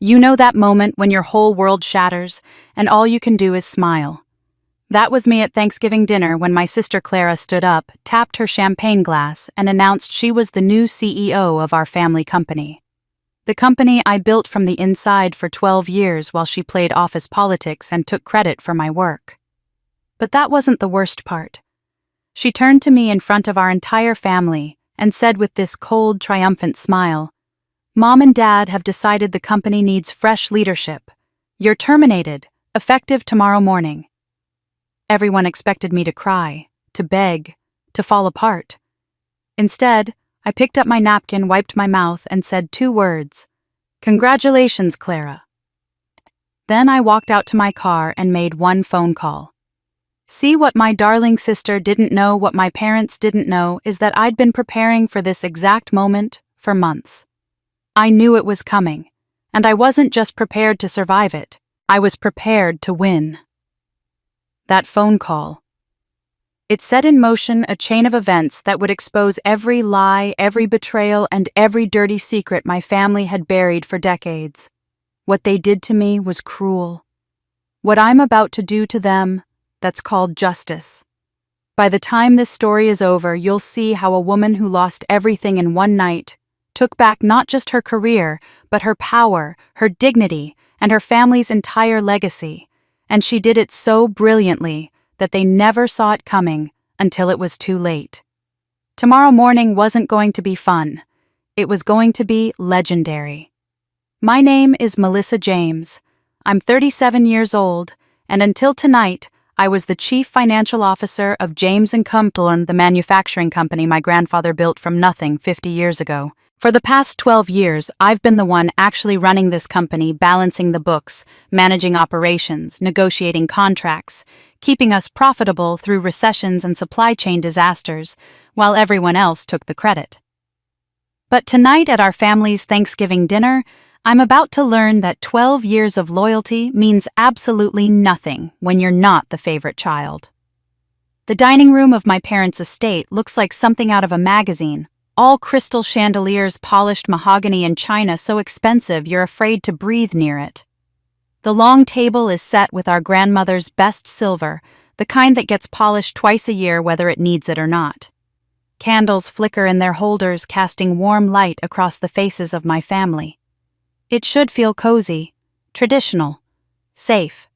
You know that moment when your whole world shatters and all you can do is smile. That was me at Thanksgiving dinner when my sister Clara stood up, tapped her champagne glass, and announced she was the new CEO of our family company. The company I built from the inside for 12 years while she played office politics and took credit for my work. But that wasn't the worst part. She turned to me in front of our entire family and said with this cold, triumphant smile, "Mom and Dad have decided the company needs fresh leadership. You're terminated, effective tomorrow morning." Everyone expected me to cry, to beg, to fall apart. Instead, I picked up my napkin, wiped my mouth, and said 2 words, "Congratulations, Clara." Then I walked out to my car and made 1 phone call. See, what my darling sister didn't know, what my parents didn't know, is that I'd been preparing for this exact moment for months. I knew it was coming, and I wasn't just prepared to survive it, I was prepared to win. That phone call. It set in motion a chain of events that would expose every lie, every betrayal, and every dirty secret my family had buried for decades. What they did to me was cruel. What I'm about to do to them, that's called justice. By the time this story is over, you'll see how a woman who lost everything in one night took back not just her career, but her power, her dignity, and her family's entire legacy. And she did it so brilliantly that they never saw it coming until it was too late. Tomorrow morning wasn't going to be fun. It was going to be legendary. My name is Melissa James. I'm 37 years old, and until tonight, I was the chief financial officer of James & Compton, the manufacturing company my grandfather built from nothing 50 years ago. For the past 12 years, I've been the one actually running this company, balancing the books, managing operations, negotiating contracts, keeping us profitable through recessions and supply chain disasters, while everyone else took the credit. But tonight at our family's Thanksgiving dinner, I'm about to learn that 12 years of loyalty means absolutely nothing when you're not the favorite child. The dining room of my parents' estate looks like something out of a magazine. All crystal chandeliers, polished mahogany and china so expensive you're afraid to breathe near it. The long table is set with our grandmother's best silver, the kind that gets polished twice a year whether it needs it or not. Candles flicker in their holders, casting warm light across the faces of my family. It should feel cozy, traditional, safe.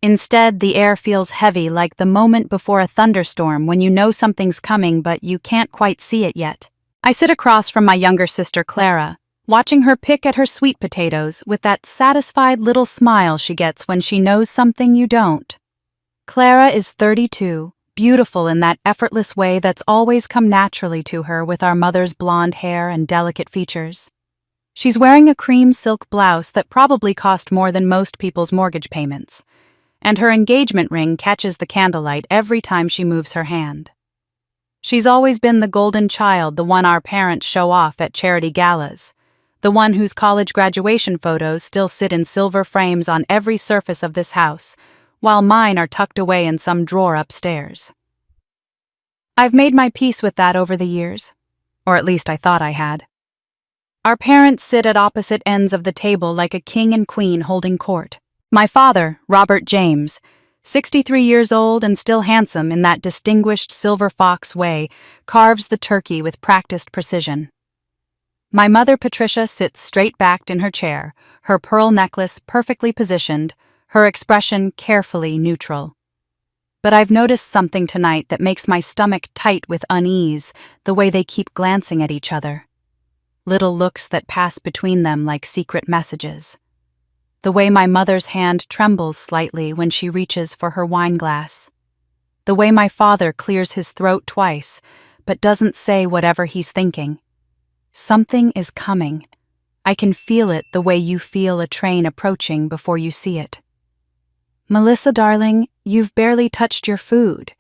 Instead, the air feels heavy, like the moment before a thunderstorm when you know something's coming but you can't quite see it yet. I sit across from my younger sister Clara, watching her pick at her sweet potatoes with that satisfied little smile she gets when she knows something you don't. Clara is 32, beautiful in that effortless way that's always come naturally to her with our mother's blonde hair and delicate features. She's wearing a cream silk blouse that probably cost more than most people's mortgage payments, and her engagement ring catches the candlelight every time she moves her hand. She's always been the golden child, the one our parents show off at charity galas, the one whose college graduation photos still sit in silver frames on every surface of this house, while mine are tucked away in some drawer upstairs. I've made my peace with that over the years, or at least I thought I had. Our parents sit at opposite ends of the table like a king and queen holding court. My father, Robert James, 63 years old and still handsome in that distinguished silver fox way, carves the turkey with practiced precision. My mother, Patricia, sits straight-backed in her chair, her pearl necklace perfectly positioned, her expression carefully neutral. But I've noticed something tonight that makes my stomach tight with unease, the way they keep glancing at each other. Little looks that pass between them like secret messages. The way my mother's hand trembles slightly when she reaches for her wine glass. The way my father clears his throat twice, but doesn't say whatever he's thinking. Something is coming. I can feel it the way you feel a train approaching before you see it. "Melissa, darling, you've barely touched your food,"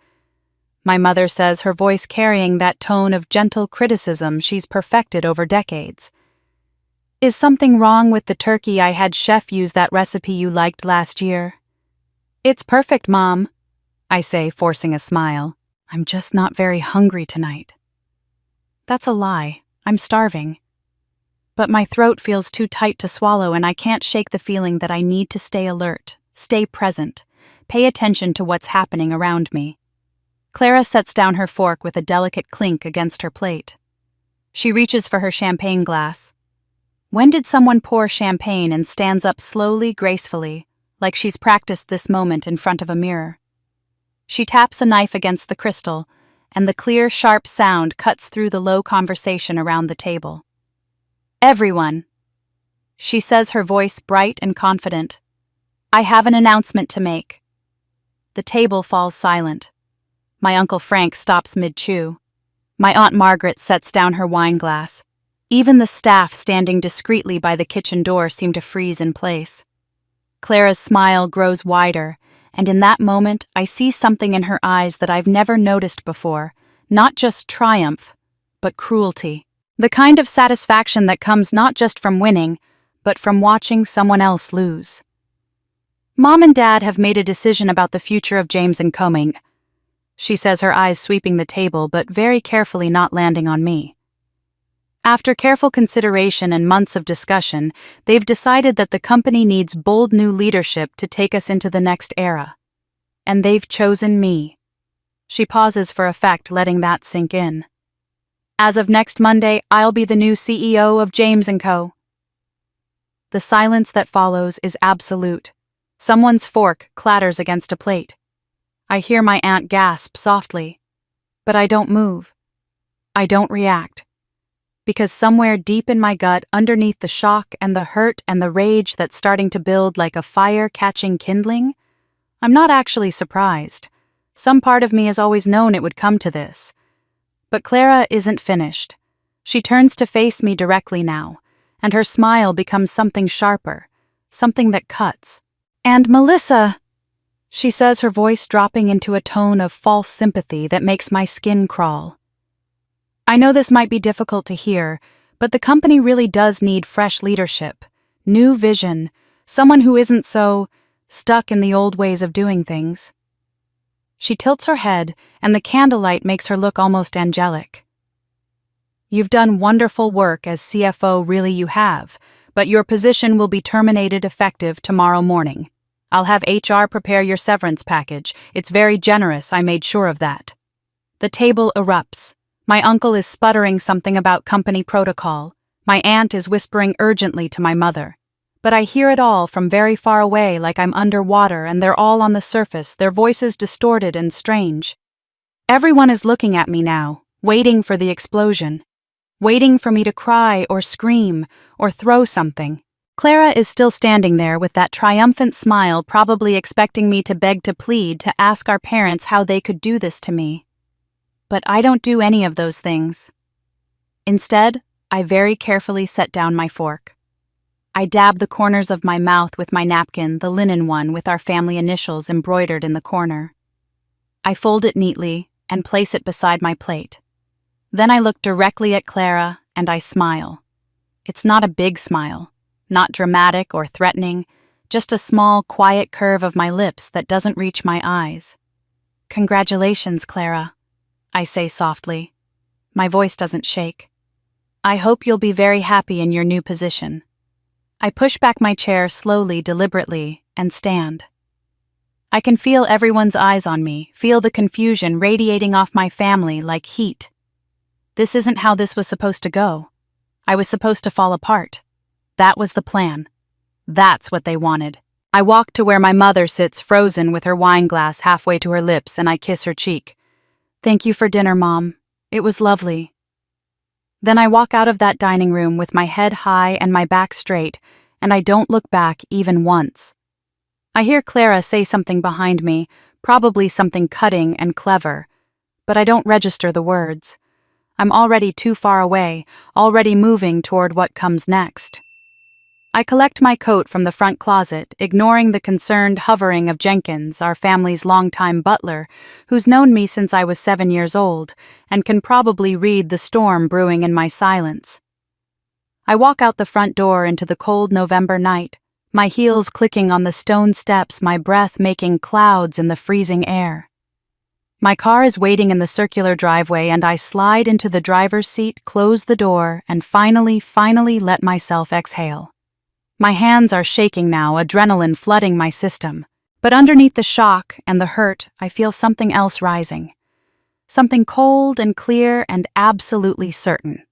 my mother says, her voice carrying that tone of gentle criticism she's perfected over decades. "Is something wrong with the turkey? I had chef use that recipe you liked last year." "It's perfect, Mom," I say, forcing a smile. "I'm just not very hungry tonight." That's a lie. I'm starving. but my throat feels too tight to swallow and I can't shake the feeling that I need to stay alert, stay present, pay attention to what's happening around me. Clara sets down her fork with a delicate clink against her plate. She reaches for her champagne glass. When did someone pour champagne and stands up slowly, gracefully, like she's practiced this moment in front of a mirror? She taps a knife against the crystal, and the clear, sharp sound cuts through the low conversation around the table. "Everyone," she says, her voice bright and confident, "I have an announcement to make." The table falls silent. My Uncle Frank stops mid-chew. My Aunt Margaret sets down her wine glass. Even the staff standing discreetly by the kitchen door seem to freeze in place. Clara's smile grows wider, and in that moment I see something in her eyes that I've never noticed before, not just triumph, but cruelty. The kind of satisfaction that comes not just from winning, but from watching someone else lose. "Mom and Dad have made a decision about the future of James and Coming," she says, her eyes sweeping the table but very carefully not landing on me. "After careful consideration and months of discussion, they've decided that the company needs bold new leadership to take us into the next era. And they've chosen me." She pauses for effect, letting that sink in. "As of next Monday, I'll be the new CEO of James & Co." The silence that follows is absolute. Someone's fork clatters against a plate. I hear my aunt gasp softly. But I don't move. I don't react. Because somewhere deep in my gut, underneath the shock and the hurt and the rage that's starting to build like a fire catching kindling, I'm not actually surprised. Some part of me has always known it would come to this. But Clara isn't finished. She turns to face me directly now, and her smile becomes something sharper, something that cuts. "And Melissa," she says, her voice dropping into a tone of false sympathy that makes my skin crawl. "I know this might be difficult to hear, but the company really does need fresh leadership, new vision, someone who isn't so stuck in the old ways of doing things." She tilts her head, and the candlelight makes her look almost angelic. "You've done wonderful work as CFO, really you have, but your position will be terminated effective tomorrow morning. I'll have HR prepare your severance package. It's very generous, I made sure of that." The table erupts. My uncle is sputtering something about company protocol. My aunt is whispering urgently to my mother. But I hear it all from very far away, like I'm underwater, and they're all on the surface, their voices distorted and strange. Everyone is looking at me now, waiting for the explosion. Waiting for me to cry or scream or throw something. Clara is still standing there with that triumphant smile, probably expecting me to beg to plead to ask our parents how they could do this to me. But I don't do any of those things. Instead, I very carefully set down my fork. I dab the corners of my mouth with my napkin, the linen one with our family initials embroidered in the corner. I fold it neatly and place it beside my plate. Then I look directly at Clara and I smile. It's not a big smile. Not dramatic or threatening, just a small, quiet curve of my lips that doesn't reach my eyes. "Congratulations, Clara," I say softly. My voice doesn't shake. "I hope you'll be very happy in your new position." I push back my chair slowly, deliberately, and stand. I can feel everyone's eyes on me, feel the confusion radiating off my family like heat. This isn't how this was supposed to go. I was supposed to fall apart. That was the plan. That's what they wanted. I walk to where my mother sits frozen with her wine glass halfway to her lips, and I kiss her cheek. "Thank you for dinner, Mom. It was lovely." Then I walk out of that dining room with my head high and my back straight, and I don't look back even once. I hear Clara say something behind me, probably something cutting and clever, but I don't register the words. I'm already too far away, already moving toward what comes next. I collect my coat from the front closet, ignoring the concerned hovering of Jenkins, our family's longtime butler, who's known me since I was 7 years old, and can probably read the storm brewing in my silence. I walk out the front door into the cold November night, my heels clicking on the stone steps, my breath making clouds in the freezing air. My car is waiting in the circular driveway, and I slide into the driver's seat, close the door, and finally let myself exhale. My hands are shaking now, adrenaline flooding my system. But underneath the shock and the hurt, I feel something else rising. Something cold and clear and absolutely certain.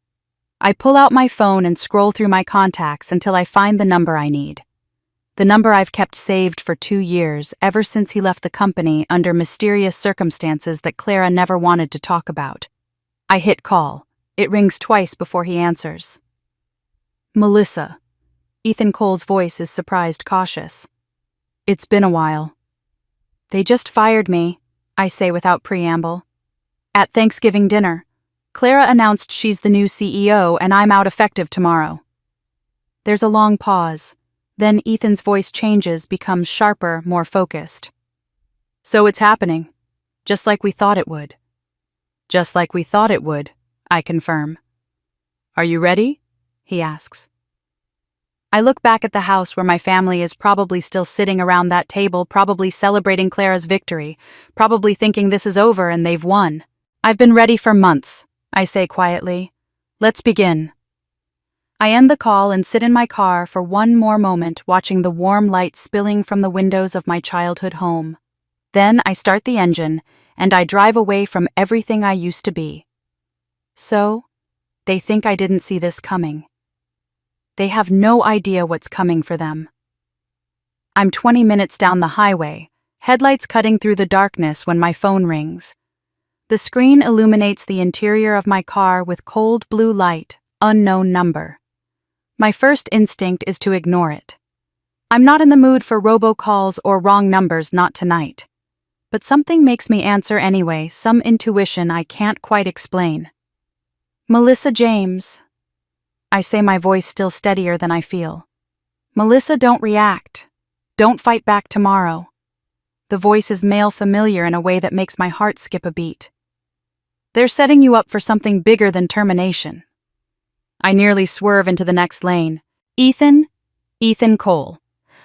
I pull out my phone and scroll through my contacts until I find the number I need. The number I've kept saved for 2 years, ever since he left the company under mysterious circumstances that Clara never wanted to talk about. I hit call. It rings twice before he answers. Melissa. Ethan Cole's voice is surprised cautious. It's been a while. They just fired me, I say without preamble. At Thanksgiving dinner, Clara announced she's the new CEO and I'm out effective tomorrow. There's a long pause. Then Ethan's voice changes, becomes sharper, more focused. So it's happening. Just like we thought it would. Just like we thought it would, I confirm. Are you ready? He asks. I look back at the house where my family is probably still sitting around that table, probably celebrating Clara's victory, probably thinking this is over and they've won. I've been ready for months, I say quietly. Let's begin. I end the call and sit in my car for one more moment, watching the warm light spilling from the windows of my childhood home. Then I start the engine, and I drive away from everything I used to be. So, they think I didn't see this coming. They have no idea what's coming for them. I'm 20 minutes down the highway, headlights cutting through the darkness when my phone rings. The screen illuminates the interior of my car with cold blue light, unknown number. My first instinct is to ignore it. I'm not in the mood for robocalls or wrong numbers, not tonight. But something makes me answer anyway, some intuition I can't quite explain. Melissa James. I say, my voice still steadier than I feel. Melissa, don't react. Don't fight back tomorrow. The voice is male familiar in a way that makes my heart skip a beat. They're setting you up for something bigger than termination. I nearly swerve into the next lane. Ethan Cole.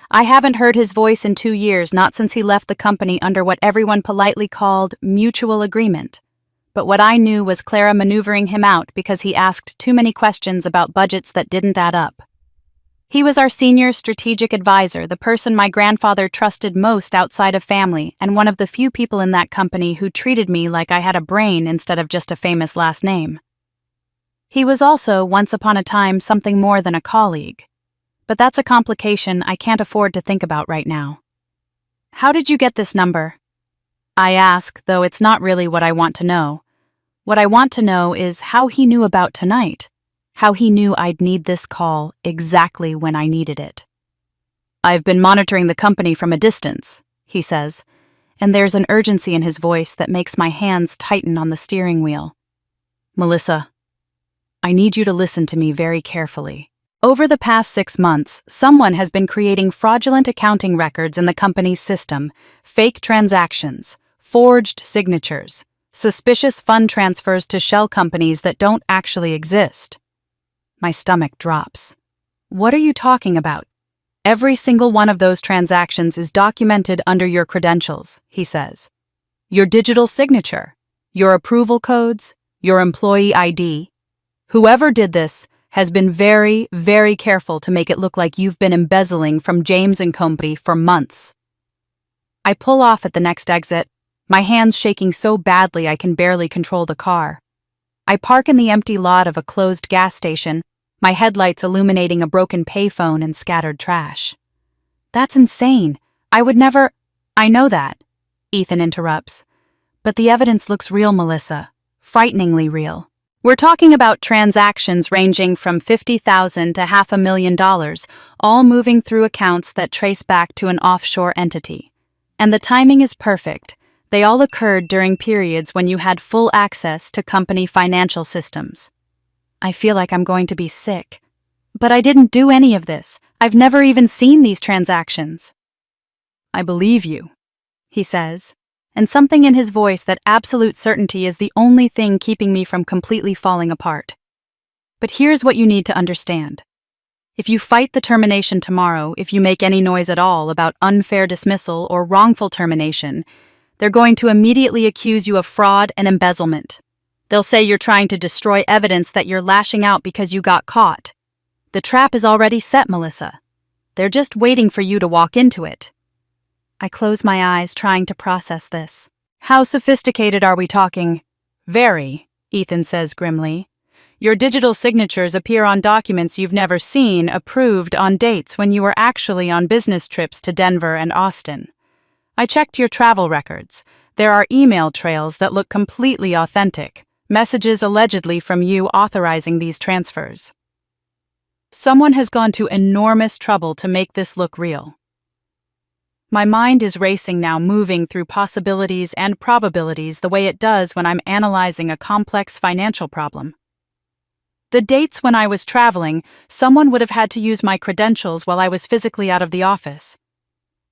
I haven't heard his voice in 2 years, not since he left the company under what everyone politely called mutual agreement. But what I knew was Clara maneuvering him out because he asked too many questions about budgets that didn't add up. He was our senior strategic advisor, the person my grandfather trusted most outside of family, and one of the few people in that company who treated me like I had a brain instead of just a famous last name. He was also, once upon a time, something more than a colleague. But that's a complication I can't afford to think about right now. How did you get this number? I ask, though it's not really what I want to know. What I want to know is how he knew about tonight, how he knew I'd need this call exactly when I needed it. I've been monitoring the company from a distance, he says, and there's an urgency in his voice that makes my hands tighten on the steering wheel. Melissa, I need you to listen to me very carefully. Over the past 6 months, someone has been creating fraudulent accounting records in the company's system, fake transactions, forged signatures, suspicious fund transfers to shell companies that don't actually exist. My stomach drops. What are you talking about? Every single one of those transactions is documented under your credentials, he says. Your digital signature, your approval codes, your employee ID. Whoever did this has been very, very careful to make it look like you've been embezzling from James & Company for months. I pull off at the next exit, my hands shaking so badly I can barely control the car. I park in the empty lot of a closed gas station, my headlights illuminating a broken payphone and scattered trash. That's insane. I would never— I know that, Ethan interrupts. But the evidence looks real, Melissa. Frighteningly real. We're talking about transactions ranging from $50,000 to $500,000, all moving through accounts that trace back to an offshore entity. And the timing is perfect. They all occurred during periods when you had full access to company financial systems. I feel like I'm going to be sick. But I didn't do any of this. I've never even seen these transactions. I believe you, he says, and something in his voice that absolute certainty is the only thing keeping me from completely falling apart. But here's what you need to understand. If you fight the termination tomorrow, if you make any noise at all about unfair dismissal or wrongful termination, They're going to immediately accuse you of fraud and embezzlement. They'll say you're trying to destroy evidence that you're lashing out because you got caught. The trap is already set, Melissa. They're just waiting for you to walk into it. I close my eyes, trying to process this. How sophisticated are we talking? Very, Ethan says grimly. Your digital signatures appear on documents you've never seen, approved on dates when you were actually on business trips to Denver and Austin. I checked your travel records. There are email trails that look completely authentic, messages allegedly from you authorizing these transfers. Someone has gone to enormous trouble to make this look real. My mind is racing now, moving through possibilities and probabilities the way it does when I'm analyzing a complex financial problem. The dates when I was traveling, someone would have had to use my credentials while I was physically out of the office.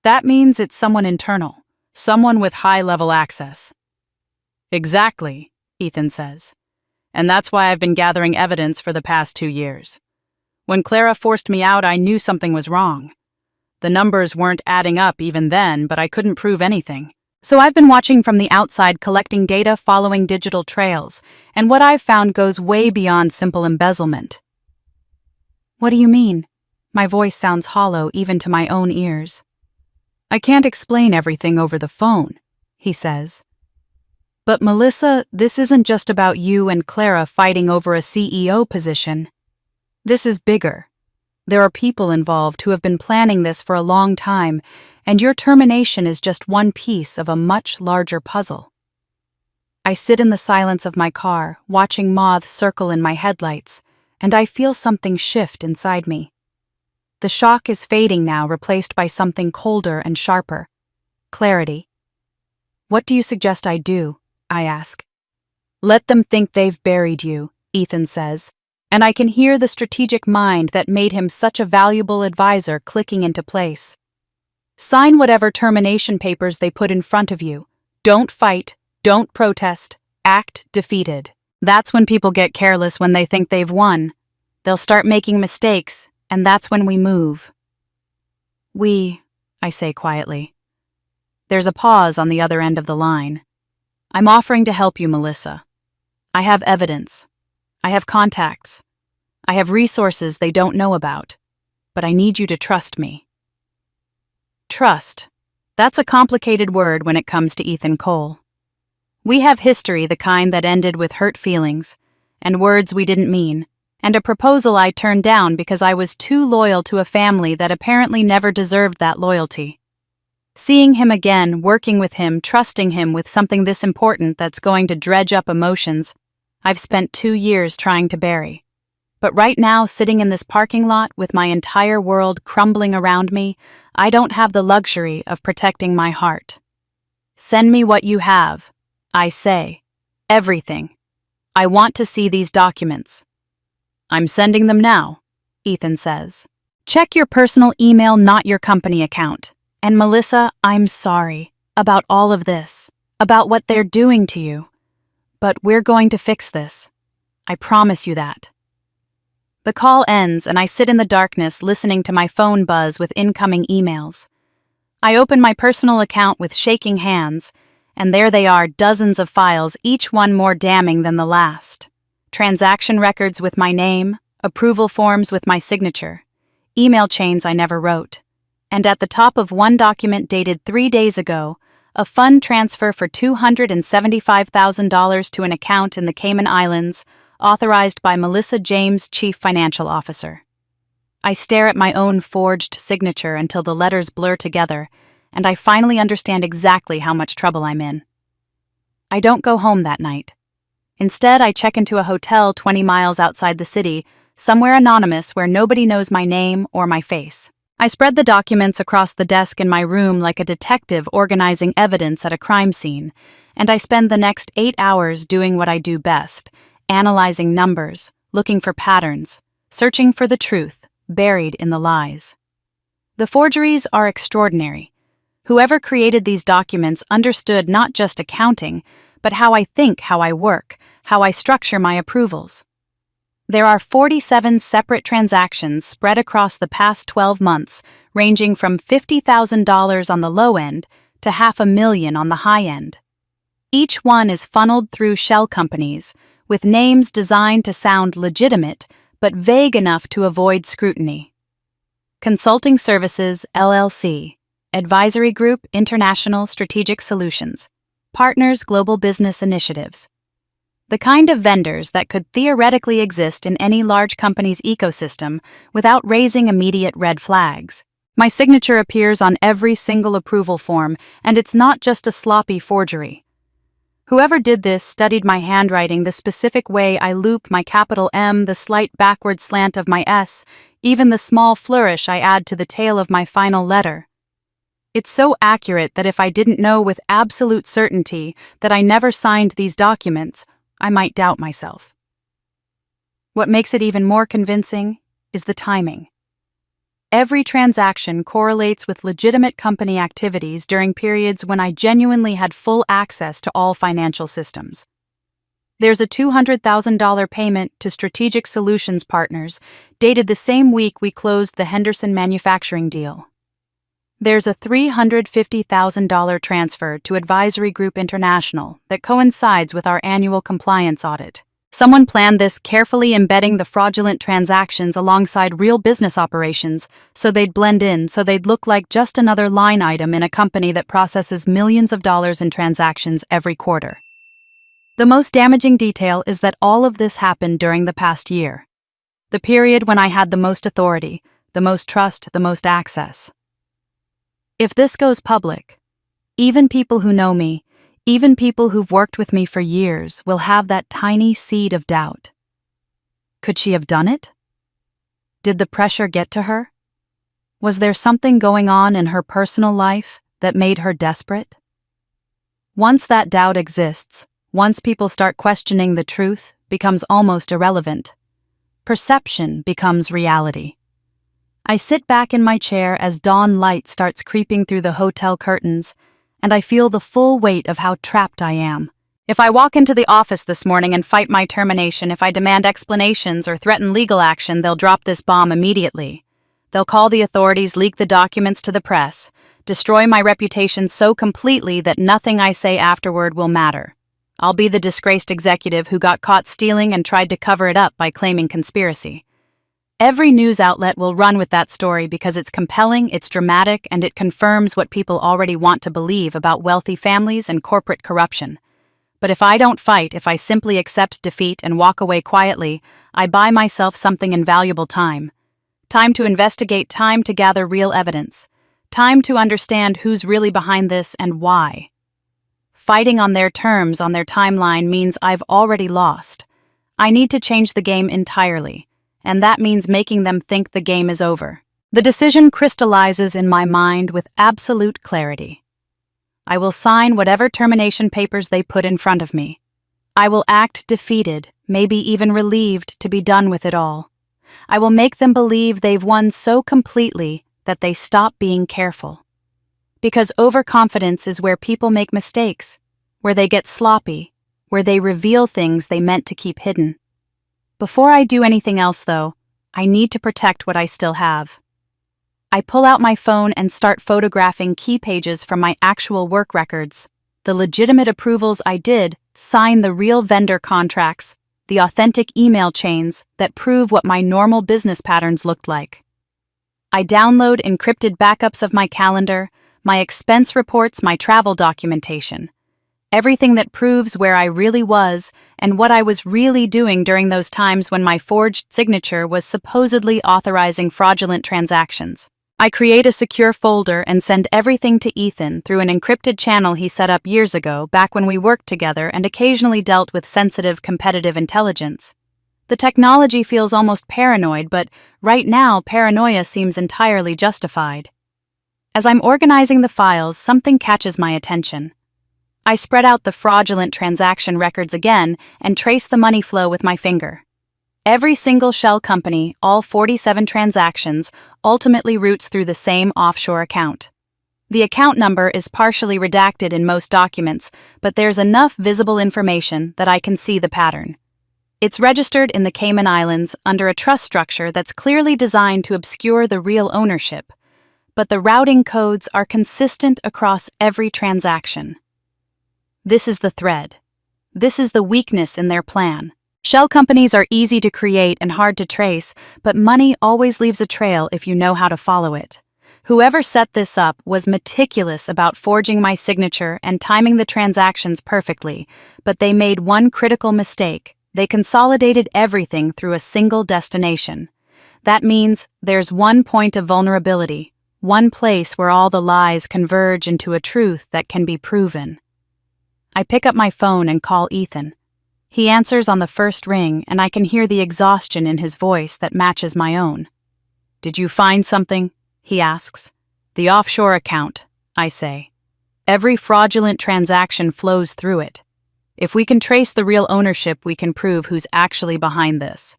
That means it's someone internal, someone with high-level access. Exactly, Ethan says. And that's why I've been gathering evidence for the past 2 years. When Clara forced me out, I knew something was wrong. The numbers weren't adding up even then, but I couldn't prove anything. So I've been watching from the outside, collecting data, following digital trails, and what I've found goes way beyond simple embezzlement. What do you mean? My voice sounds hollow even to my own ears. I can't explain everything over the phone, he says. But Melissa, this isn't just about you and Clara fighting over a CEO position. This is bigger. There are people involved who have been planning this for a long time, and your termination is just one piece of a much larger puzzle. I sit in the silence of my car, watching moths circle in my headlights, and I feel something shift inside me. The shock is fading now, replaced by something colder and sharper. Clarity. What do you suggest I do? I ask. Let them think they've buried you, Ethan says, and I can hear the strategic mind that made him such a valuable advisor clicking into place. Sign whatever termination papers they put in front of you. Don't fight, don't protest, act defeated. That's when people get careless, when they think they've won. They'll start making mistakes, and that's when we move. I say quietly. There's a pause on the other end of the line. I'm offering to help you, Melissa. I have evidence. I have contacts. I have resources they don't know about. But I need you to trust me. Trust. That's a complicated word when it comes to Ethan Cole. We have history, the kind that ended with hurt feelings, and words we didn't mean, and a proposal I turned down because I was too loyal to a family that apparently never deserved that loyalty. Seeing him again, working with him, trusting him with something this important that's going to dredge up emotions, I've spent 2 years trying to bury. But right now, sitting in this parking lot with my entire world crumbling around me, I don't have the luxury of protecting my heart. Send me what you have, I say. Everything. I want to see these documents. I'm sending them now, Ethan says. Check your personal email, not your company account. And Melissa, I'm sorry about all of this, about what they're doing to you. But we're going to fix this. I promise you that. The call ends, and I sit in the darkness listening to my phone buzz with incoming emails. I open my personal account with shaking hands, and there they are, dozens of files, each one more damning than the last. Transaction records with my name, approval forms with my signature, email chains I never wrote. And at the top of one document dated 3 days ago, a fund transfer for $275,000 to an account in the Cayman Islands, authorized by Melissa James, Chief Financial Officer. I stare at my own forged signature until the letters blur together, and I finally understand exactly how much trouble I'm in. I don't go home that night. Instead, I check into a hotel 20 miles outside the city, somewhere anonymous where nobody knows my name or my face. I spread the documents across the desk in my room like a detective organizing evidence at a crime scene, and I spend the next 8 hours doing what I do best, analyzing numbers, looking for patterns, searching for the truth buried in the lies. The forgeries are extraordinary. Whoever created these documents understood not just accounting, but how I think, how I work, how I structure my approvals. There are 47 separate transactions spread across the past 12 months, ranging from $50,000 on the low end to $500,000 on the high end. Each one is funneled through shell companies, with names designed to sound legitimate but vague enough to avoid scrutiny. Consulting Services, LLC, Advisory Group International Strategic Solutions, Partners Global Business Initiatives. The kind of vendors that could theoretically exist in any large company's ecosystem without raising immediate red flags. My signature appears on every single approval form, and it's not just a sloppy forgery. Whoever did this studied my handwriting, the specific way I loop my capital M, the slight backward slant of my S, even the small flourish I add to the tail of my final letter. It's so accurate that if I didn't know with absolute certainty that I never signed these documents, I might doubt myself. What makes it even more convincing is the timing. Every transaction correlates with legitimate company activities during periods when I genuinely had full access to all financial systems. There's a $200,000 payment to Strategic Solutions Partners, dated the same week we closed the Henderson manufacturing deal. There's a $350,000 transfer to Advisory Group International that coincides with our annual compliance audit. Someone planned this, carefully embedding the fraudulent transactions alongside real business operations so they'd blend in, so they'd look like just another line item in a company that processes millions of dollars in transactions every quarter. The most damaging detail is that all of this happened during the past year, the period when I had the most authority, the most trust, the most access. If this goes public, even people who know me, even people who've worked with me for years, will have that tiny seed of doubt. Could she have done it? Did the pressure get to her? Was there something going on in her personal life that made her desperate? Once that doubt exists, once people start questioning, the truth becomes almost irrelevant. Perception becomes reality. I sit back in my chair as dawn light starts creeping through the hotel curtains, and I feel the full weight of how trapped I am. If I walk into the office this morning and fight my termination, if I demand explanations or threaten legal action, they'll drop this bomb immediately. They'll call the authorities, leak the documents to the press, destroy my reputation so completely that nothing I say afterward will matter. I'll be the disgraced executive who got caught stealing and tried to cover it up by claiming conspiracy. Every news outlet will run with that story because it's compelling, it's dramatic, and it confirms what people already want to believe about wealthy families and corporate corruption. But if I don't fight, if I simply accept defeat and walk away quietly, I buy myself something invaluable: time. Time to investigate, time to gather real evidence, time to understand who's really behind this and why. Fighting on their terms, on their timeline, means I've already lost. I need to change the game entirely, and that means making them think the game is over. The decision crystallizes in my mind with absolute clarity. I will sign whatever termination papers they put in front of me. I will act defeated, maybe even relieved to be done with it all. I will make them believe they've won so completely that they stop being careful. Because overconfidence is where people make mistakes, where they get sloppy, where they reveal things they meant to keep hidden. Before I do anything else, though, I need to protect what I still have. I pull out my phone and start photographing key pages from my actual work records, the legitimate approvals I did, sign the real vendor contracts, the authentic email chains that prove what my normal business patterns looked like. I download encrypted backups of my calendar, my expense reports, my travel documentation. Everything that proves where I really was and what I was really doing during those times when my forged signature was supposedly authorizing fraudulent transactions. I create a secure folder and send everything to Ethan through an encrypted channel he set up years ago, back when we worked together and occasionally dealt with sensitive competitive intelligence. The technology feels almost paranoid, but right now paranoia seems entirely justified. As I'm organizing the files, something catches my attention. I spread out the fraudulent transaction records again and trace the money flow with my finger. Every single shell company, all 47 transactions, ultimately routes through the same offshore account. The account number is partially redacted in most documents, but there's enough visible information that I can see the pattern. It's registered in the Cayman Islands under a trust structure that's clearly designed to obscure the real ownership. but the routing codes are consistent across every transaction. This is the thread. This is the weakness in their plan. Shell companies are easy to create and hard to trace, but money always leaves a trail if you know how to follow it. Whoever set this up was meticulous about forging my signature and timing the transactions perfectly, but they made one critical mistake. They consolidated everything through a single destination. That means there's one point of vulnerability, one place where all the lies converge into a truth that can be proven. I pick up my phone and call Ethan. He answers on the first ring, and I can hear the exhaustion in his voice that matches my own. "Did you find something?" he asks. "The offshore account," I say. "Every fraudulent transaction flows through it. If we can trace the real ownership, we can prove who's actually behind this."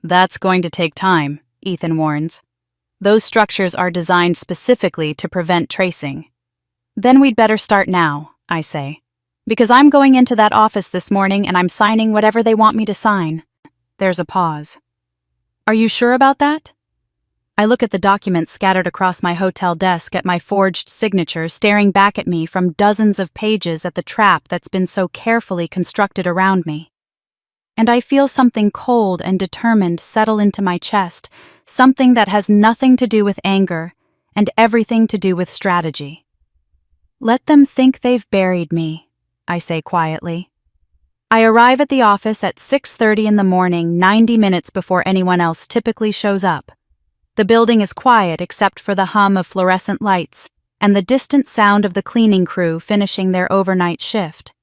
"That's going to take time," Ethan warns. "Those structures are designed specifically to prevent tracing." "Then we'd better start now," I say. "Because I'm going into that office this morning and I'm signing whatever they want me to sign." There's a pause. "Are you sure about that?" I look at the documents scattered across my hotel desk at my forged signature staring back at me from dozens of pages at the trap that's been so carefully constructed around me. And I feel something cold and determined settle into my chest, something that has nothing to do with anger and everything to do with strategy. "Let them think they've buried me," I say quietly. I arrive at the office at 6:30 in the morning, 90 minutes before anyone else typically shows up. The building is quiet except for the hum of fluorescent lights and the distant sound of the cleaning crew finishing their overnight shift.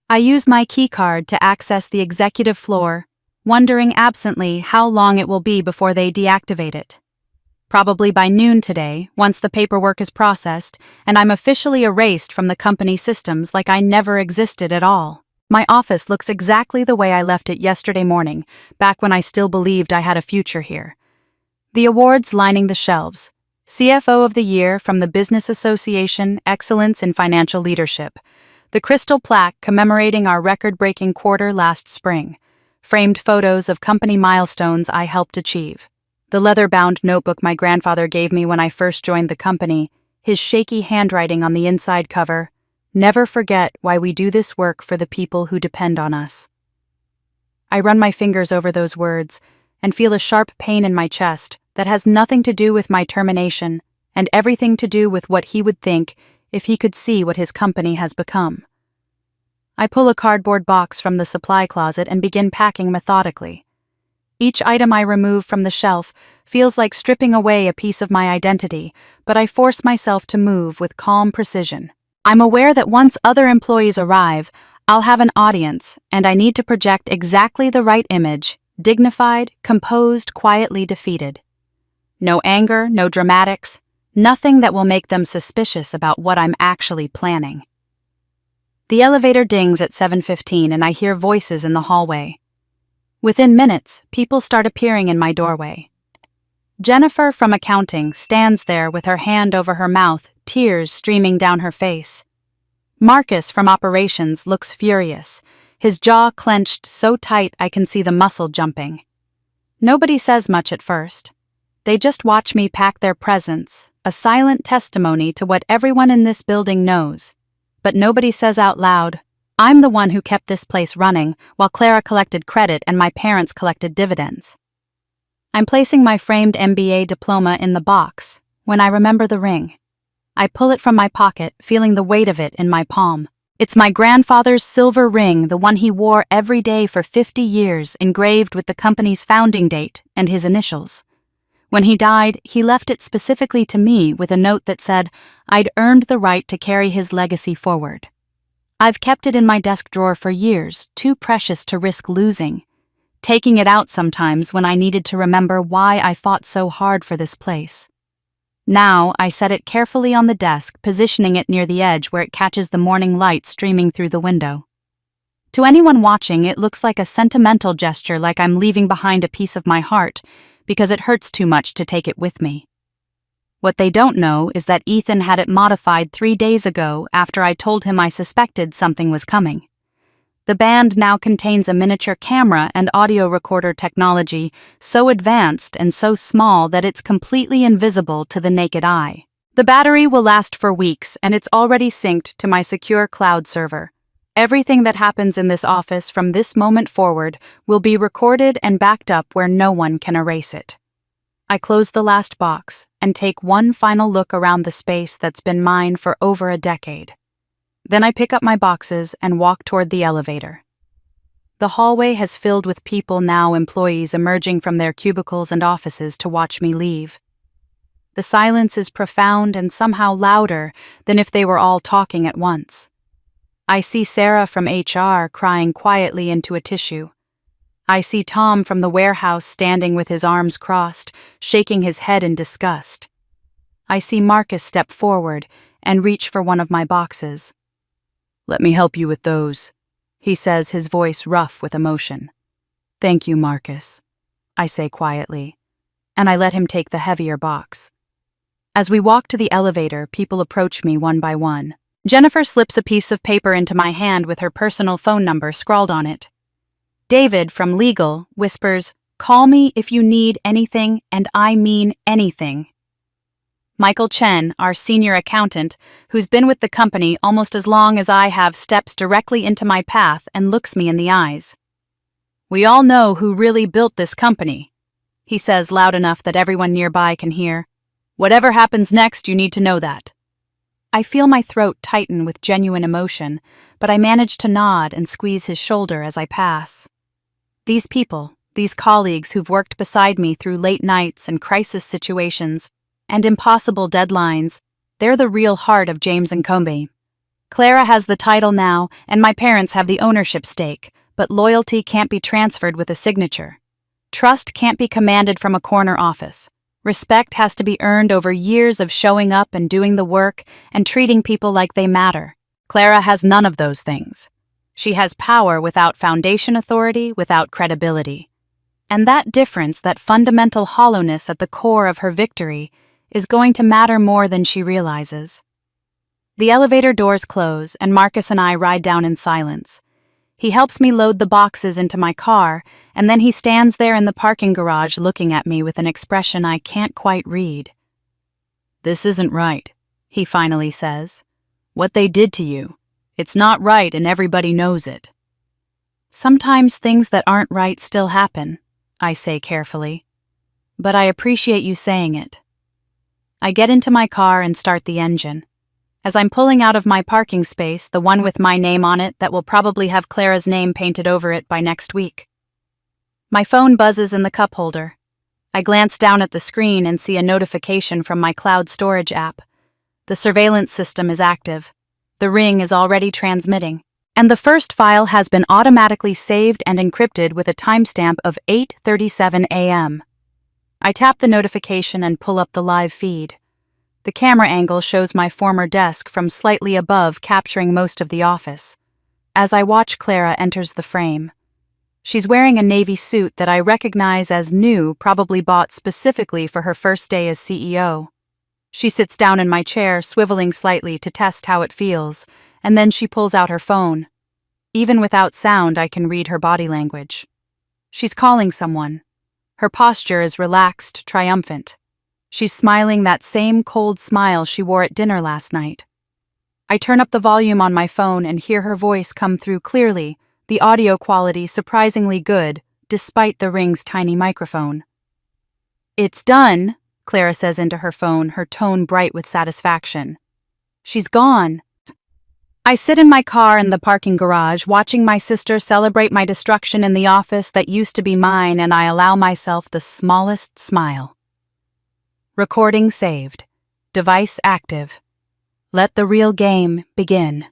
I use my keycard to access the executive floor, wondering absently how long it will be before they deactivate it. Probably by noon today, once the paperwork is processed, and I'm officially erased from the company systems like I never existed at all. My office looks exactly the way I left it yesterday morning, back when I still believed I had a future here. The awards lining the shelves. CFO of the Year from the Business Association, Excellence in Financial Leadership. The crystal plaque commemorating our record-breaking quarter last spring. Framed photos of company milestones I helped achieve. The leather-bound notebook my grandfather gave me when I first joined the company, his shaky handwriting on the inside cover, "Never forget why we do this work for the people who depend on us." I run my fingers over those words and feel a sharp pain in my chest that has nothing to do with my termination and everything to do with what he would think if he could see what his company has become. I pull a cardboard box from the supply closet and begin packing methodically. Each item I remove from the shelf feels like stripping away a piece of my identity, but I force myself to move with calm precision. I'm aware that once other employees arrive, I'll have an audience, and I need to project exactly the right image, dignified, composed, quietly defeated. No anger, no dramatics, nothing that will make them suspicious about what I'm actually planning. The elevator dings at 7:15 and I hear voices in the hallway. Within minutes, people start appearing in my doorway. Jennifer from accounting stands there with her hand over her mouth, tears streaming down her face. Marcus from operations looks furious, his jaw clenched so tight I can see the muscle jumping. Nobody says much at first. They just watch me pack their presents, a silent testimony to what everyone in this building knows. But nobody says out loud, "I'm the one who kept this place running while Clara collected credit and my parents collected dividends." I'm placing my framed MBA diploma in the box when I remember the ring. I pull it from my pocket, feeling the weight of it in my palm. It's my grandfather's silver ring, the one he wore every day for 50 years, engraved with the company's founding date and his initials. When he died, he left it specifically to me with a note that said I'd earned the right to carry his legacy forward. I've kept it in my desk drawer for years, too precious to risk losing, taking it out sometimes when I needed to remember why I fought so hard for this place. Now I set it carefully on the desk, positioning it near the edge where it catches the morning light streaming through the window. To anyone watching, it looks like a sentimental gesture, like I'm leaving behind a piece of my heart, because it hurts too much to take it with me. What they don't know is that Ethan had it modified 3 days ago after I told him I suspected something was coming. The band now contains a miniature camera and audio recorder technology so advanced and so small that it's completely invisible to the naked eye. The battery will last for weeks, and it's already synced to my secure cloud server. Everything that happens in this office from this moment forward will be recorded and backed up where no one can erase it. I close the last box and take one final look around the space that's been mine for over a decade. Then I pick up my boxes and walk toward the elevator. The hallway has filled with people, now employees emerging from their cubicles and offices to watch me leave. The silence is profound and somehow louder than if they were all talking at once. I see Sarah from HR crying quietly into a tissue. I see Tom from the warehouse standing with his arms crossed, shaking his head in disgust. I see Marcus step forward and reach for one of my boxes. "Let me help you with those," he says, his voice rough with emotion. "Thank you, Marcus," I say quietly, and I let him take the heavier box. As we walk to the elevator, people approach me one by one. Jennifer slips a piece of paper into my hand with her personal phone number scrawled on it. David from legal whispers, "Call me if you need anything, and I mean anything." Michael Chen, our senior accountant, who's been with the company almost as long as I have, steps directly into my path and looks me in the eyes. "We all know who really built this company," he says loud enough that everyone nearby can hear. "Whatever happens next, you need to know that." I feel my throat tighten with genuine emotion, but I manage to nod and squeeze his shoulder as I pass. These people, these colleagues who've worked beside me through late nights and crisis situations and impossible deadlines, they're the real heart of James & Combe. Clara has the title now, and my parents have the ownership stake, but loyalty can't be transferred with a signature. Trust can't be commanded from a corner office. Respect has to be earned over years of showing up and doing the work and treating people like they matter. Clara has none of those things. She has power without foundation authority, without credibility. And that difference, that fundamental hollowness at the core of her victory, is going to matter more than she realizes. The elevator doors close, and Marcus and I ride down in silence. He helps me load the boxes into my car, and then he stands there in the parking garage looking at me with an expression I can't quite read. "This isn't right," he finally says. "What they did to you. It's not right, and everybody knows it." "Sometimes things that aren't right still happen," I say carefully. "But I appreciate you saying it." I get into my car and start the engine. As I'm pulling out of my parking space, the one with my name on it that will probably have Clara's name painted over it by next week. My phone buzzes in the cup holder. I glance down at the screen and see a notification from my cloud storage app. The surveillance system is active. The ring is already transmitting, and the first file has been automatically saved and encrypted with a timestamp of 8:37 a.m. I tap the notification and pull up the live feed. The camera angle shows my former desk from slightly above, capturing most of the office. As I watch, Clara enters the frame. She's wearing a navy suit that I recognize as new, probably bought specifically for her first day as CEO. She sits down in my chair, swiveling slightly to test how it feels, and then she pulls out her phone. Even without sound, I can read her body language. She's calling someone. Her posture is relaxed, triumphant. She's smiling that same cold smile she wore at dinner last night. I turn up the volume on my phone and hear her voice come through clearly, the audio quality surprisingly good, despite the ring's tiny microphone. "It's done," Clara says into her phone, her tone bright with satisfaction. "She's gone." I sit in my car in the parking garage, watching my sister celebrate my destruction in the office that used to be mine, and I allow myself the smallest smile. Recording saved. Device active. Let the real game begin.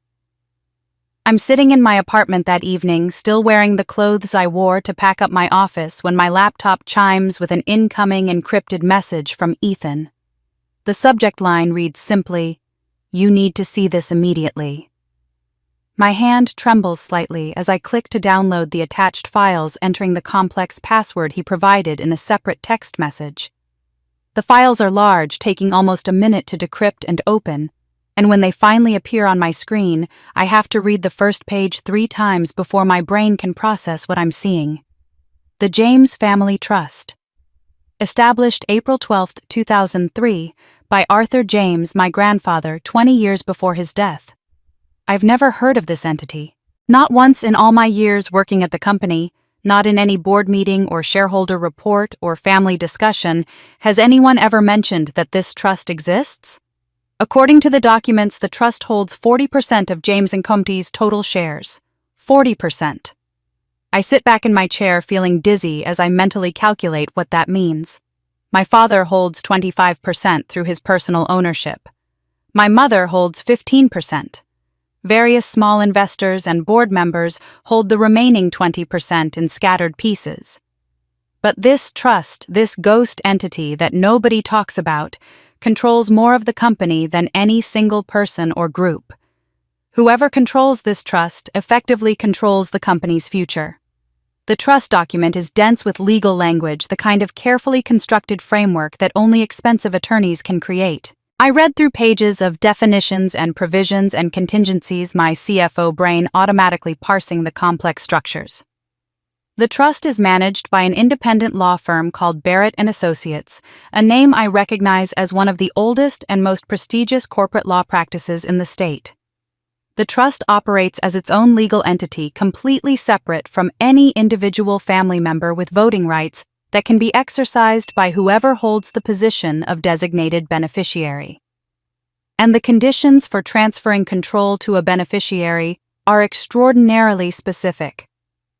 I'm sitting in my apartment that evening, still wearing the clothes I wore to pack up my office, when my laptop chimes with an incoming encrypted message from Ethan. The subject line reads simply, "You need to see this immediately." My hand trembles slightly as I click to download the attached files, entering the complex password he provided in a separate text message. The files are large, taking almost a minute to decrypt and open, And when they finally appear on my screen, I have to read the first page 3 times before my brain can process what I'm seeing. The James Family Trust. Established April 12, 2003, by Arthur James, my grandfather, 20 years before his death. I've never heard of this entity. Not once in all my years working at the company, not in any board meeting or shareholder report or family discussion, has anyone ever mentioned that this trust exists. According to the documents, the trust holds 40% of James & Company's total shares. 40%. I sit back in my chair feeling dizzy as I mentally calculate what that means. My father holds 25% through his personal ownership. My mother holds 15%. Various small investors and board members hold the remaining 20% in scattered pieces. But this trust, this ghost entity that nobody talks about, controls more of the company than any single person or group. Whoever controls this trust effectively controls the company's future. The trust document is dense with legal language, the kind of carefully constructed framework that only expensive attorneys can create. I read through pages of definitions and provisions and contingencies, my CFO brain automatically parsing the complex structures. The trust is managed by an independent law firm called Barrett & Associates, a name I recognize as one of the oldest and most prestigious corporate law practices in the state. The trust operates as its own legal entity, completely separate from any individual family member with voting rights that can be exercised by whoever holds the position of designated beneficiary. And the conditions for transferring control to a beneficiary are extraordinarily specific.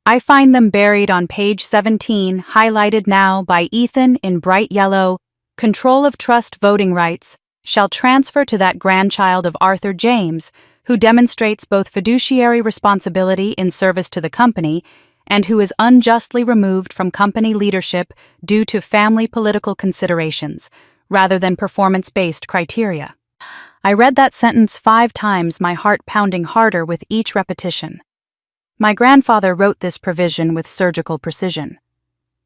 I find them buried on page 17, highlighted now by Ethan in bright yellow. Control of trust voting rights shall transfer to that grandchild of Arthur James, who demonstrates both fiduciary responsibility in service to the company and who is unjustly removed from company leadership due to family political considerations, rather than performance-based criteria. I read that sentence 5 times, my heart pounding harder with each repetition. My grandfather wrote this provision with surgical precision.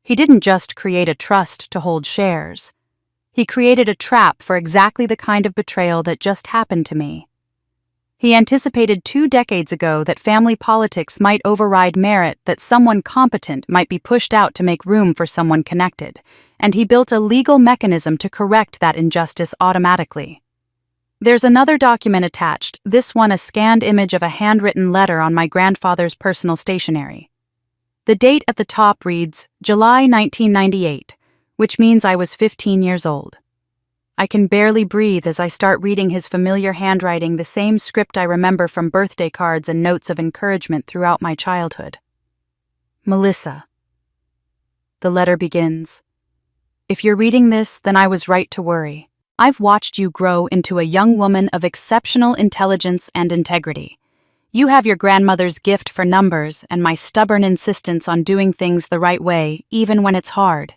He didn't just create a trust to hold shares. He created a trap for exactly the kind of betrayal that just happened to me. He anticipated 2 decades ago that family politics might override merit, that someone competent might be pushed out to make room for someone connected, and he built a legal mechanism to correct that injustice automatically. There's another document attached, this one a scanned image of a handwritten letter on my grandfather's personal stationery. The date at the top reads July 1998, which means I was 15 years old. I can barely breathe as I start reading his familiar handwriting, the same script I remember from birthday cards and notes of encouragement throughout my childhood. Melissa. The letter begins. If you're reading this, then I was right to worry. I've watched you grow into a young woman of exceptional intelligence and integrity. You have your grandmother's gift for numbers and my stubborn insistence on doing things the right way, even when it's hard.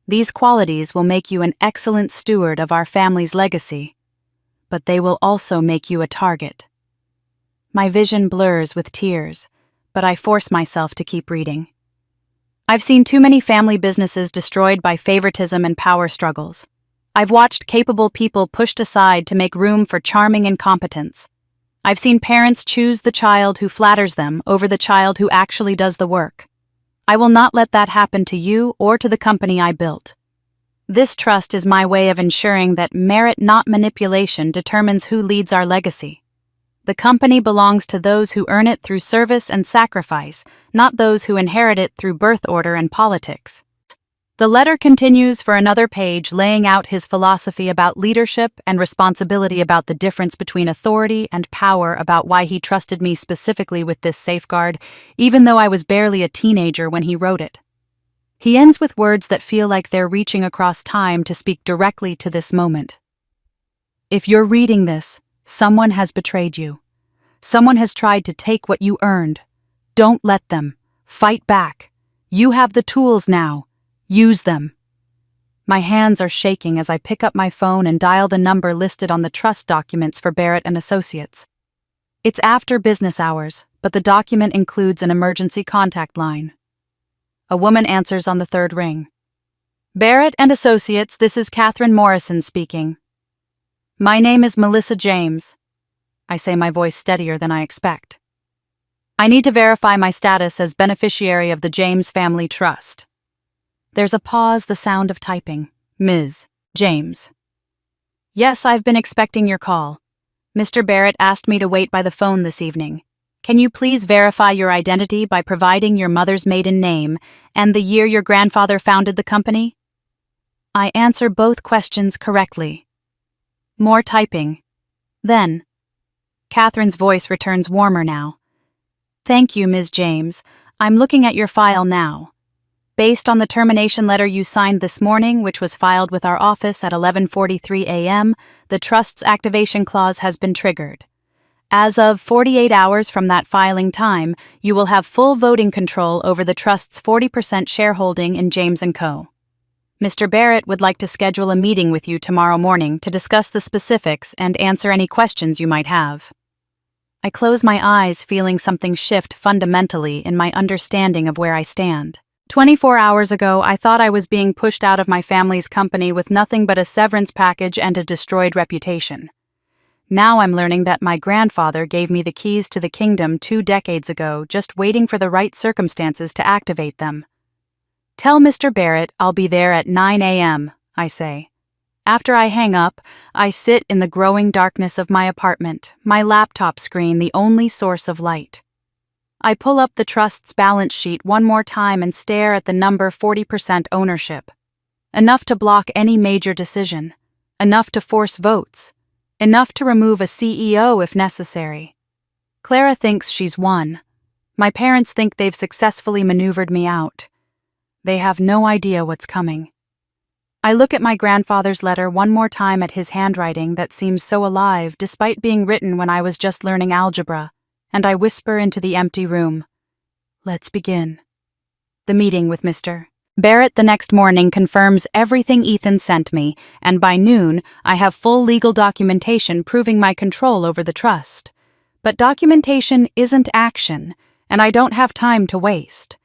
These qualities will make you an excellent steward of our family's legacy, but they will also make you a target. My vision blurs with tears, but I force myself to keep reading. I've seen too many family businesses destroyed by favoritism and power struggles. I've watched capable people pushed aside to make room for charming incompetence. I've seen parents choose the child who flatters them over the child who actually does the work. I will not let that happen to you or to the company I built. This trust is my way of ensuring that merit, not manipulation, determines who leads our legacy. The company belongs to those who earn it through service and sacrifice, not those who inherit it through birth order and politics. The letter continues for another page, laying out his philosophy about leadership and responsibility, about the difference between authority and power, about why he trusted me specifically with this safeguard, even though I was barely a teenager when he wrote it. He ends with words that feel like they're reaching across time to speak directly to this moment. If you're reading this, someone has betrayed you. Someone has tried to take what you earned. Don't let them. Fight back. You have the tools now. Use them. My hands are shaking as I pick up my phone and dial the number listed on the trust documents for Barrett & Associates. It's after business hours, but the document includes an emergency contact line. A woman answers on the 3rd ring. Barrett & Associates, this is Catherine Morrison speaking. My name is Melissa James. I say, my voice steadier than I expect. I need to verify my status as beneficiary of the James Family Trust. There's a pause, the sound of typing. Ms. James. Yes, I've been expecting your call. Mr. Barrett asked me to wait by the phone this evening. Can you please verify your identity by providing your mother's maiden name and the year your grandfather founded the company? I answer both questions correctly. More typing. Then, Catherine's voice returns warmer now. Thank you, Ms. James. I'm looking at your file now. Based on the termination letter you signed this morning, which was filed with our office at 11:43 a.m., the Trust's activation clause has been triggered. As of 48 hours from that filing time, you will have full voting control over the Trust's 40% shareholding in James & Co. Mr. Barrett would like to schedule a meeting with you tomorrow morning to discuss the specifics and answer any questions you might have. I close my eyes, feeling something shift fundamentally in my understanding of where I stand. 24 hours ago, I thought I was being pushed out of my family's company with nothing but a severance package and a destroyed reputation. Now I'm learning that my grandfather gave me the keys to the kingdom 2 decades ago, just waiting for the right circumstances to activate them. Tell Mr. Barrett I'll be there at 9 a.m., I say. After I hang up, I sit in the growing darkness of my apartment, my laptop screen the only source of light. I pull up the Trust's balance sheet one more time and stare at the number 40% ownership. Enough to block any major decision. Enough to force votes. Enough to remove a CEO if necessary. Clara thinks she's won. My parents think they've successfully maneuvered me out. They have no idea what's coming. I look at my grandfather's letter one more time at his handwriting that seems so alive despite being written when I was just learning algebra, and I whisper into the empty room. Let's begin. The meeting with Mr. Barrett the next morning confirms everything Ethan sent me, and by noon, I have full legal documentation proving my control over the trust. But documentation isn't action, and I don't have time to waste.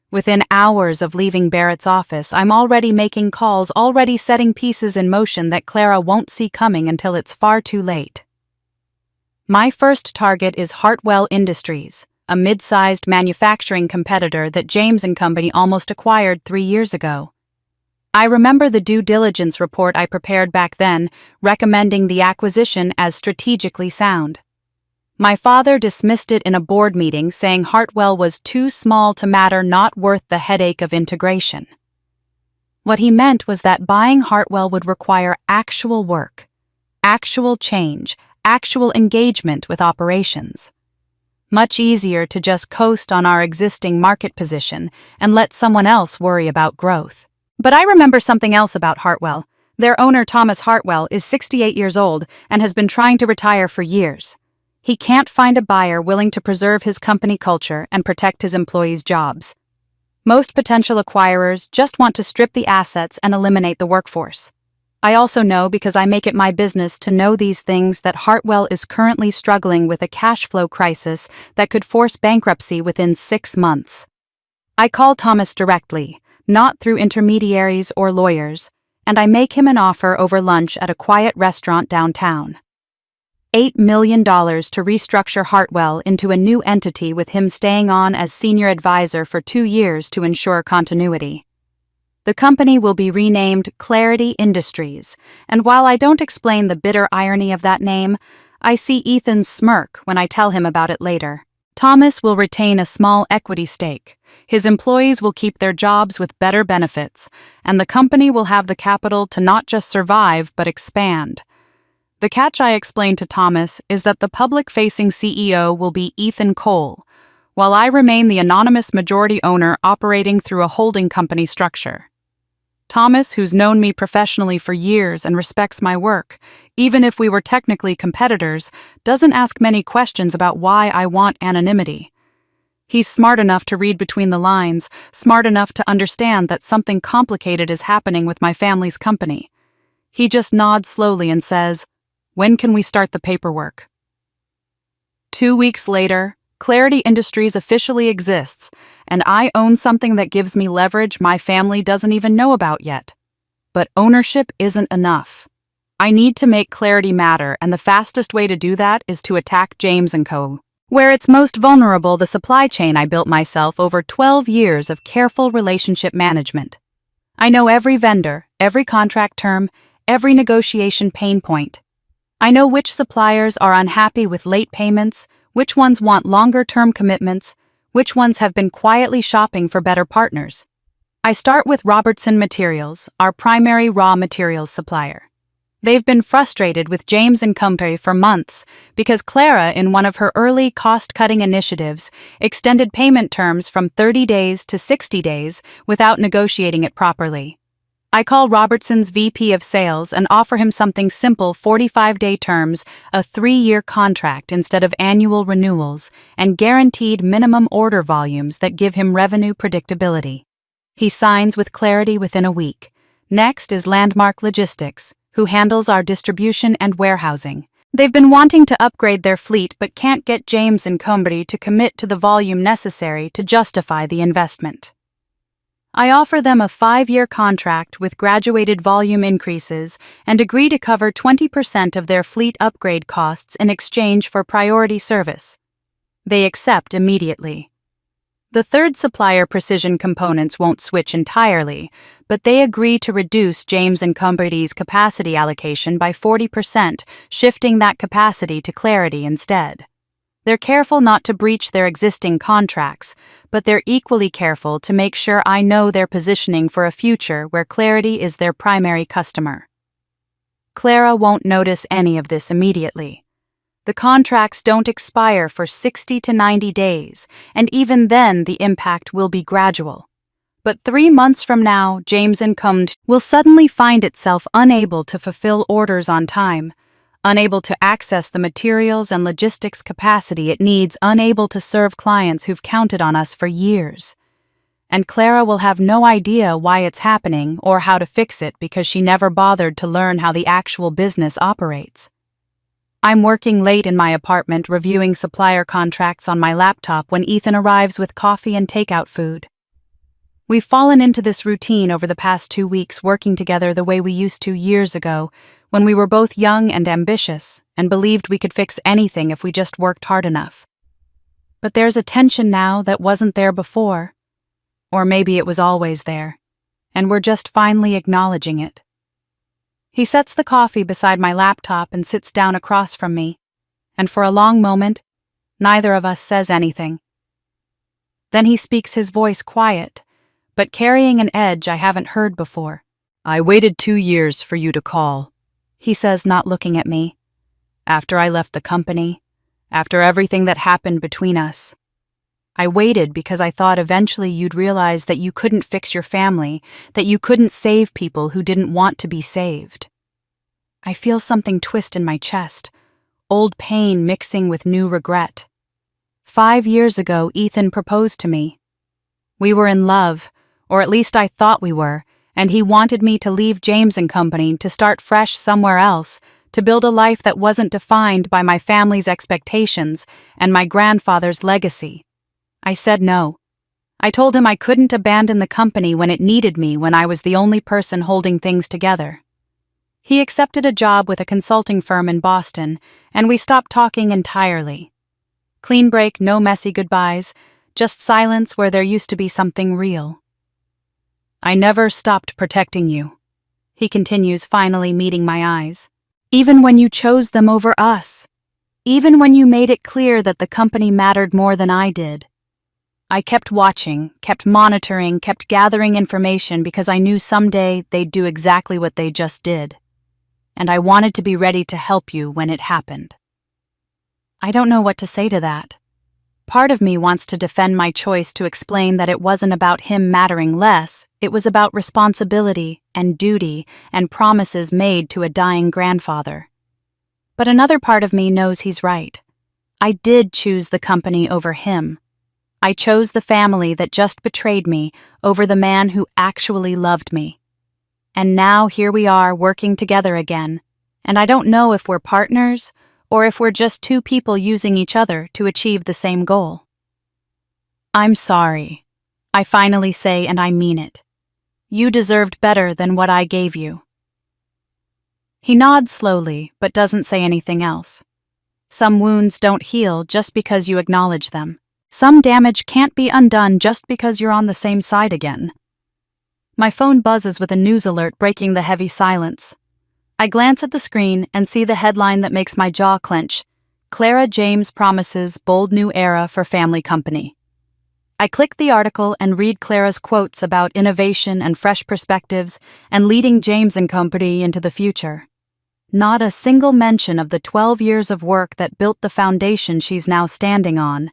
Within hours of leaving Barrett's office, I'm already making calls, already setting pieces in motion that Clara won't see coming until it's far too late. My first target is Hartwell Industries, a mid-sized manufacturing competitor that James & Company almost acquired 3 years ago. I remember the due diligence report I prepared back then, recommending the acquisition as strategically sound. My father dismissed it in a board meeting, saying Hartwell was too small to matter, not worth the headache of integration. What he meant was that buying Hartwell would require actual work, actual change, actual engagement with operations. Much easier to just coast on our existing market position and let someone else worry about growth. But I remember something else about Hartwell. Their owner, Thomas Hartwell, is 68 years old and has been trying to retire for years. He can't find a buyer willing to preserve his company culture and protect his employees' jobs. Most potential acquirers just want to strip the assets and eliminate the workforce. I also know, because I make it my business to know these things, that Hartwell is currently struggling with a cash flow crisis that could force bankruptcy within 6 months. I call Thomas directly, not through intermediaries or lawyers, and I make him an offer over lunch at a quiet restaurant downtown. $8 million to restructure Hartwell into a new entity, with him staying on as senior advisor for 2 years to ensure continuity. The company will be renamed Clarity Industries, and while I don't explain the bitter irony of that name, I see Ethan's smirk when I tell him about it later. Thomas will retain a small equity stake. His employees will keep their jobs with better benefits, and the company will have the capital to not just survive but expand. The catch I explained to Thomas is that the public-facing CEO will be Ethan Cole, while I remain the anonymous majority owner operating through a holding company structure. Thomas, who's known me professionally for years and respects my work, even if we were technically competitors, doesn't ask many questions about why I want anonymity. He's smart enough to read between the lines, smart enough to understand that something complicated is happening with my family's company. He just nods slowly and says, "When can we start the paperwork?" 2 weeks later, Clarity Industries officially exists, and I own something that gives me leverage my family doesn't even know about yet. But ownership isn't enough. I need to make clarity matter, and the fastest way to do that is to attack James & Co. Where it's most vulnerable, the supply chain I built myself over 12 years of careful relationship management. I know every vendor, every contract term, every negotiation pain point. I know which suppliers are unhappy with late payments, which ones want longer-term commitments, which ones have been quietly shopping for better partners. I start with Robertson Materials, our primary raw materials supplier. They've been frustrated with James & Company for months because Clara, in one of her early cost-cutting initiatives, extended payment terms from 30 days to 60 days without negotiating it properly. I call Robertson's VP of Sales and offer him something simple: 45-day terms, a 3-year contract instead of annual renewals, and guaranteed minimum order volumes that give him revenue predictability. He signs with clarity within a week. Next is Landmark Logistics, who handles our distribution and warehousing. They've been wanting to upgrade their fleet but can't get James & Company to commit to the volume necessary to justify the investment. I offer them a 5-year contract with graduated volume increases and agree to cover 20% of their fleet upgrade costs in exchange for priority service. They accept immediately. The third supplier, Precision Components, won't switch entirely, but they agree to reduce James & Company's capacity allocation by 40%, shifting that capacity to Clarity instead. They're careful not to breach their existing contracts, but they're equally careful to make sure I know they're positioning for a future where Clarity is their primary customer. Clara won't notice any of this immediately. The contracts don't expire for 60 to 90 days, and even then the impact will be gradual. But 3 months from now, James & Company will suddenly find itself unable to fulfill orders on time, unable to access the materials and logistics capacity it needs, unable to serve clients who've counted on us for years. And Clara will have no idea why it's happening or how to fix it because she never bothered to learn how the actual business operates. I'm working late in my apartment reviewing supplier contracts on my laptop when Ethan arrives with coffee and takeout food. We've fallen into this routine over the past 2 weeks, working together the way we used to years ago, when we were both young and ambitious and believed we could fix anything if we just worked hard enough. But there's a tension now that wasn't there before. Or maybe it was always there, and we're just finally acknowledging it. He sets the coffee beside my laptop and sits down across from me, and for a long moment, neither of us says anything. Then he speaks, his voice quiet, but carrying an edge I haven't heard before. "I waited 2 years for you to call," he says, not looking at me. "After I left the company, after everything that happened between us. I waited because I thought eventually you'd realize that you couldn't fix your family, that you couldn't save people who didn't want to be saved." I feel something twist in my chest, old pain mixing with new regret. 5 years ago, Ethan proposed to me. We were in love, or at least I thought we were, and he wanted me to leave James & Company to start fresh somewhere else, to build a life that wasn't defined by my family's expectations and my grandfather's legacy. I said no. I told him I couldn't abandon the company when it needed me, when I was the only person holding things together. He accepted a job with a consulting firm in Boston, and we stopped talking entirely. Clean break, no messy goodbyes, just silence where there used to be something real. "I never stopped protecting you," he continues, finally meeting my eyes. "Even when you chose them over us. Even when you made it clear that the company mattered more than I did. I kept watching, kept monitoring, kept gathering information because I knew someday they'd do exactly what they just did. And I wanted to be ready to help you when it happened." I don't know what to say to that. Part of me wants to defend my choice to explain that it wasn't about him mattering less, it was about responsibility and duty and promises made to a dying grandfather. But another part of me knows he's right. I did choose the company over him. I chose the family that just betrayed me over the man who actually loved me. And now here we are working together again, and I don't know if we're partners or if we're just two people using each other to achieve the same goal. "I'm sorry," I finally say, and I mean it. "You deserved better than what I gave you." He nods slowly, but doesn't say anything else. Some wounds don't heal just because you acknowledge them. Some damage can't be undone just because you're on the same side again. My phone buzzes with a news alert breaking the heavy silence. I glance at the screen and see the headline that makes my jaw clench. Clara James promises bold new era for family company. I click the article and read Clara's quotes about innovation and fresh perspectives and leading James and Company into the future. Not a single mention of the 12 years of work that built the foundation she's now standing on.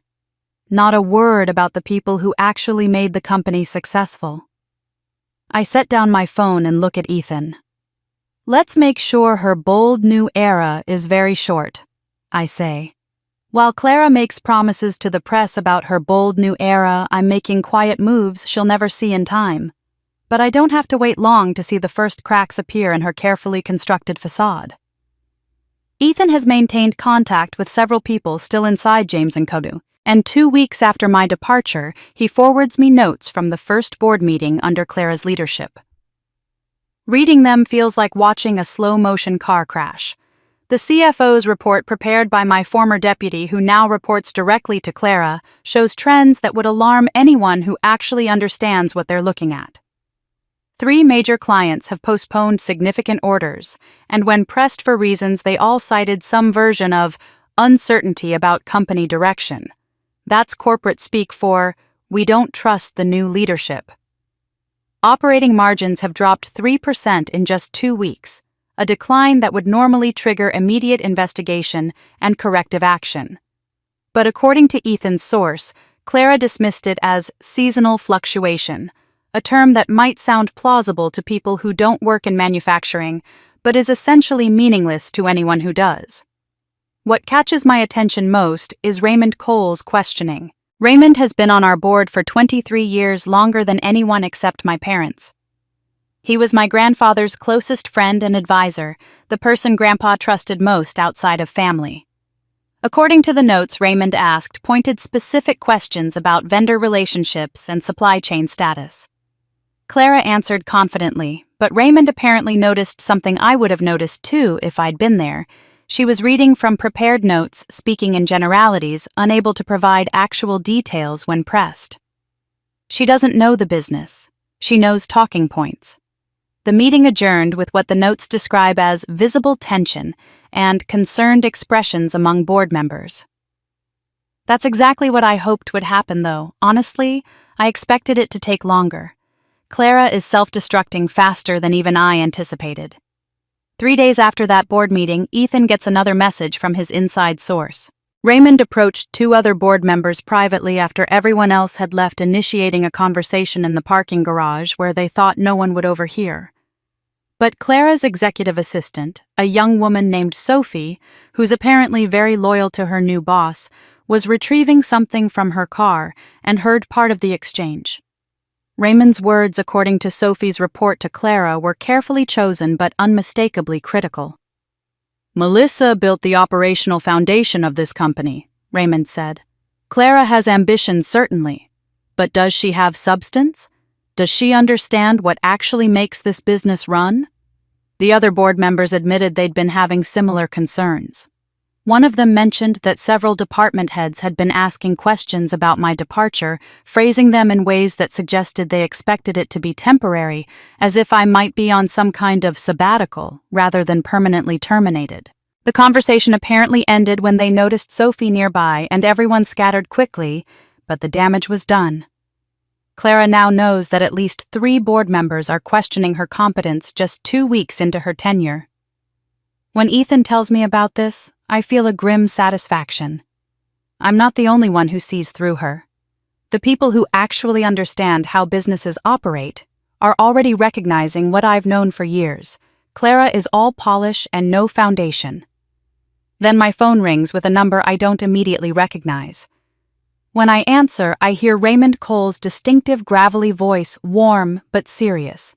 Not a word about the people who actually made the company successful. I set down my phone and look at Ethan. Let's make sure her bold new era is very short, I say. While Clara makes promises to the press about her bold new era, I'm making quiet moves she'll never see in time. But I don't have to wait long to see the first cracks appear in her carefully constructed facade. Ethan has maintained contact with several people still inside James & Kodu, and 2 weeks after my departure, he forwards me notes from the first board meeting under Clara's leadership. Reading them feels like watching a slow-motion car crash. The CFO's report prepared by my former deputy, who now reports directly to Clara, shows trends that would alarm anyone who actually understands what they're looking at. 3 major clients have postponed significant orders, and when pressed for reasons, they all cited some version of uncertainty about company direction. That's corporate speak for, we don't trust the new leadership. Operating margins have dropped 3% in just 2 weeks, a decline that would normally trigger immediate investigation and corrective action. But according to Ethan's source, Clara dismissed it as seasonal fluctuation, a term that might sound plausible to people who don't work in manufacturing, but is essentially meaningless to anyone who does. What catches my attention most is Raymond Cole's questioning. Raymond has been on our board for 23 years, longer than anyone except my parents. He was my grandfather's closest friend and advisor, the person Grandpa trusted most outside of family. According to the notes Raymond asked, pointed specific questions about vendor relationships and supply chain status. Clara answered confidently, but Raymond apparently noticed something I would have noticed too if I'd been there. She was reading from prepared notes, speaking in generalities, unable to provide actual details when pressed. She doesn't know the business. She knows talking points. The meeting adjourned with what the notes describe as visible tension and concerned expressions among board members. That's exactly what I hoped would happen, though. Honestly, I expected it to take longer. Clara is self-destructing faster than even I anticipated. 3 days after that board meeting, Ethan gets another message from his inside source. Raymond approached 2 other board members privately after everyone else had left, initiating a conversation in the parking garage where they thought no one would overhear. But Clara's executive assistant, a young woman named Sophie, who's apparently very loyal to her new boss, was retrieving something from her car and heard part of the exchange. Raymond's words, according to Sophie's report to Clara, were carefully chosen but unmistakably critical. Melissa built the operational foundation of this company, Raymond said. Clara has ambitions, certainly. But does she have substance? Does she understand what actually makes this business run? The other board members admitted they'd been having similar concerns. One of them mentioned that several department heads had been asking questions about my departure, phrasing them in ways that suggested they expected it to be temporary, as if I might be on some kind of sabbatical rather than permanently terminated. The conversation apparently ended when they noticed Sophie nearby and everyone scattered quickly, but the damage was done. Clara now knows that at least 3 board members are questioning her competence just 2 weeks into her tenure. When Ethan tells me about this, I feel a grim satisfaction. I'm not the only one who sees through her. The people who actually understand how businesses operate are already recognizing what I've known for years. Clara is all polish and no foundation. Then my phone rings with a number I don't immediately recognize. When I answer, I hear Raymond Cole's distinctive gravelly voice, warm but serious.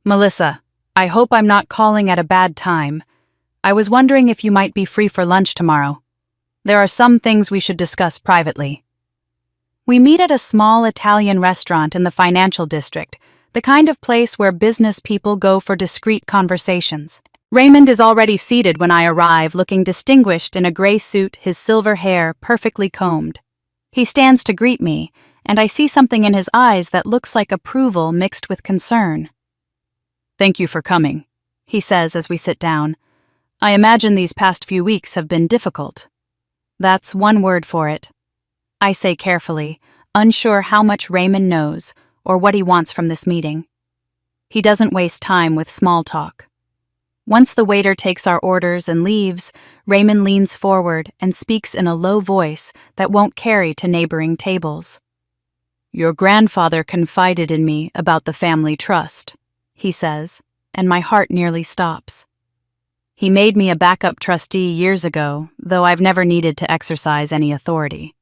Melissa, I hope I'm not calling at a bad time. I was wondering if you might be free for lunch tomorrow. There are some things we should discuss privately. We meet at a small Italian restaurant in the financial district, the kind of place where business people go for discreet conversations. Raymond is already seated when I arrive, looking distinguished in a gray suit, his silver hair perfectly combed. He stands to greet me, and I see something in his eyes that looks like approval mixed with concern. "Thank you for coming," he says as we sit down. "I imagine these past few weeks have been difficult." "That's one word for it," I say carefully, unsure how much Raymond knows or what he wants from this meeting. He doesn't waste time with small talk. Once the waiter takes our orders and leaves, Raymond leans forward and speaks in a low voice that won't carry to neighboring tables. "Your grandfather confided in me about the family trust," he says, and my heart nearly stops. "He made me a backup trustee years ago, though I've never needed to exercise any authority.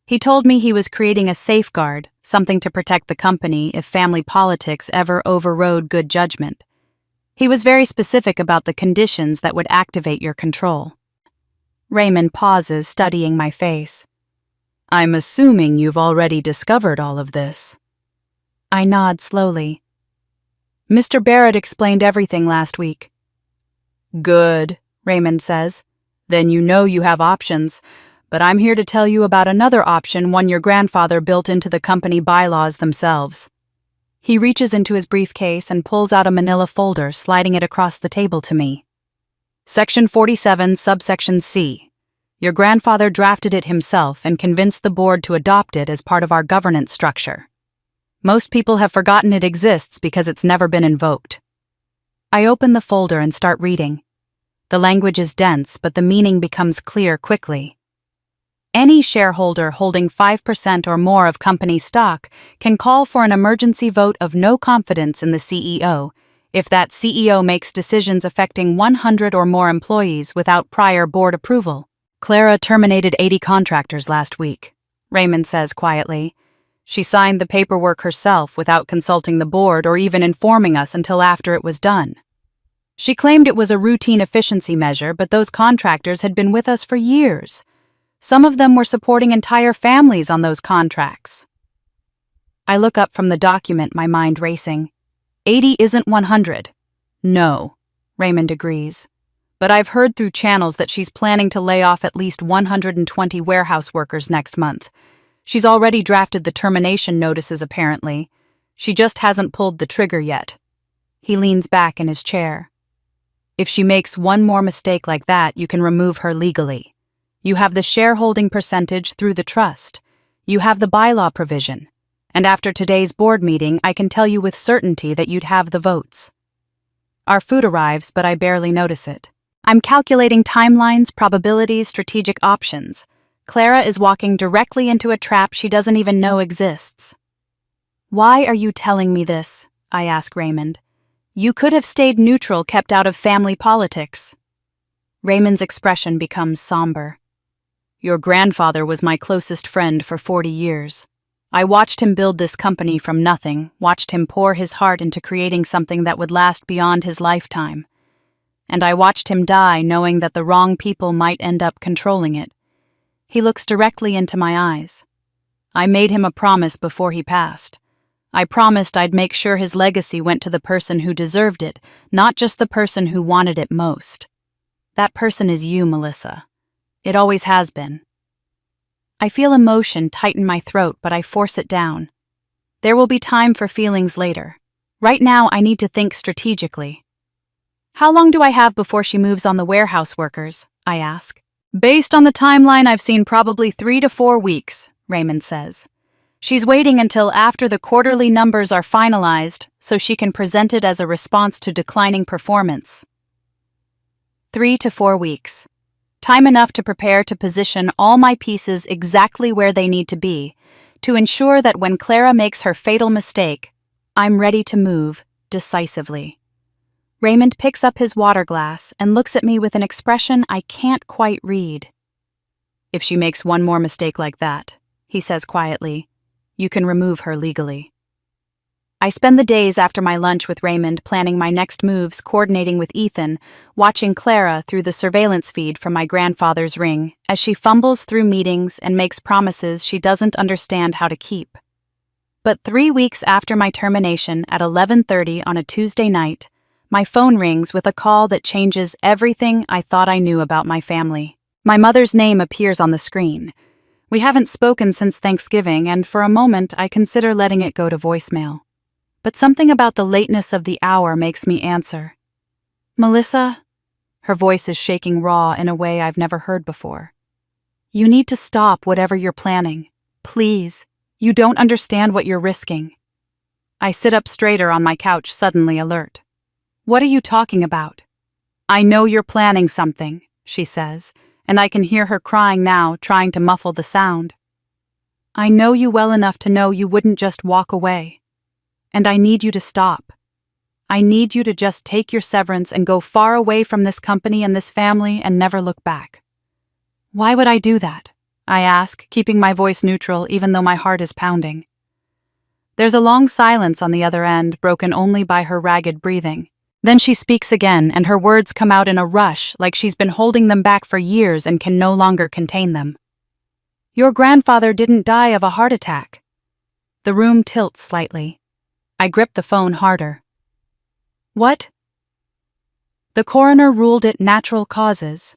He told me he was creating a safeguard, something to protect the company if family politics ever overrode good judgment. He was very specific about the conditions that would activate your control." Raymond pauses, studying my face. "I'm assuming you've already discovered all of this." I nod slowly. "Mr. Barrett explained everything last week." "Good," Raymond says. "Then you know you have options, but I'm here to tell you about another option, one your grandfather built into the company bylaws themselves." He reaches into his briefcase and pulls out a manila folder, sliding it across the table to me. "Section 47, subsection C. Your grandfather drafted it himself and convinced the board to adopt it as part of our governance structure. Most people have forgotten it exists because it's never been invoked." I open the folder and start reading. The language is dense, but the meaning becomes clear quickly. Any shareholder holding 5% or more of company stock can call for an emergency vote of no confidence in the CEO if that CEO makes decisions affecting 100 or more employees without prior board approval. "Clara terminated 80 contractors last week," Raymond says quietly. "She signed the paperwork herself without consulting the board or even informing us until after it was done. She claimed it was a routine efficiency measure, but those contractors had been with us for years. Some of them were supporting entire families on those contracts." I look up from the document, my mind racing. 80 isn't 100. "No," Raymond agrees. "But I've heard through channels that she's planning to lay off at least 120 warehouse workers next month. She's already drafted the termination notices, apparently. She just hasn't pulled the trigger yet." He leans back in his chair. "If she makes one more mistake like that, you can remove her legally. You have the shareholding percentage through the trust. You have the bylaw provision. And after today's board meeting, I can tell you with certainty that you'd have the votes." Our food arrives, but I barely notice it. I'm calculating timelines, probabilities, strategic options. Clara is walking directly into a trap she doesn't even know exists. "Why are you telling me this?" I ask Raymond. "You could have stayed neutral, kept out of family politics." Raymond's expression becomes somber. "Your grandfather was my closest friend for 40 years. I watched him build this company from nothing, watched him pour his heart into creating something that would last beyond his lifetime. And I watched him die knowing that the wrong people might end up controlling it." He looks directly into my eyes. "I made him a promise before he passed. I promised I'd make sure his legacy went to the person who deserved it, not just the person who wanted it most. That person is you, Melissa. It always has been." I feel emotion tighten my throat, but I force it down. There will be time for feelings later. Right now, I need to think strategically. "How long do I have before she moves on the warehouse workers?" I ask. "Based on the timeline I've seen, probably 3 to 4 weeks, Raymond says. "She's waiting until after the quarterly numbers are finalized so she can present it as a response to declining performance." 3 to 4 weeks. Time enough to prepare to position all my pieces exactly where they need to be, to ensure that when Clara makes her fatal mistake, I'm ready to move decisively. Raymond picks up his water glass and looks at me with an expression I can't quite read. "If she makes one more mistake like that," he says quietly, "you can remove her legally." I spend the days after my lunch with Raymond planning my next moves, coordinating with Ethan, watching Clara through the surveillance feed from my grandfather's ring as she fumbles through meetings and makes promises she doesn't understand how to keep. But 3 weeks after my termination at 11:30 on a Tuesday night, My phone rings with a call that changes everything I thought I knew about my family. My mother's name appears on the screen. We haven't spoken since Thanksgiving, and for a moment I consider letting it go to voicemail. But something about the lateness of the hour makes me answer. "Melissa?" Her voice is shaking raw in a way I've never heard before. "You need to stop whatever you're planning. Please. You don't understand what you're risking." I sit up straighter on my couch, suddenly alert. "What are you talking about?" "I know you're planning something," she says, and I can hear her crying now, trying to muffle the sound. "I know you well enough to know you wouldn't just walk away. And I need you to stop. I need you to just take your severance and go far away from this company and this family and never look back." "Why would I do that?" I ask, keeping my voice neutral even though my heart is pounding. There's a long silence on the other end, broken only by her ragged breathing. Then she speaks again, and her words come out in a rush, like she's been holding them back for years and can no longer contain them. "Your grandfather didn't die of a heart attack." The room tilts slightly. I grip the phone harder. "What?" "The coroner ruled it natural causes."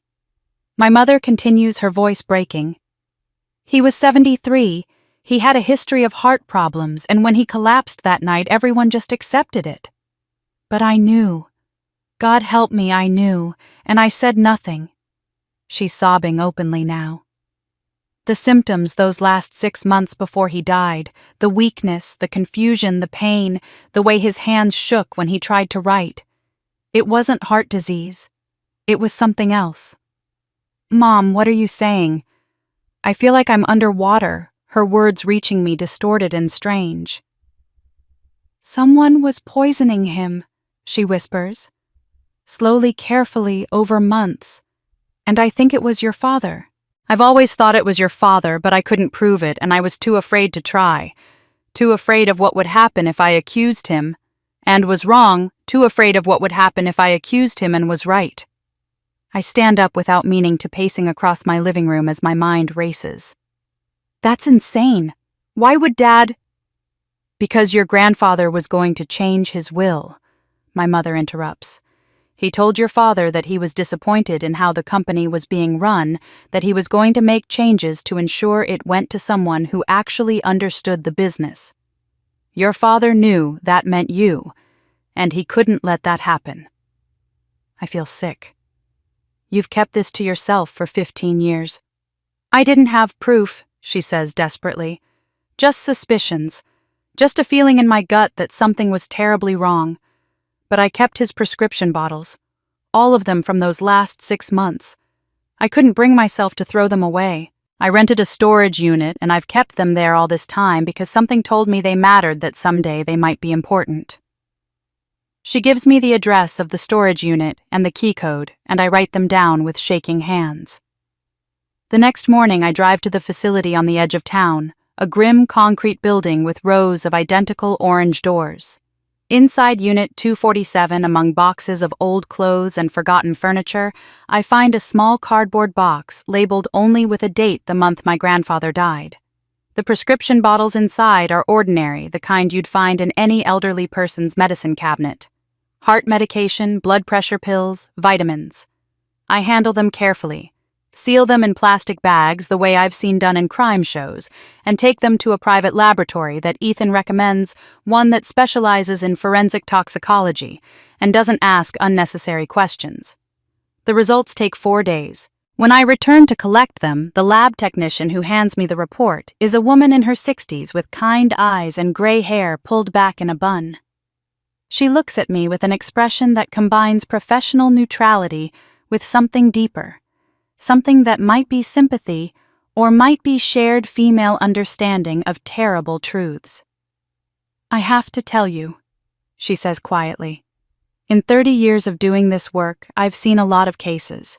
My mother continues, her voice breaking. "He was 73. He had a history of heart problems, and when he collapsed that night, everyone just accepted it. But I knew. God help me, I knew, and I said nothing." She's sobbing openly now. "The symptoms those last 6 months before he died, the weakness, the confusion, the pain, the way his hands shook when he tried to write. It wasn't heart disease. It was something else." "Mom, what are you saying?" I feel like I'm underwater, her words reaching me distorted and strange. "Someone was poisoning him," she whispers. "Slowly, carefully, over months. And I think it was your father." "I've always thought it was your father, but I couldn't prove it, and I was too afraid to try. Too afraid of what would happen if I accused him, and was wrong, too afraid of what would happen if I accused him and was right." I stand up without meaning to, pacing across my living room as my mind races. "That's insane. Why would Dad—" "Because your grandfather was going to change his will," my mother interrupts. "He told your father that he was disappointed in how the company was being run, that he was going to make changes to ensure it went to someone who actually understood the business. Your father knew that meant you, and he couldn't let that happen." I feel sick. "You've kept this to yourself for 15 years. "I didn't have proof," she says desperately. "Just suspicions. Just a feeling in my gut that something was terribly wrong. But I kept his prescription bottles. All of them from those last 6 months. I couldn't bring myself to throw them away. I rented a storage unit, and I've kept them there all this time because something told me they mattered, that someday they might be important." She gives me the address of the storage unit and the key code, and I write them down with shaking hands. The next morning I drive to the facility on the edge of town, a grim concrete building with rows of identical orange doors. Inside Unit 247, among boxes of old clothes and forgotten furniture, I find a small cardboard box labeled only with a date the month my grandfather died. The prescription bottles inside are ordinary, the kind you'd find in any elderly person's medicine cabinet. Heart medication, blood pressure pills, vitamins. I handle them carefully, seal them in plastic bags the way I've seen done in crime shows, and take them to a private laboratory that Ethan recommends, one that specializes in forensic toxicology and doesn't ask unnecessary questions. The results take 4 days. When I return to collect them, the lab technician who hands me the report is a woman in her 60s with kind eyes and gray hair pulled back in a bun. She looks at me with an expression that combines professional neutrality with something deeper. Something that might be sympathy or might be shared female understanding of terrible truths. "I have to tell you," she says quietly. "In 30 years of doing this work, I've seen a lot of cases.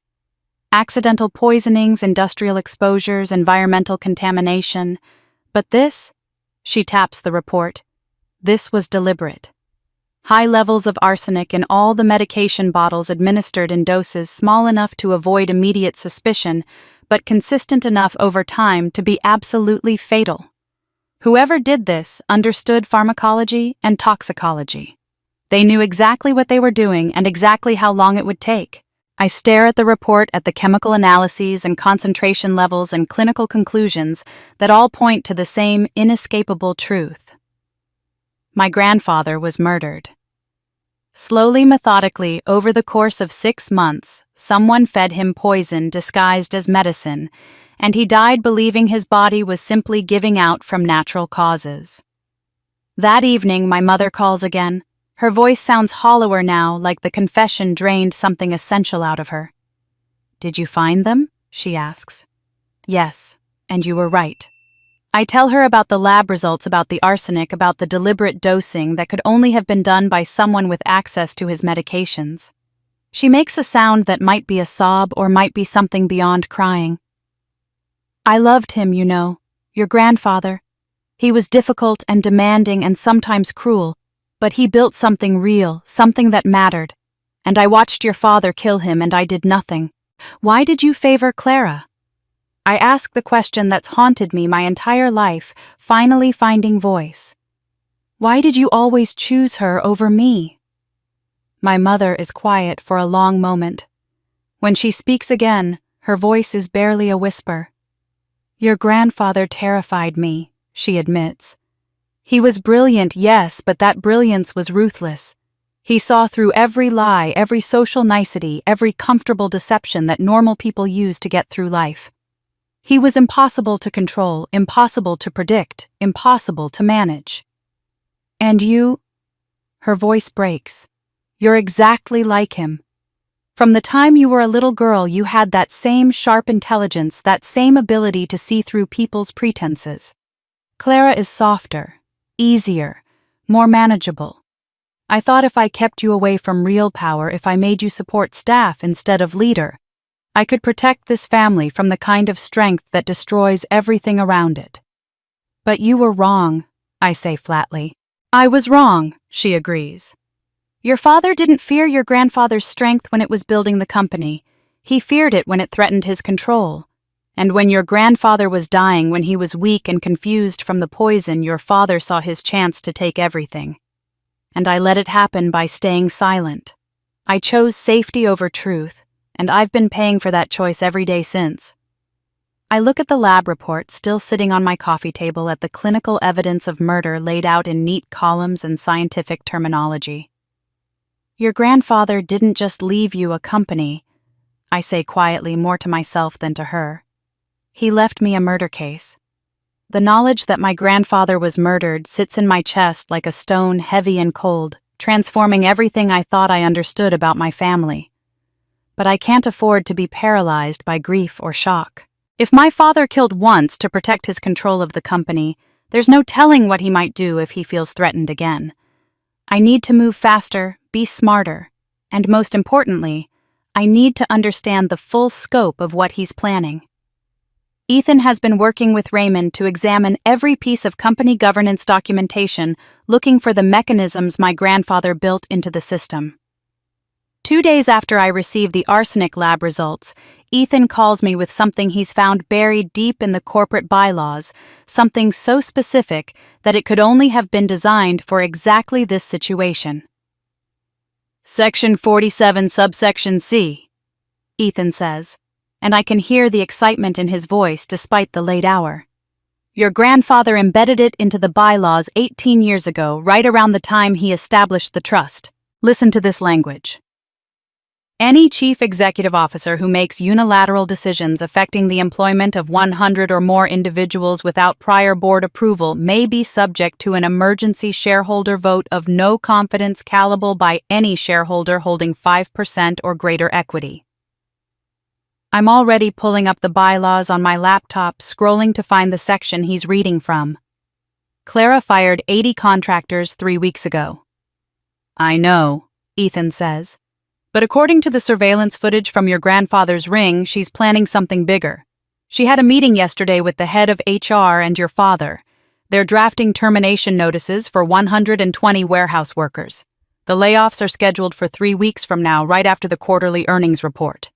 Accidental poisonings, industrial exposures, environmental contamination. But this," she taps the report, "this was deliberate. High levels of arsenic in all the medication bottles administered in doses small enough to avoid immediate suspicion, but consistent enough over time to be absolutely fatal. Whoever did this understood pharmacology and toxicology. They knew exactly what they were doing and exactly how long it would take. I stare at the report, at the chemical analyses and concentration levels and clinical conclusions that all point to the same inescapable truth. My grandfather was murdered. Slowly, methodically, over the course of 6 months, someone fed him poison disguised as medicine, and he died believing his body was simply giving out from natural causes. That evening, my mother calls again. Her voice sounds hollower now, like the confession drained something essential out of her. "Did you find them?" she asks. "Yes, and you were right." I tell her about the lab results, about the arsenic, about the deliberate dosing that could only have been done by someone with access to his medications. She makes a sound that might be a sob or might be something beyond crying. "I loved him, you know, your grandfather. He was difficult and demanding and sometimes cruel, but he built something real, something that mattered. And I watched your father kill him and I did nothing. Why did you favor Clara?" I ask the question that's haunted me my entire life, finally finding voice. Why did you always choose her over me? My mother is quiet for a long moment. When she speaks again, her voice is barely a whisper. "Your grandfather terrified me," she admits. "He was brilliant, yes, but that brilliance was ruthless. He saw through every lie, every social nicety, every comfortable deception that normal people use to get through life. He was impossible to control, impossible to predict, impossible to manage. And you?" Her voice breaks. "You're exactly like him. From the time you were a little girl, you had that same sharp intelligence, that same ability to see through people's pretenses. Clara is softer, easier, more manageable. I thought if I kept you away from real power, if I made you support staff instead of leader, I could protect this family from the kind of strength that destroys everything around it. But you were wrong," I say flatly. "I was wrong," she agrees. "Your father didn't fear your grandfather's strength when it was building the company. He feared it when it threatened his control. And when your grandfather was dying, when he was weak and confused from the poison, your father saw his chance to take everything. And I let it happen by staying silent. I chose safety over truth, and I've been paying for that choice every day since." I look at the lab report still sitting on my coffee table, at the clinical evidence of murder laid out in neat columns and scientific terminology. "Your grandfather didn't just leave you a company," I say quietly, more to myself than to her. "He left me a murder case." The knowledge that my grandfather was murdered sits in my chest like a stone, heavy and cold, transforming everything I thought I understood about my family. But I can't afford to be paralyzed by grief or shock. If my father killed once to protect his control of the company, there's no telling what he might do if he feels threatened again. I need to move faster, be smarter, and most importantly, I need to understand the full scope of what he's planning. Ethan has been working with Raymond to examine every piece of company governance documentation, looking for the mechanisms my grandfather built into the system. 2 days after I receive the arsenic lab results, Ethan calls me with something he's found buried deep in the corporate bylaws, something so specific that it could only have been designed for exactly this situation. "Section 47, subsection C," Ethan says, and I can hear the excitement in his voice despite the late hour. "Your grandfather embedded it into the bylaws 18 years ago, right around the time he established the trust. Listen to this language. Any chief executive officer who makes unilateral decisions affecting the employment of 100 or more individuals without prior board approval may be subject to an emergency shareholder vote of no confidence callable by any shareholder holding 5% or greater equity." I'm already pulling up the bylaws on my laptop, scrolling to find the section he's reading from. "Clara fired 80 contractors 3 weeks ago." "I know," Ethan says. "But according to the surveillance footage from your grandfather's ring, she's planning something bigger. She had a meeting yesterday with the head of HR and your father. They're drafting termination notices for 120 warehouse workers. The layoffs are scheduled for 3 weeks from now, right after the quarterly earnings report."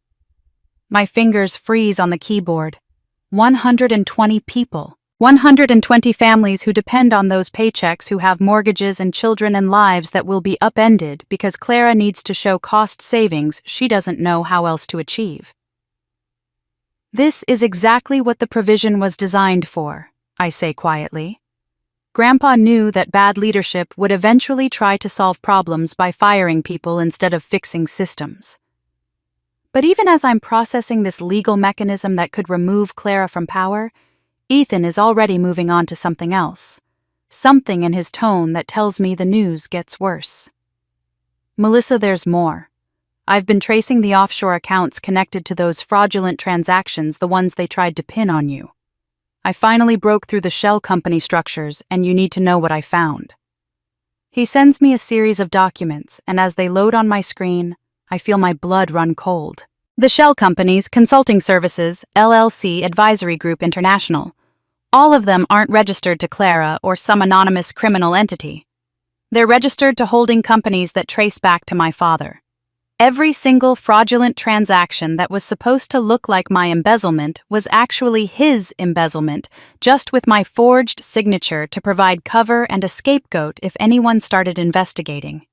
My fingers freeze on the keyboard. 120 people. 120 families who depend on those paychecks, who have mortgages and children and lives that will be upended because Clara needs to show cost savings she doesn't know how else to achieve. This is exactly what the provision was designed for, I say quietly. Grandpa knew that bad leadership would eventually try to solve problems by firing people instead of fixing systems. But even as I'm processing this legal mechanism that could remove Clara from power, Ethan is already moving on to something else. Something in his tone that tells me the news gets worse. Melissa, there's more. I've been tracing the offshore accounts connected to those fraudulent transactions, the ones they tried to pin on you. I finally broke through the shell company structures, and you need to know what I found. He sends me a series of documents, and as they load on my screen, I feel my blood run cold. The shell companies, Consulting Services, LLC, Advisory Group International. All of them aren't registered to Clara or some anonymous criminal entity. They're registered to holding companies that trace back to my father. Every single fraudulent transaction that was supposed to look like my embezzlement was actually his embezzlement, just with my forged signature to provide cover and a scapegoat if anyone started investigating.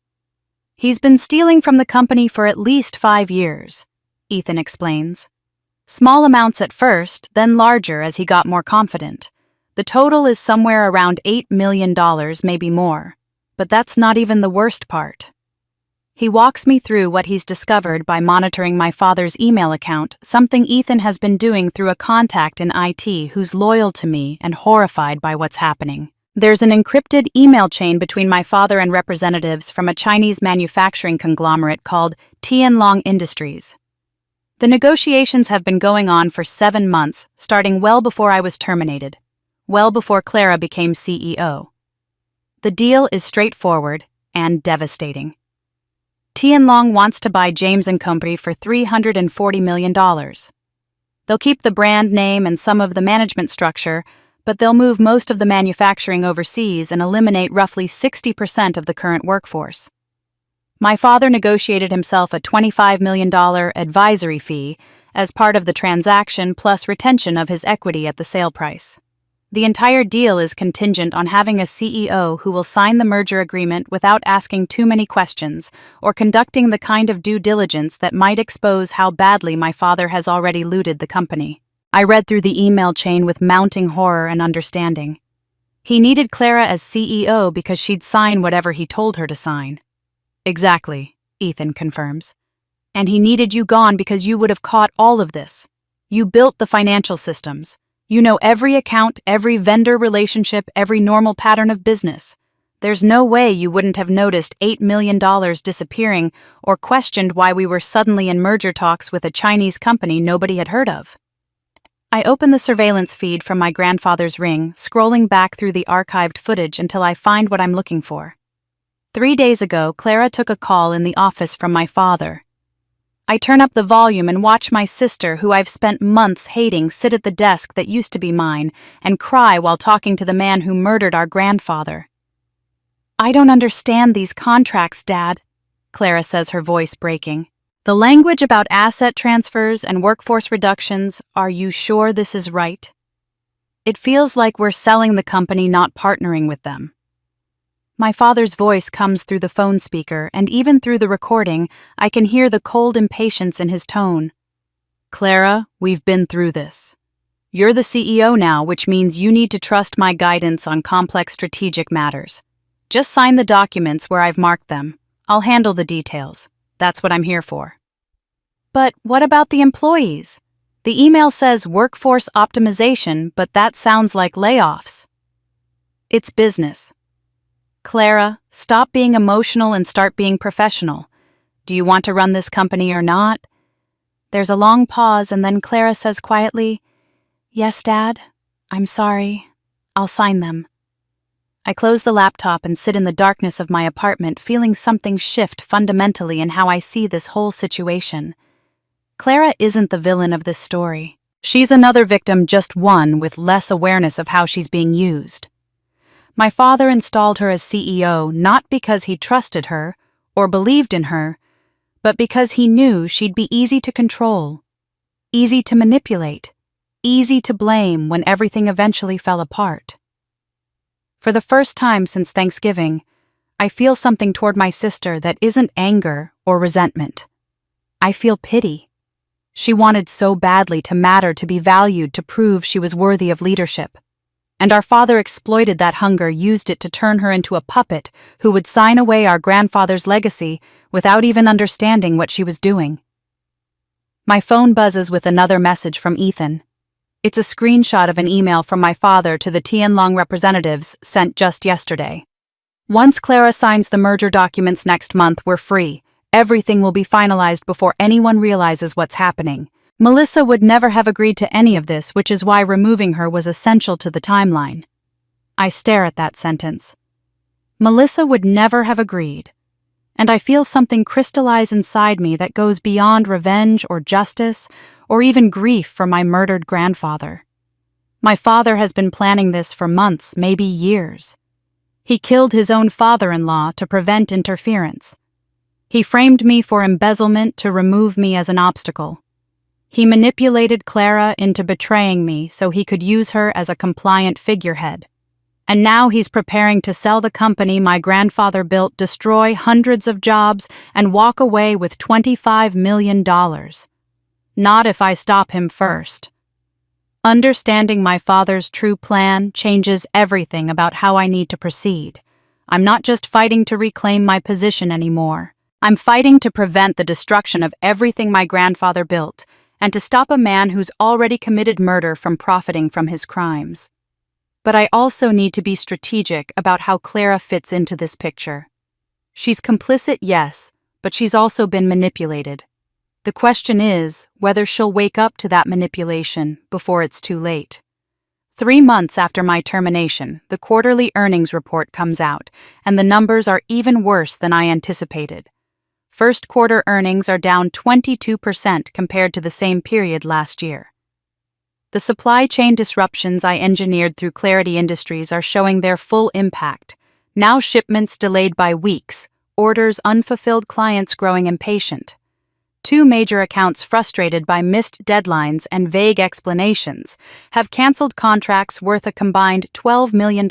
He's been stealing from the company for at least 5 years, Ethan explains. Small amounts at first, then larger as he got more confident. The total is somewhere around $8 million, maybe more. But that's not even the worst part. He walks me through what he's discovered by monitoring my father's email account, something Ethan has been doing through a contact in IT who's loyal to me and horrified by what's happening. There's an encrypted email chain between my father and representatives from a Chinese manufacturing conglomerate called Tianlong Industries. The negotiations have been going on for 7 months, starting well before I was terminated, well before Clara became CEO. The deal is straightforward and devastating. Tianlong wants to buy James & Company for $340 million. They'll keep the brand name and some of the management structure, but they'll move most of the manufacturing overseas and eliminate roughly 60% of the current workforce. My father negotiated himself a $25 million advisory fee as part of the transaction plus retention of his equity at the sale price. The entire deal is contingent on having a CEO who will sign the merger agreement without asking too many questions or conducting the kind of due diligence that might expose how badly my father has already looted the company. I read through the email chain with mounting horror and understanding. He needed Clara as CEO because she'd sign whatever he told her to sign. Exactly, Ethan confirms. And he needed you gone because you would have caught all of this. You built the financial systems. You know every account, every vendor relationship, every normal pattern of business. There's no way you wouldn't have noticed $8 million disappearing or questioned why we were suddenly in merger talks with a Chinese company nobody had heard of. I open the surveillance feed from my grandfather's ring, scrolling back through the archived footage until I find what I'm looking for. 3 days ago, Clara took a call in the office from my father. I turn up the volume and watch my sister, who I've spent months hating, sit at the desk that used to be mine and cry while talking to the man who murdered our grandfather. I don't understand these contracts, Dad, Clara says, her voice breaking. The language about asset transfers and workforce reductions, are you sure this is right? It feels like we're selling the company, not partnering with them. My father's voice comes through the phone speaker, and even through the recording, I can hear the cold impatience in his tone. Clara, we've been through this. You're the CEO now, which means you need to trust my guidance on complex strategic matters. Just sign the documents where I've marked them. I'll handle the details. That's what I'm here for. But what about the employees? The email says workforce optimization, but that sounds like layoffs. It's business. Clara, stop being emotional and start being professional. Do you want to run this company or not? There's a long pause, and then Clara says quietly, Yes, Dad. I'm sorry. I'll sign them. I close the laptop and sit in the darkness of my apartment, feeling something shift fundamentally in how I see this whole situation. Clara isn't the villain of this story. She's another victim, just one with less awareness of how she's being used. My father installed her as CEO not because he trusted her or believed in her, but because he knew she'd be easy to control, easy to manipulate, easy to blame when everything eventually fell apart. For the first time since Thanksgiving, I feel something toward my sister that isn't anger or resentment. I feel pity. She wanted so badly to matter, to be valued, to prove she was worthy of leadership. And our father exploited that hunger, used it to turn her into a puppet who would sign away our grandfather's legacy without even understanding what she was doing. My phone buzzes with another message from Ethan. It's a screenshot of an email from my father to the Tianlong representatives sent just yesterday. Once Clara signs the merger documents next month, we're free. Everything will be finalized before anyone realizes what's happening. Melissa would never have agreed to any of this, which is why removing her was essential to the timeline. I stare at that sentence. Melissa would never have agreed. And I feel something crystallize inside me that goes beyond revenge or justice or even grief for my murdered grandfather. My father has been planning this for months, maybe years. He killed his own father-in-law to prevent interference. He framed me for embezzlement to remove me as an obstacle. He manipulated Clara into betraying me so he could use her as a compliant figurehead. And now he's preparing to sell the company my grandfather built, destroy hundreds of jobs, and walk away with $25 million. Not if I stop him first. Understanding my father's true plan changes everything about how I need to proceed. I'm not just fighting to reclaim my position anymore. I'm fighting to prevent the destruction of everything my grandfather built, and to stop a man who's already committed murder from profiting from his crimes. But I also need to be strategic about how Clara fits into this picture. She's complicit, yes, but she's also been manipulated. The question is whether she'll wake up to that manipulation before it's too late. 3 months after my termination, the quarterly earnings report comes out, and the numbers are even worse than I anticipated. First quarter earnings are down 22% compared to the same period last year. The supply chain disruptions I engineered through Clarity Industries are showing their full impact. Now shipments delayed by weeks, orders unfulfilled, clients growing impatient. 2 major accounts frustrated by missed deadlines and vague explanations have canceled contracts worth a combined $12 million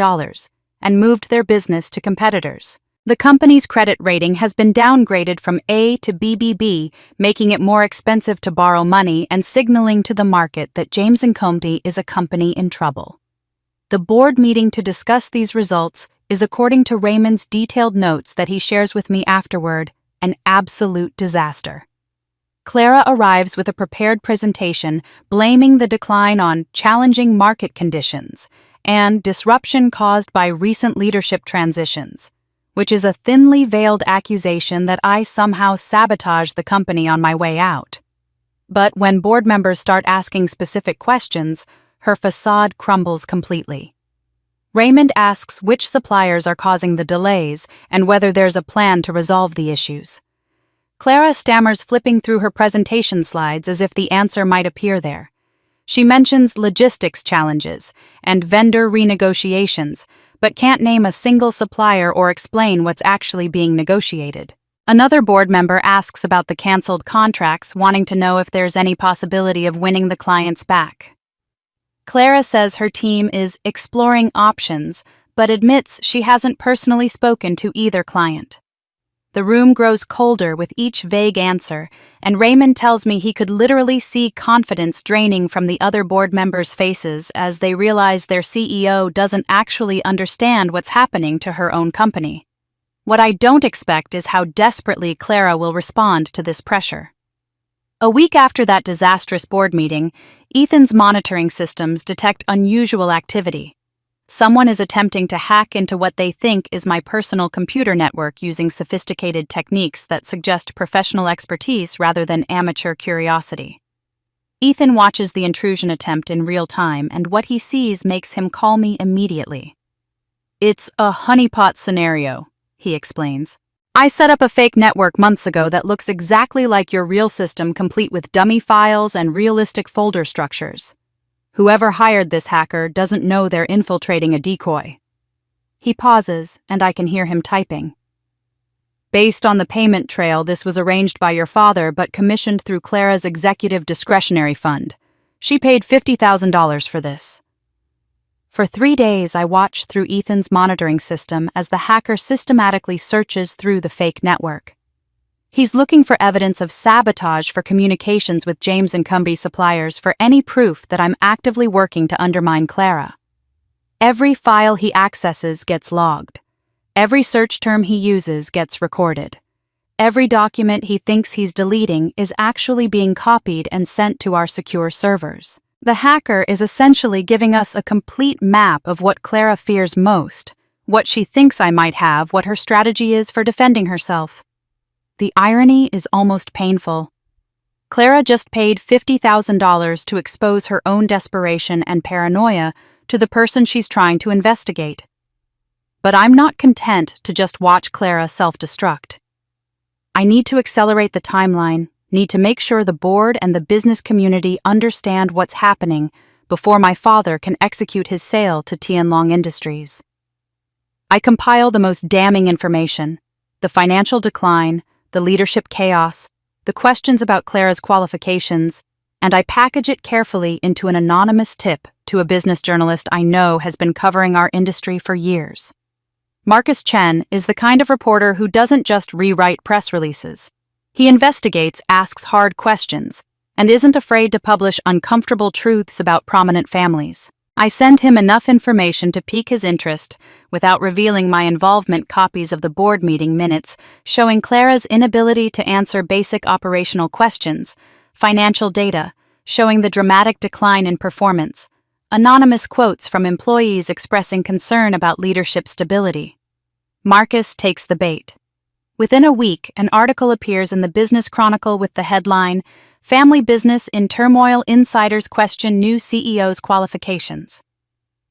and moved their business to competitors. The company's credit rating has been downgraded from A to BBB, making it more expensive to borrow money and signaling to the market that James & Company is a company in trouble. The board meeting to discuss these results is, according to Raymond's detailed notes that he shares with me afterward, an absolute disaster. Clara arrives with a prepared presentation blaming the decline on challenging market conditions and disruption caused by recent leadership transitions, which is a thinly veiled accusation that I somehow sabotaged the company on my way out. But when board members start asking specific questions, her facade crumbles completely. Raymond asks which suppliers are causing the delays and whether there's a plan to resolve the issues. Clara stammers, flipping through her presentation slides as if the answer might appear there. She mentions logistics challenges and vendor renegotiations, but can't name a single supplier or explain what's actually being negotiated. Another board member asks about the canceled contracts, wanting to know if there's any possibility of winning the clients back. Clara says her team is exploring options, but admits she hasn't personally spoken to either client. The room grows colder with each vague answer, and Raymond tells me he could literally see confidence draining from the other board members' faces as they realize their CEO doesn't actually understand what's happening to her own company. What I don't expect is how desperately Clara will respond to this pressure. A week after that disastrous board meeting, Ethan's monitoring systems detect unusual activity. Someone is attempting to hack into what they think is my personal computer network using sophisticated techniques that suggest professional expertise rather than amateur curiosity. Ethan watches the intrusion attempt in real time, and what he sees makes him call me immediately. "It's a honeypot scenario," he explains. "I set up a fake network months ago that looks exactly like your real system, complete with dummy files and realistic folder structures. Whoever hired this hacker doesn't know they're infiltrating a decoy." He pauses, and I can hear him typing. "Based on the payment trail, this was arranged by your father but commissioned through Clara's executive discretionary fund. She paid $50,000 for this. For 3 days, I watched through Ethan's monitoring system as the hacker systematically searches through the fake network. He's looking for evidence of sabotage for communications with James and Company suppliers for any proof that I'm actively working to undermine Clara. Every file he accesses gets logged. Every search term he uses gets recorded. Every document he thinks he's deleting is actually being copied and sent to our secure servers. The hacker is essentially giving us a complete map of what Clara fears most, what she thinks I might have, what her strategy is for defending herself. The irony is almost painful. Clara just paid $50,000 to expose her own desperation and paranoia to the person she's trying to investigate. But I'm not content to just watch Clara self-destruct. I need to accelerate the timeline, need to make sure the board and the business community understand what's happening before my father can execute his sale to Tianlong Industries. I compile the most damning information: the financial decline, the leadership chaos, the questions about Clara's qualifications, and I package it carefully into an anonymous tip to a business journalist I know has been covering our industry for years. Marcus Chen is the kind of reporter who doesn't just rewrite press releases. He investigates, asks hard questions, and isn't afraid to publish uncomfortable truths about prominent families. I send him enough information to pique his interest without revealing my involvement. Copies of the board meeting minutes showing Clara's inability to answer basic operational questions, financial data showing the dramatic decline in performance, anonymous quotes from employees expressing concern about leadership stability. Marcus takes the bait. Within a week, an article appears in the Business Chronicle with the headline, "Family Business in Turmoil, Insiders Question New CEO's Qualifications."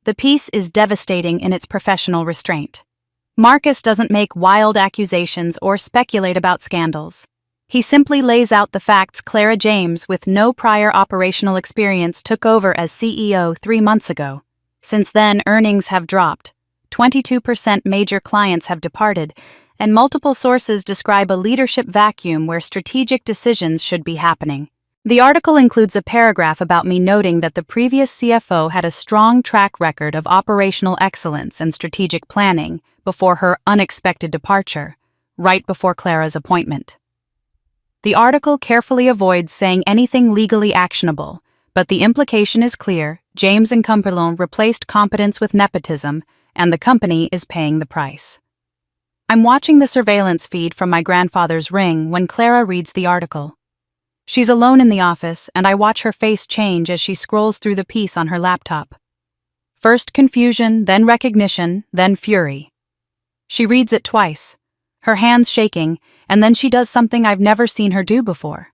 The piece is devastating in its professional restraint. Marcus doesn't make wild accusations or speculate about scandals. He simply lays out the facts. Clara James, with no prior operational experience, took over as CEO 3 months ago. Since then, earnings have dropped. 22% major clients have departed, and multiple sources describe a leadership vacuum where strategic decisions should be happening. The article includes a paragraph about me noting that the previous CFO had a strong track record of operational excellence and strategic planning before her unexpected departure, right before Clara's appointment. The article carefully avoids saying anything legally actionable, but the implication is clear: James and Cumberland replaced competence with nepotism, and the company is paying the price. I'm watching the surveillance feed from my grandfather's ring when Clara reads the article. She's alone in the office, and I watch her face change as she scrolls through the piece on her laptop. First confusion, then recognition, then fury. She reads it twice, her hands shaking, and then she does something I've never seen her do before.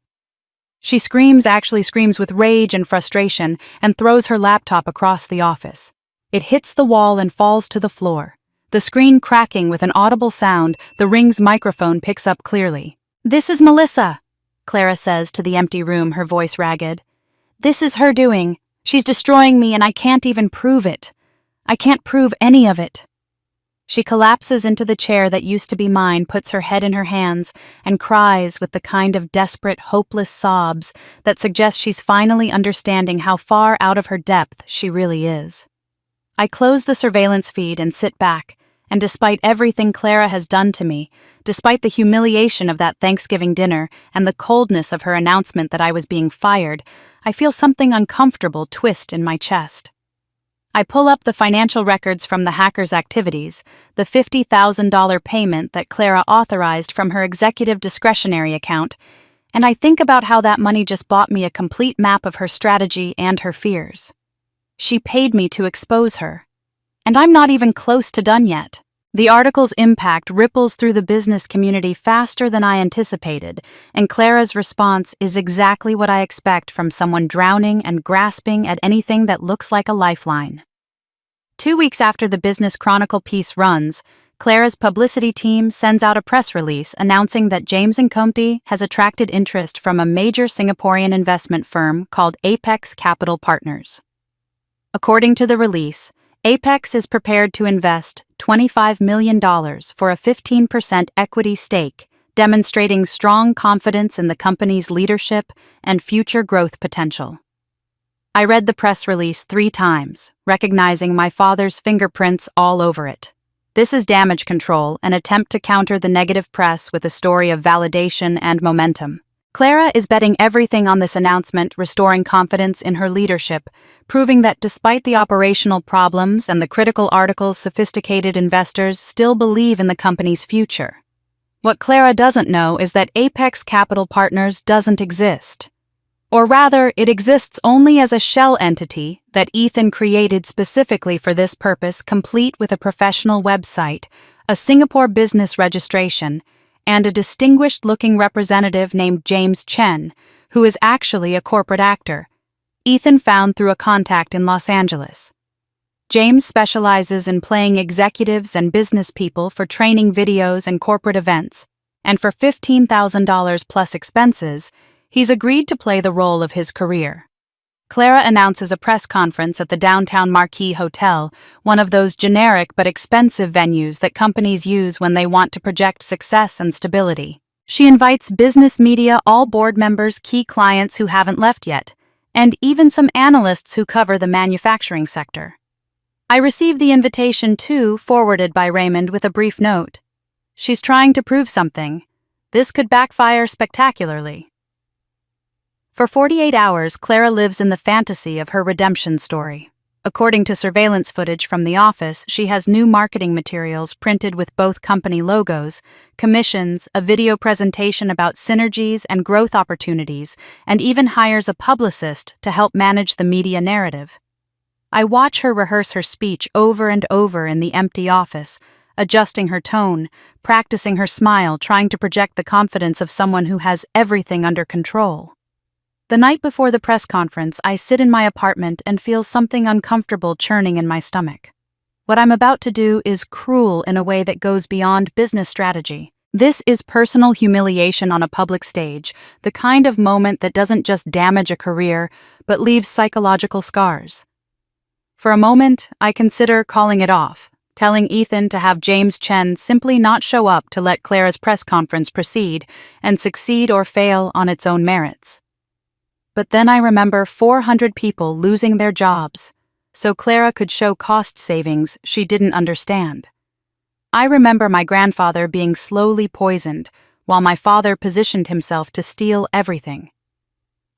She actually screams with rage and frustration, and throws her laptop across the office. It hits the wall and falls to the floor. The screen cracking with an audible sound, the ring's microphone picks up clearly. "This is Melissa," Clara says to the empty room, her voice ragged. "This is her doing. She's destroying me, and I can't even prove it. I can't prove any of it." She collapses into the chair that used to be mine, puts her head in her hands, and cries with the kind of desperate, hopeless sobs that suggest she's finally understanding how far out of her depth she really is. I close the surveillance feed and sit back, and despite everything Clara has done to me, despite the humiliation of that Thanksgiving dinner and the coldness of her announcement that I was being fired, I feel something uncomfortable twist in my chest. I pull up the financial records from the hacker's activities, the $50,000 payment that Clara authorized from her executive discretionary account, and I think about how that money just bought me a complete map of her strategy and her fears. She paid me to expose her. And I'm not even close to done yet. The article's impact ripples through the business community faster than I anticipated, and Clara's response is exactly what I expect from someone drowning and grasping at anything that looks like a lifeline. 2 weeks after the Business Chronicle piece runs, Clara's publicity team sends out a press release announcing that James & Company has attracted interest from a major Singaporean investment firm called Apex Capital Partners. According to the release, Apex is prepared to invest $25 million for a 15% equity stake, demonstrating strong confidence in the company's leadership and future growth potential. I read the press release 3 times, recognizing my father's fingerprints all over it. This is damage control, an attempt to counter the negative press with a story of validation and momentum. Clara is betting everything on this announcement, restoring confidence in her leadership, proving that despite the operational problems and the critical articles, sophisticated investors still believe in the company's future. What Clara doesn't know is that Apex Capital Partners doesn't exist. Or rather, it exists only as a shell entity that Ethan created specifically for this purpose, complete with a professional website, a Singapore business registration, and a distinguished-looking representative named James Chen, who is actually a corporate actor. Ethan found through a contact in Los Angeles. James specializes in playing executives and business people for training videos and corporate events, and for $15,000 plus expenses, he's agreed to play the role of his career. Clara announces a press conference at the downtown Marquis Hotel, one of those generic but expensive venues that companies use when they want to project success and stability. She invites business media, all board members, key clients who haven't left yet, and even some analysts who cover the manufacturing sector. I receive the invitation too, forwarded by Raymond with a brief note. She's trying to prove something. This could backfire spectacularly. For 48 hours, Clara lives in the fantasy of her redemption story. According to surveillance footage from the office, she has new marketing materials printed with both company logos, commissions, a video presentation about synergies and growth opportunities, and even hires a publicist to help manage the media narrative. I watch her rehearse her speech over and over in the empty office, adjusting her tone, practicing her smile, trying to project the confidence of someone who has everything under control. The night before the press conference, I sit in my apartment and feel something uncomfortable churning in my stomach. What I'm about to do is cruel in a way that goes beyond business strategy. This is personal humiliation on a public stage, the kind of moment that doesn't just damage a career, but leaves psychological scars. For a moment, I consider calling it off, telling Ethan to have James Chen simply not show up to let Clara's press conference proceed and succeed or fail on its own merits. But then I remember 400 people losing their jobs, so Clara could show cost savings she didn't understand. I remember my grandfather being slowly poisoned, while my father positioned himself to steal everything.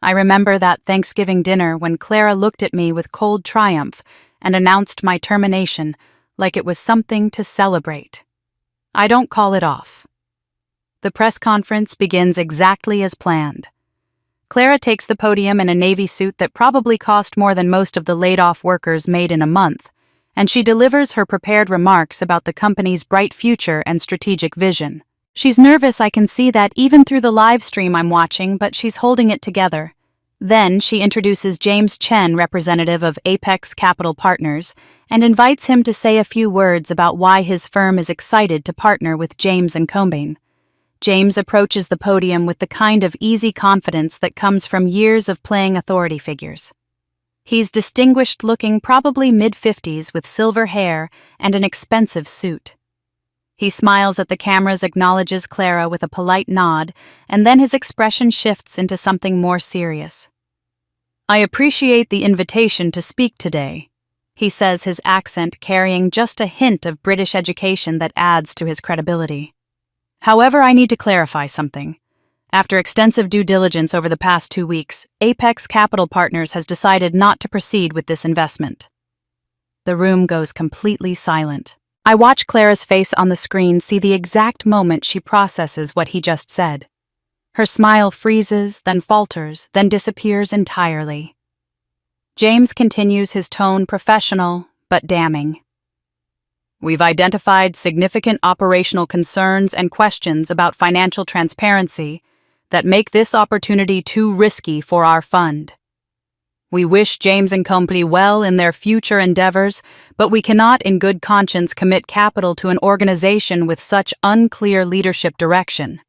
I remember that Thanksgiving dinner when Clara looked at me with cold triumph and announced my termination like it was something to celebrate. I don't call it off. The press conference begins exactly as planned. Clara takes the podium in a navy suit that probably cost more than most of the laid-off workers made in a month, and she delivers her prepared remarks about the company's bright future and strategic vision. She's nervous, I can see that even through the live stream I'm watching, but she's holding it together. Then she introduces James Chen, representative of Apex Capital Partners, and invites him to say a few words about why his firm is excited to partner with James & Combine. James approaches the podium with the kind of easy confidence that comes from years of playing authority figures. He's distinguished-looking, probably mid-50s, with silver hair and an expensive suit. He smiles at the cameras, acknowledges Clara with a polite nod, and then his expression shifts into something more serious. "I appreciate the invitation to speak today," he says, his accent carrying just a hint of British education that adds to his credibility. "However, I need to clarify something. After extensive due diligence over the past 2 weeks, Apex Capital Partners has decided not to proceed with this investment." The room goes completely silent. I watch Clara's face on the screen, see the exact moment she processes what he just said. Her smile freezes, then falters, then disappears entirely. James continues, his tone professional but damning. "We've identified significant operational concerns and questions about financial transparency that make this opportunity too risky for our fund. We wish James & Company well in their future endeavors, but we cannot in good conscience commit capital to an organization with such unclear leadership direction."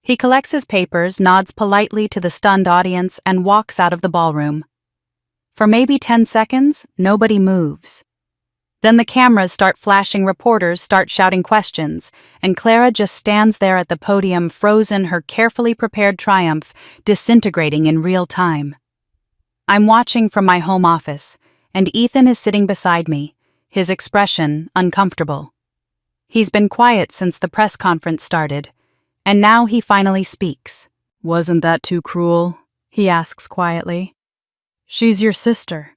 He collects his papers, nods politely to the stunned audience, and walks out of the ballroom. For maybe 10 seconds, nobody moves. Then the cameras start flashing, reporters start shouting questions, and Clara just stands there at the podium, frozen, her carefully prepared triumph disintegrating in real time. I'm watching from my home office, and Ethan is sitting beside me, his expression uncomfortable. He's been quiet since the press conference started, and now he finally speaks. "Wasn't that too cruel?" he asks quietly. "She's your sister."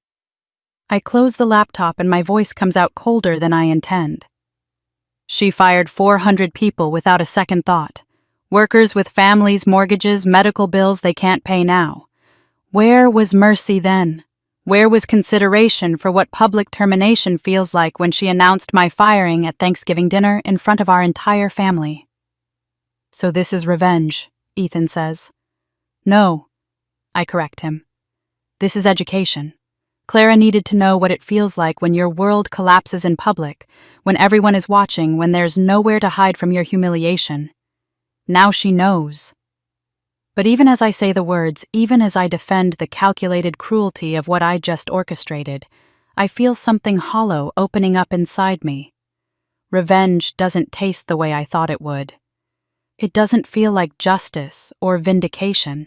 I close the laptop and my voice comes out colder than I intend. "She fired 400 people without a second thought. Workers with families, mortgages, medical bills they can't pay now. Where was mercy then? Where was consideration for what public termination feels like when she announced my firing at Thanksgiving dinner in front of our entire family?" "So this is revenge," Ethan says. "No," I correct him. "This is education. Clara needed to know what it feels like when your world collapses in public, when everyone is watching, when there's nowhere to hide from your humiliation. Now she knows." But even as I say the words, even as I defend the calculated cruelty of what I just orchestrated, I feel something hollow opening up inside me. Revenge doesn't taste the way I thought it would. It doesn't feel like justice or vindication.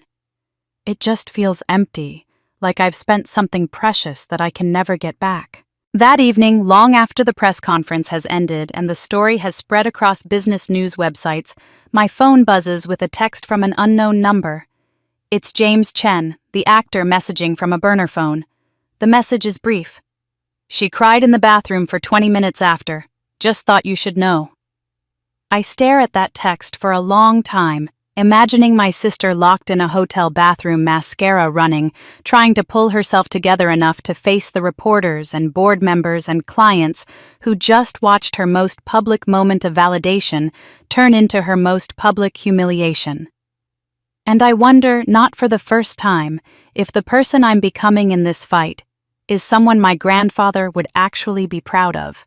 It just feels empty, like I've spent something precious that I can never get back. That evening, long after the press conference has ended and the story has spread across business news websites, my phone buzzes with a text from an unknown number. It's James Chen, the actor, messaging from a burner phone. The message is brief. "She cried in the bathroom for 20 minutes after. Just thought you should know." I stare at that text for a long time, imagining my sister locked in a hotel bathroom, mascara running, trying to pull herself together enough to face the reporters and board members and clients who just watched her most public moment of validation turn into her most public humiliation. And I wonder, not for the first time, if the person I'm becoming in this fight is someone my grandfather would actually be proud of.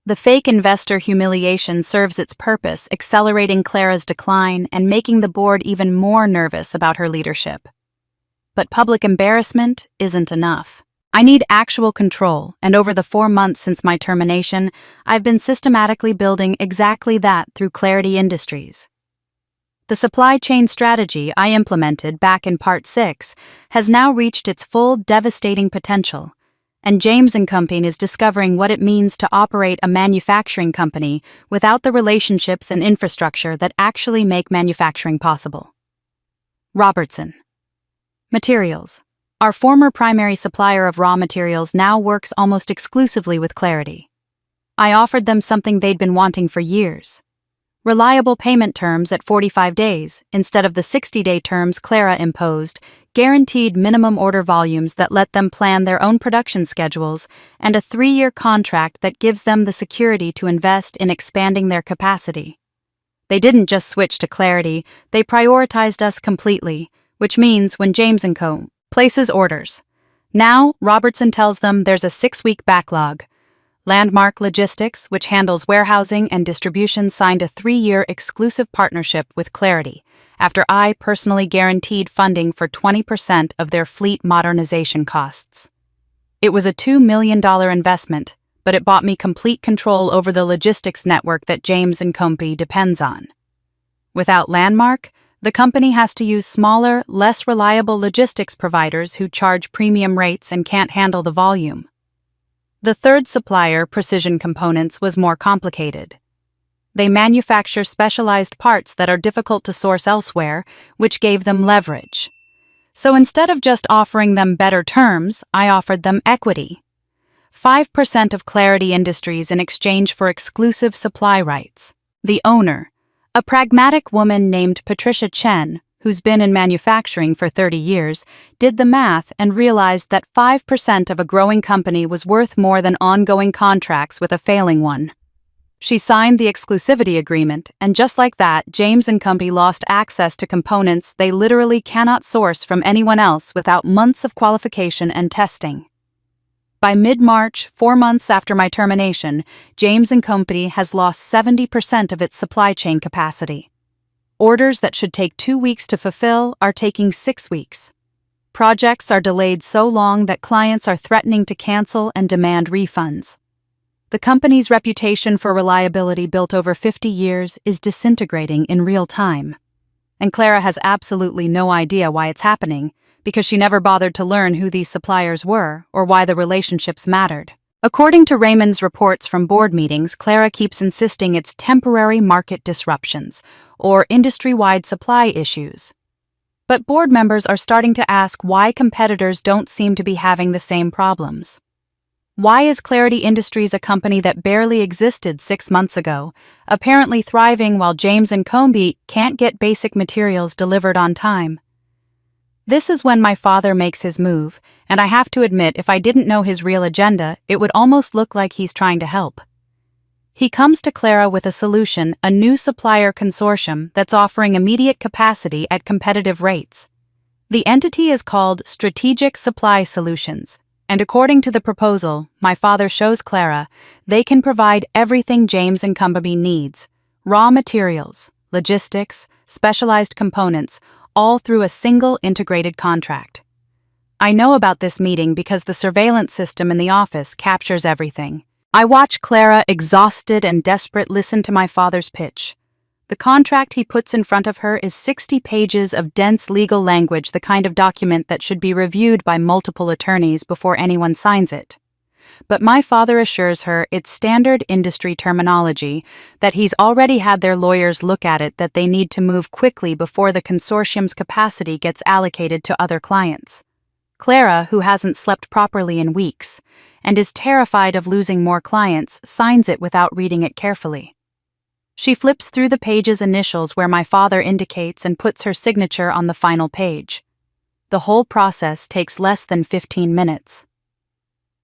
The fake investor humiliation serves its purpose, accelerating Clara's decline and making the board even more nervous about her leadership. But public embarrassment isn't enough. I need actual control, and over the 4 months since my termination, I've been systematically building exactly that through Clarity Industries. The supply chain strategy I implemented back in Part 6 has now reached its full devastating potential, and James & Company is discovering what it means to operate a manufacturing company without the relationships and infrastructure that actually make manufacturing possible. Robertson. Materials. Our former primary supplier of raw materials now works almost exclusively with Clarity. I offered them something they'd been wanting for years. Reliable payment terms at 45 days, instead of the 60-day terms Clara imposed, guaranteed minimum order volumes that let them plan their own production schedules, and a 3-year contract that gives them the security to invest in expanding their capacity. They didn't just switch to Clarity, they prioritized us completely, which means when James & Co. places orders. Now, Robertson tells them there's a 6-week backlog. Landmark Logistics, which handles warehousing and distribution, signed a 3-year exclusive partnership with Clarity, after I personally guaranteed funding for 20% of their fleet modernization costs. It was a $2 million investment, but it bought me complete control over the logistics network that James & Company depends on. Without Landmark, the company has to use smaller, less reliable logistics providers who charge premium rates and can't handle the volume. The third supplier, Precision Components, was more complicated. They manufacture specialized parts that are difficult to source elsewhere, which gave them leverage. So instead of just offering them better terms, I offered them equity. 5% of Clarity Industries in exchange for exclusive supply rights. The owner, a pragmatic woman named Patricia Chen, who's been in manufacturing for 30 years, did the math and realized that 5% of a growing company was worth more than ongoing contracts with a failing one. She signed the exclusivity agreement, and just like that, James & Company lost access to components they literally cannot source from anyone else without months of qualification and testing. By mid-March, 4 months after my termination, James & Company has lost 70% of its supply chain capacity. Orders that should take 2 weeks to fulfill are taking 6 weeks. Projects are delayed so long that clients are threatening to cancel and demand refunds. The company's reputation for reliability built over 50 years is disintegrating in real time. And Clara has absolutely no idea why it's happening, because she never bothered to learn who these suppliers were or why the relationships mattered. According to Raymond's reports from board meetings, Clara keeps insisting it's temporary market disruptions or industry-wide supply issues. But board members are starting to ask why competitors don't seem to be having the same problems. Why is Clarity Industries, a company that barely existed 6 months ago, apparently thriving while James and Comby can't get basic materials delivered on time? This is when my father makes his move, and I have to admit, if I didn't know his real agenda, it would almost look like he's trying to help. He comes to Clara with a solution, a new supplier consortium that's offering immediate capacity at competitive rates. The entity is called Strategic Supply Solutions, and according to the proposal, my father shows Clara, they can provide everything James and Company needs: raw materials, logistics, specialized components, all through a single integrated contract. I know about this meeting because the surveillance system in the office captures everything. I watch Clara, exhausted and desperate, listen to my father's pitch. The contract he puts in front of her is 60 pages of dense legal language, the kind of document that should be reviewed by multiple attorneys before anyone signs it. But my father assures her it's standard industry terminology, that he's already had their lawyers look at it, that they need to move quickly before the consortium's capacity gets allocated to other clients. Clara, who hasn't slept properly in weeks and is terrified of losing more clients, signs it without reading it carefully. She flips through the page's initials where my father indicates and puts her signature on the final page. The whole process takes less than 15 minutes.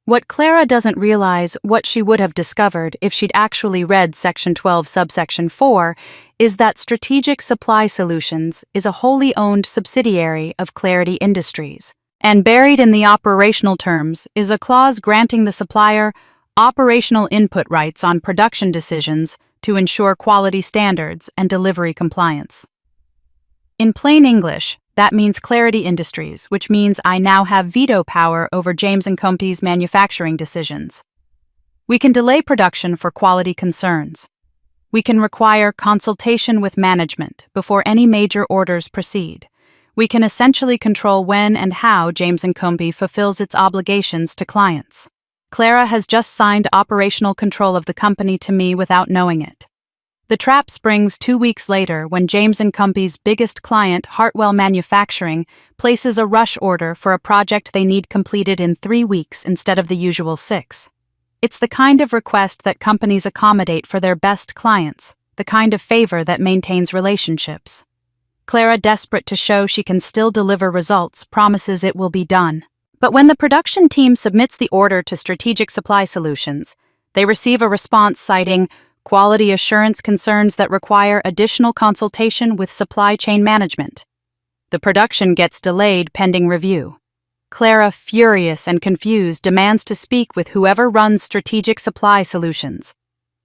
What Clara doesn't realize, what she would have discovered if she'd actually read Section 12, Subsection 4, is that Strategic Supply Solutions is a wholly owned subsidiary of Clarity Industries, and buried in the operational terms is a clause granting the supplier operational input rights on production decisions to ensure quality standards and delivery compliance. In plain English, that means Clarity Industries, which means I now have veto power over James & Company's manufacturing decisions. We can delay production for quality concerns. We can require consultation with management before any major orders proceed. We can essentially control when and how James & Company fulfills its obligations to clients. Clara has just signed operational control of the company to me without knowing it. The trap springs 2 weeks later when James & Company's biggest client, Hartwell Manufacturing, places a rush order for a project they need completed in 3 weeks instead of the usual 6. It's the kind of request that companies accommodate for their best clients, the kind of favor that maintains relationships. Clara, desperate to show she can still deliver results, promises it will be done. But when the production team submits the order to Strategic Supply Solutions, they receive a response citing quality assurance concerns that require additional consultation with supply chain management. The production gets delayed pending review. Clara, furious and confused, demands to speak with whoever runs Strategic Supply Solutions.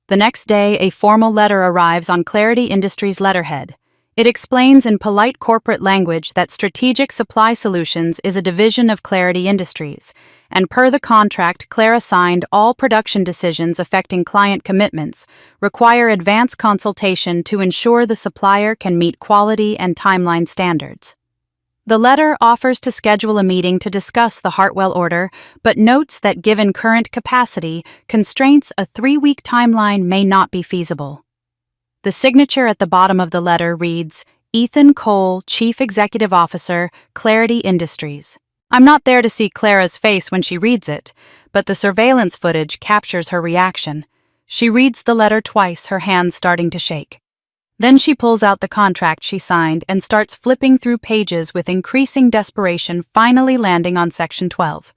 The next day, a formal letter arrives on Clarity Industries' letterhead. It explains in polite corporate language that Strategic Supply Solutions is a division of Clarity Industries, and per the contract Clara signed, all production decisions affecting client commitments require advance consultation to ensure the supplier can meet quality and timeline standards. The letter offers to schedule a meeting to discuss the Hartwell order, but notes that given current capacity constraints, a 3-week timeline may not be feasible. The signature at the bottom of the letter reads, Ethan Cole, Chief Executive Officer, Clarity Industries. I'm not there to see Clara's face when she reads it, but the surveillance footage captures her reaction. She reads the letter twice, her hands starting to shake. Then she pulls out the contract she signed and starts flipping through pages with increasing desperation, finally landing on Section 12.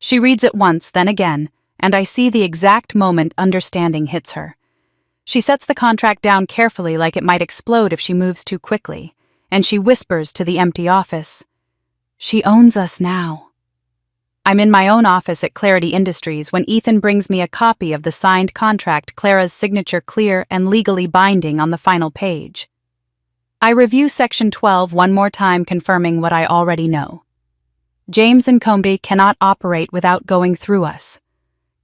She reads it once, then again, and I see the exact moment understanding hits her. She sets the contract down carefully, like it might explode if she moves too quickly, and she whispers to the empty office, "She owns us now." I'm in my own office at Clarity Industries when Ethan brings me a copy of the signed contract, Clara's signature clear and legally binding on the final page. I review Section 12 one more time, confirming what I already know. James & Company cannot operate without going through us,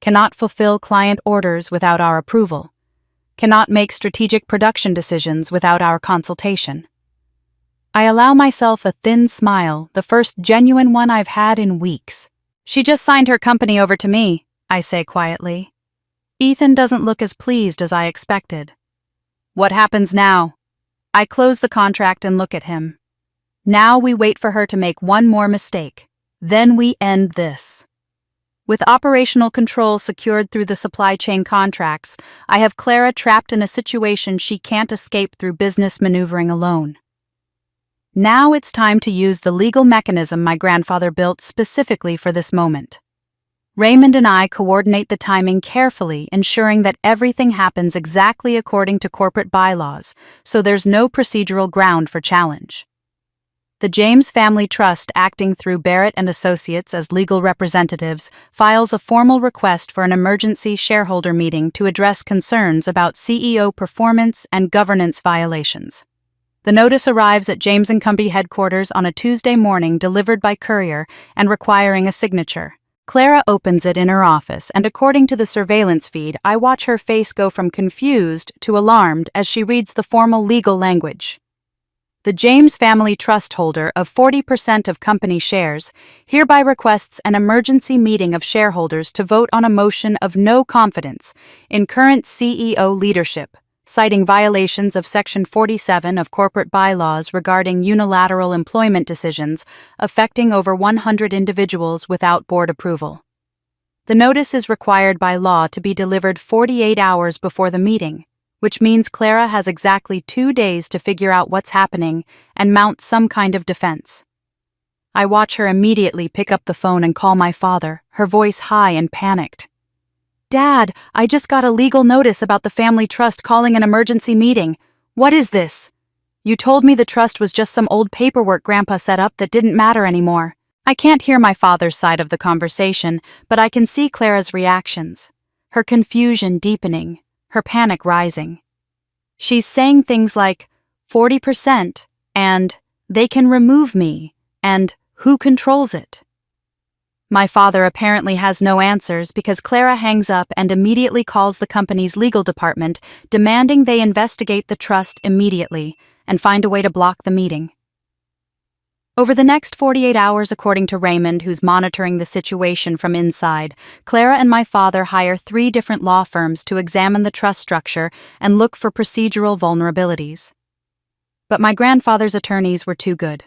cannot fulfill client orders without our approval, cannot make strategic production decisions without our consultation. I allow myself a thin smile, the first genuine one I've had in weeks. She just signed her company over to me, I say quietly. Ethan doesn't look as pleased as I expected. What happens now? I close the contract and look at him. Now we wait for her to make one more mistake. Then we end this. With operational control secured through the supply chain contracts, I have Clara trapped in a situation she can't escape through business maneuvering alone. Now it's time to use the legal mechanism my grandfather built specifically for this moment. Raymond and I coordinate the timing carefully, ensuring that everything happens exactly according to corporate bylaws, so there's no procedural ground for challenge. The James Family Trust, acting through Barrett and Associates as legal representatives, files a formal request for an emergency shareholder meeting to address concerns about CEO performance and governance violations. The notice arrives at James & Company headquarters on a Tuesday morning, delivered by courier and requiring a signature. Clara opens it in her office, and according to the surveillance feed, I watch her face go from confused to alarmed as she reads the formal legal language. The James Family Trust holder of 40% of company shares hereby requests an emergency meeting of shareholders to vote on a motion of no confidence in current CEO leadership, citing violations of Section 47 of corporate bylaws regarding unilateral employment decisions affecting over 100 individuals without board approval. The notice is required by law to be delivered 48 hours before the meeting, which means Clara has exactly 2 days to figure out what's happening and mount some kind of defense. I watch her immediately pick up the phone and call my father, her voice high and panicked. "Dad, I just got a legal notice about the family trust calling an emergency meeting. What is this? You told me the trust was just some old paperwork Grandpa set up that didn't matter anymore." I can't hear my father's side of the conversation, but I can see Clara's reactions, her confusion deepening, her panic rising. She's saying things like, 40%, and they can remove me, and who controls it? My father apparently has no answers because Clara hangs up and immediately calls the company's legal department, demanding they investigate the trust immediately and find a way to block the meeting. Over the next 48 hours, according to Raymond, who's monitoring the situation from inside, Clara and my father hire 3 different law firms to examine the trust structure and look for procedural vulnerabilities. But my grandfather's attorneys were too good.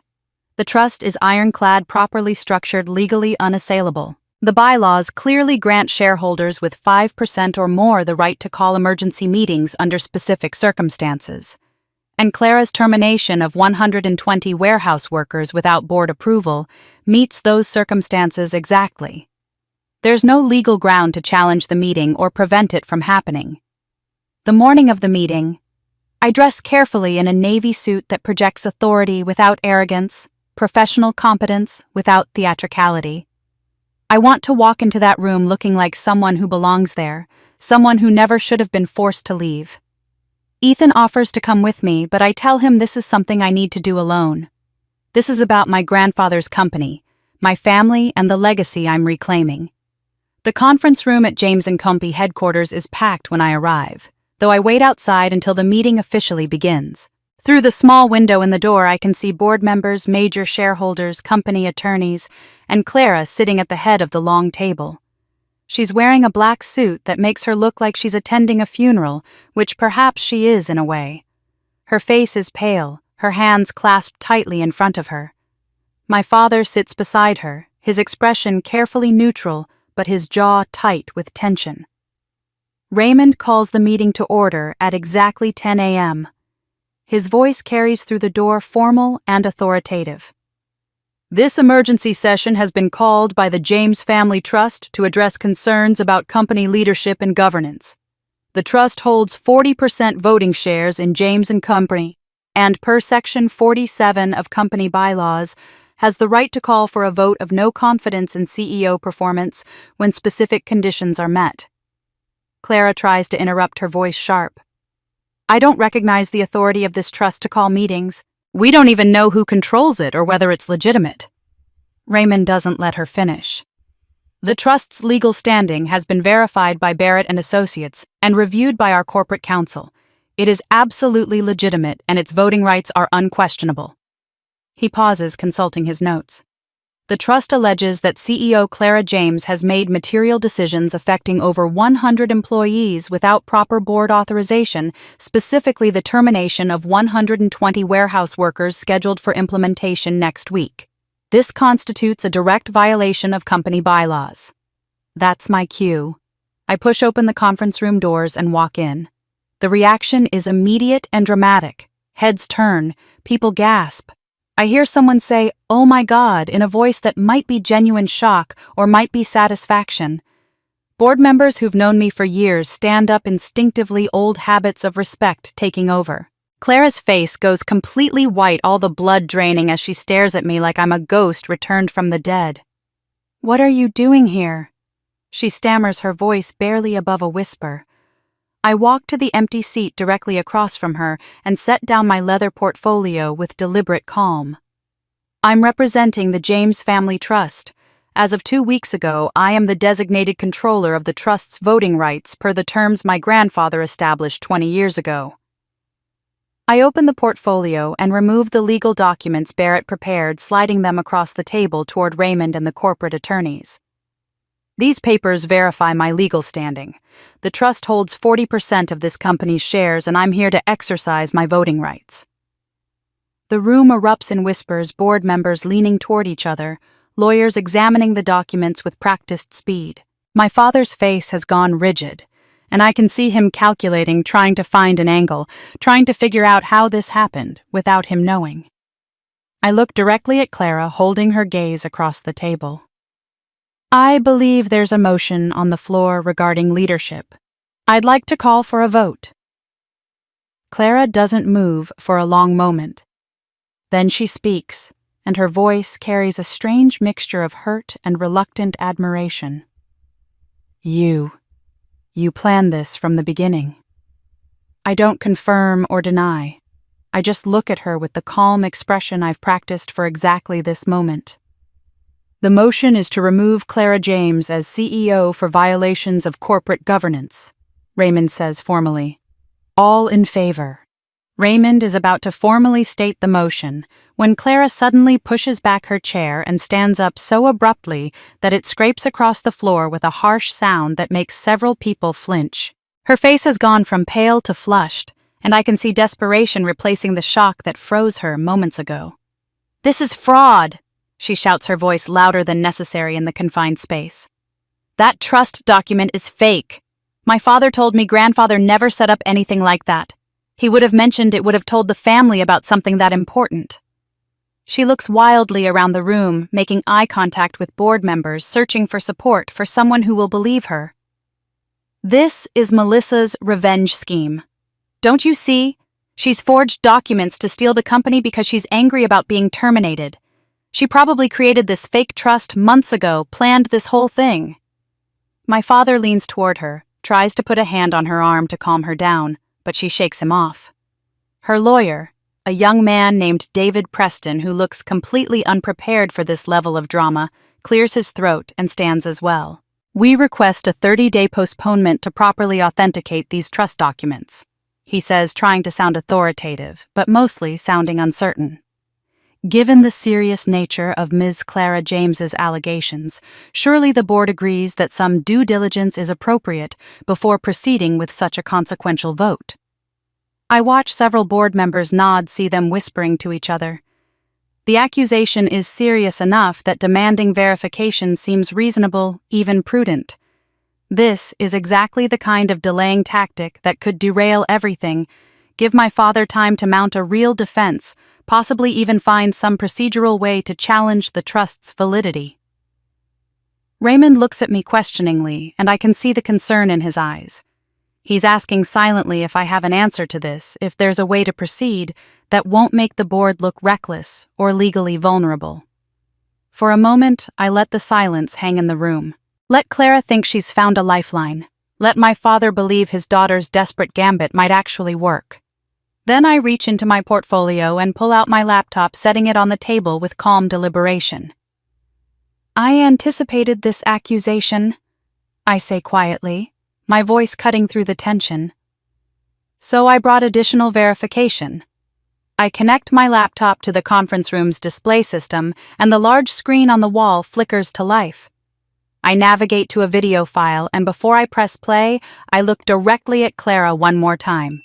The trust is ironclad, properly structured, legally unassailable. The bylaws clearly grant shareholders with 5% or more the right to call emergency meetings under specific circumstances. And Clara's termination of 120 warehouse workers without board approval meets those circumstances exactly. There's no legal ground to challenge the meeting or prevent it from happening. The morning of the meeting, I dress carefully in a navy suit that projects authority without arrogance, professional competence without theatricality. I want to walk into that room looking like someone who belongs there, someone who never should have been forced to leave. Ethan offers to come with me, but I tell him this is something I need to do alone. This is about my grandfather's company, my family, and the legacy I'm reclaiming. The conference room at James & Company headquarters is packed when I arrive, though I wait outside until the meeting officially begins. Through the small window in the door, I can see board members, major shareholders, company attorneys, and Clara sitting at the head of the long table. She's wearing a black suit that makes her look like she's attending a funeral, which perhaps she is in a way. Her face is pale, her hands clasped tightly in front of her. My father sits beside her, his expression carefully neutral, but his jaw tight with tension. Raymond calls the meeting to order at exactly 10 a.m. His voice carries through the door, formal and authoritative. "This emergency session has been called by the James Family Trust to address concerns about company leadership and governance. The trust holds 40% voting shares in James & Company, and per Section 47 of company bylaws, has the right to call for a vote of no confidence in CEO performance when specific conditions are met." Clara tries to interrupt, her voice sharp. "I don't recognize the authority of this trust to call meetings. We don't even know who controls it or whether it's legitimate." Raymond doesn't let her finish. "The trust's legal standing has been verified by Barrett and Associates and reviewed by our corporate counsel. It is absolutely legitimate and its voting rights are unquestionable." He pauses, consulting his notes. The trust alleges that CEO Clara James has made material decisions affecting over 100 employees without proper board authorization, specifically the termination of 120 warehouse workers scheduled for implementation next week. This constitutes a direct violation of company bylaws. That's my cue. I push open the conference room doors and walk in. The reaction is immediate and dramatic. Heads turn, people gasp. I hear someone say, "Oh my God," in a voice that might be genuine shock or might be satisfaction. Board members who've known me for years stand up instinctively, old habits of respect taking over. Clara's face goes completely white, all the blood draining as she stares at me like I'm a ghost returned from the dead. "What are you doing here?" She stammers, her voice barely above a whisper. I walk to the empty seat directly across from her and set down my leather portfolio with deliberate calm. I'm representing the James Family Trust. As of 2 weeks ago, I am the designated controller of the trust's voting rights per the terms my grandfather established 20 years ago. I open the portfolio and remove the legal documents Barrett prepared, sliding them across the table toward Raymond and the corporate attorneys. These papers verify my legal standing. The trust holds 40% of this company's shares, and I'm here to exercise my voting rights. The room erupts in whispers, board members leaning toward each other, lawyers examining the documents with practiced speed. My father's face has gone rigid, and I can see him calculating, trying to find an angle, trying to figure out how this happened without him knowing. I look directly at Clara, holding her gaze across the table. I believe there's a motion on the floor regarding leadership. I'd like to call for a vote. Clara doesn't move for a long moment. Then she speaks, and her voice carries a strange mixture of hurt and reluctant admiration. You planned this from the beginning. I don't confirm or deny. I just look at her with the calm expression I've practiced for exactly this moment. The motion is to remove Clara James as CEO for violations of corporate governance, Raymond says formally. All in favor. Raymond is about to formally state the motion when Clara suddenly pushes back her chair and stands up so abruptly that it scrapes across the floor with a harsh sound that makes several people flinch. Her face has gone from pale to flushed, and I can see desperation replacing the shock that froze her moments ago. "This is fraud!" She shouts, her voice louder than necessary in the confined space. "That trust document is fake. My father told me grandfather never set up anything like that. He would have mentioned it would have told the family about something that important." She looks wildly around the room, making eye contact with board members, searching for support for someone who will believe her. This is Melissa's revenge scheme. Don't you see? She's forged documents to steal the company because she's angry about being terminated. She probably created this fake trust months ago, planned this whole thing. My father leans toward her, tries to put a hand on her arm to calm her down, but she shakes him off. Her lawyer, a young man named David Preston who looks completely unprepared for this level of drama, clears his throat and stands as well. "We request a 30-day postponement to properly authenticate these trust documents," he says, trying to sound authoritative, but mostly sounding uncertain. Given the serious nature of Ms. Clara James's allegations, surely the board agrees that some due diligence is appropriate before proceeding with such a consequential vote. I watch several board members nod, see them whispering to each other. The accusation is serious enough that demanding verification seems reasonable, even prudent. This is exactly the kind of delaying tactic that could derail everything, give my father time to mount a real defense, possibly even find some procedural way to challenge the trust's validity. Raymond looks at me questioningly, and I can see the concern in his eyes. He's asking silently if I have an answer to this, if there's a way to proceed that won't make the board look reckless or legally vulnerable. For a moment, I let the silence hang in the room. Let Clara think she's found a lifeline. Let my father believe his daughter's desperate gambit might actually work. Then I reach into my portfolio and pull out my laptop, setting it on the table with calm deliberation. "I anticipated this accusation," I say quietly, my voice cutting through the tension. "So I brought additional verification. I connect my laptop to the conference room's display system, and the large screen on the wall flickers to life. I navigate to a video file, and before I press play, I look directly at Clara one more time.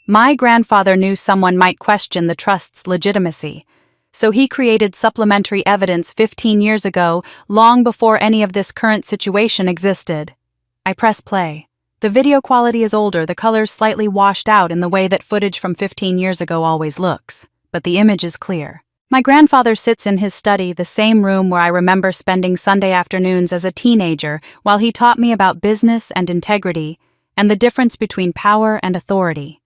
My grandfather knew someone might question the trust's legitimacy, so he created supplementary evidence 15 years ago, long before any of this current situation existed. I press play. The video quality is older, the colors slightly washed out in the way that footage from 15 years ago always looks, but the image is clear. My grandfather sits in his study, the same room where I remember spending Sunday afternoons as a teenager, while he taught me about business and integrity, and the difference between power and authority.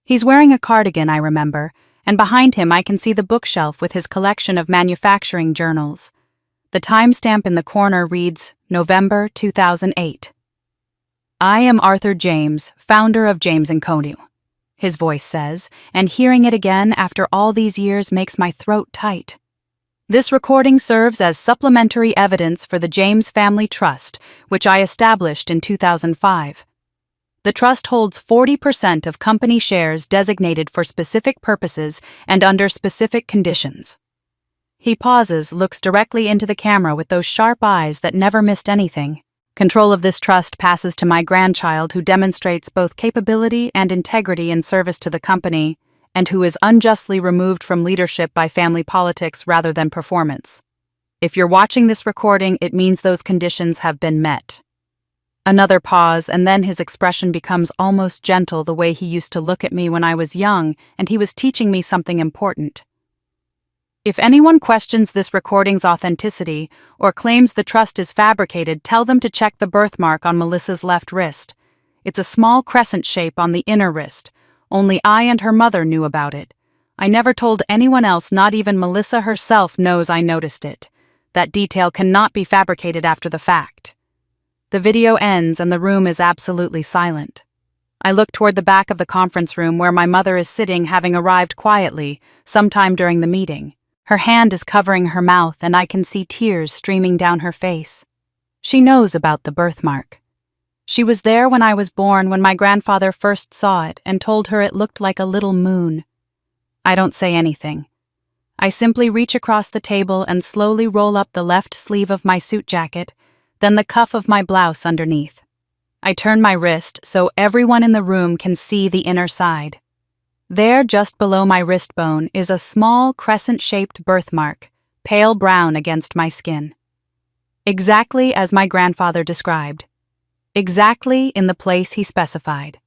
He's wearing a cardigan, I remember, and behind him I can see the bookshelf with his collection of manufacturing journals. The timestamp in the corner reads November 2008. "I am Arthur James, founder of James & Co." His voice says, and hearing it again after all these years makes my throat tight. This recording serves as supplementary evidence for the James Family Trust, which I established in 2005. The trust holds 40% of company shares designated for specific purposes and under specific conditions. He pauses, looks directly into the camera with those sharp eyes that never missed anything. Control of this trust passes to my grandchild, who demonstrates both capability and integrity in service to the company, and who is unjustly removed from leadership by family politics rather than performance. If you're watching this recording, it means those conditions have been met. Another pause, and then his expression becomes almost gentle, the way he used to look at me when I was young, and he was teaching me something important. If anyone questions this recording's authenticity or claims the trust is fabricated, tell them to check the birthmark on Melissa's left wrist. It's a small crescent shape on the inner wrist. Only I and her mother knew about it. I never told anyone else, not even Melissa herself knows I noticed it. That detail cannot be fabricated after the fact. The video ends and the room is absolutely silent. I look toward the back of the conference room where my mother is sitting, having arrived quietly, sometime during the meeting. Her hand is covering her mouth, and I can see tears streaming down her face. She knows about the birthmark. She was there when I was born, when my grandfather first saw it and told her it looked like a little moon. I don't say anything. I simply reach across the table and slowly roll up the left sleeve of my suit jacket, then the cuff of my blouse underneath. I turn my wrist so everyone in the room can see the inner side. There, just below my wrist bone, is a small crescent-shaped birthmark, pale brown against my skin. Exactly as my grandfather described. Exactly in the place he specified.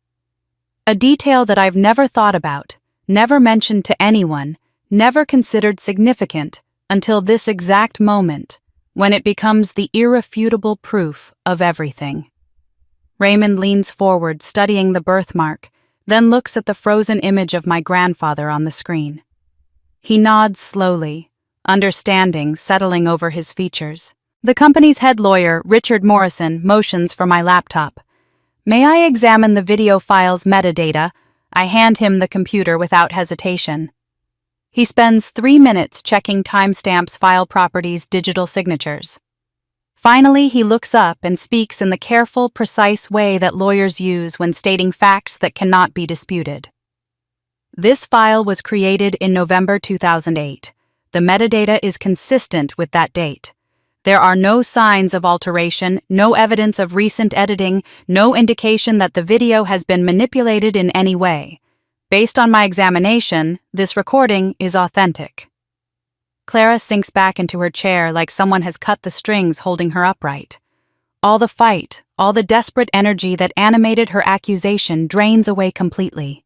A detail that I've never thought about, never mentioned to anyone, never considered significant until this exact moment, when it becomes the irrefutable proof of everything. Raymond leans forward, studying the birthmark, then looks at the frozen image of my grandfather on the screen. He nods slowly, understanding settling over his features. The company's head lawyer, Richard Morrison, motions for my laptop. "May I examine the video file's metadata?" I hand him the computer without hesitation. He spends 3 minutes checking timestamps, file properties, digital signatures. Finally, he looks up and speaks in the careful, precise way that lawyers use when stating facts that cannot be disputed. This file was created in November 2008. The metadata is consistent with that date. There are no signs of alteration, no evidence of recent editing, no indication that the video has been manipulated in any way. Based on my examination, this recording is authentic. Clara sinks back into her chair like someone has cut the strings holding her upright. All the fight, all the desperate energy that animated her accusation drains away completely.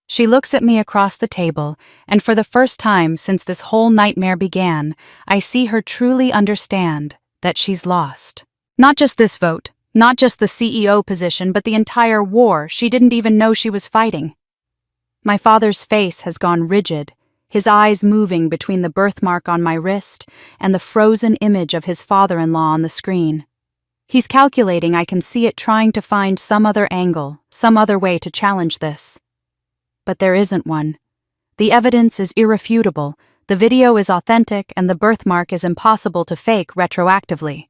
She looks at me across the table, and for the first time since this whole nightmare began, I see her truly understand that she's lost. Not just this vote, not just the CEO position, but the entire war she didn't even know she was fighting. My father's face has gone rigid, his eyes moving between the birthmark on my wrist and the frozen image of his father-in-law on the screen. He's calculating, I can see it, trying to find some other angle, some other way to challenge this. But there isn't one. The evidence is irrefutable, the video is authentic, and the birthmark is impossible to fake retroactively.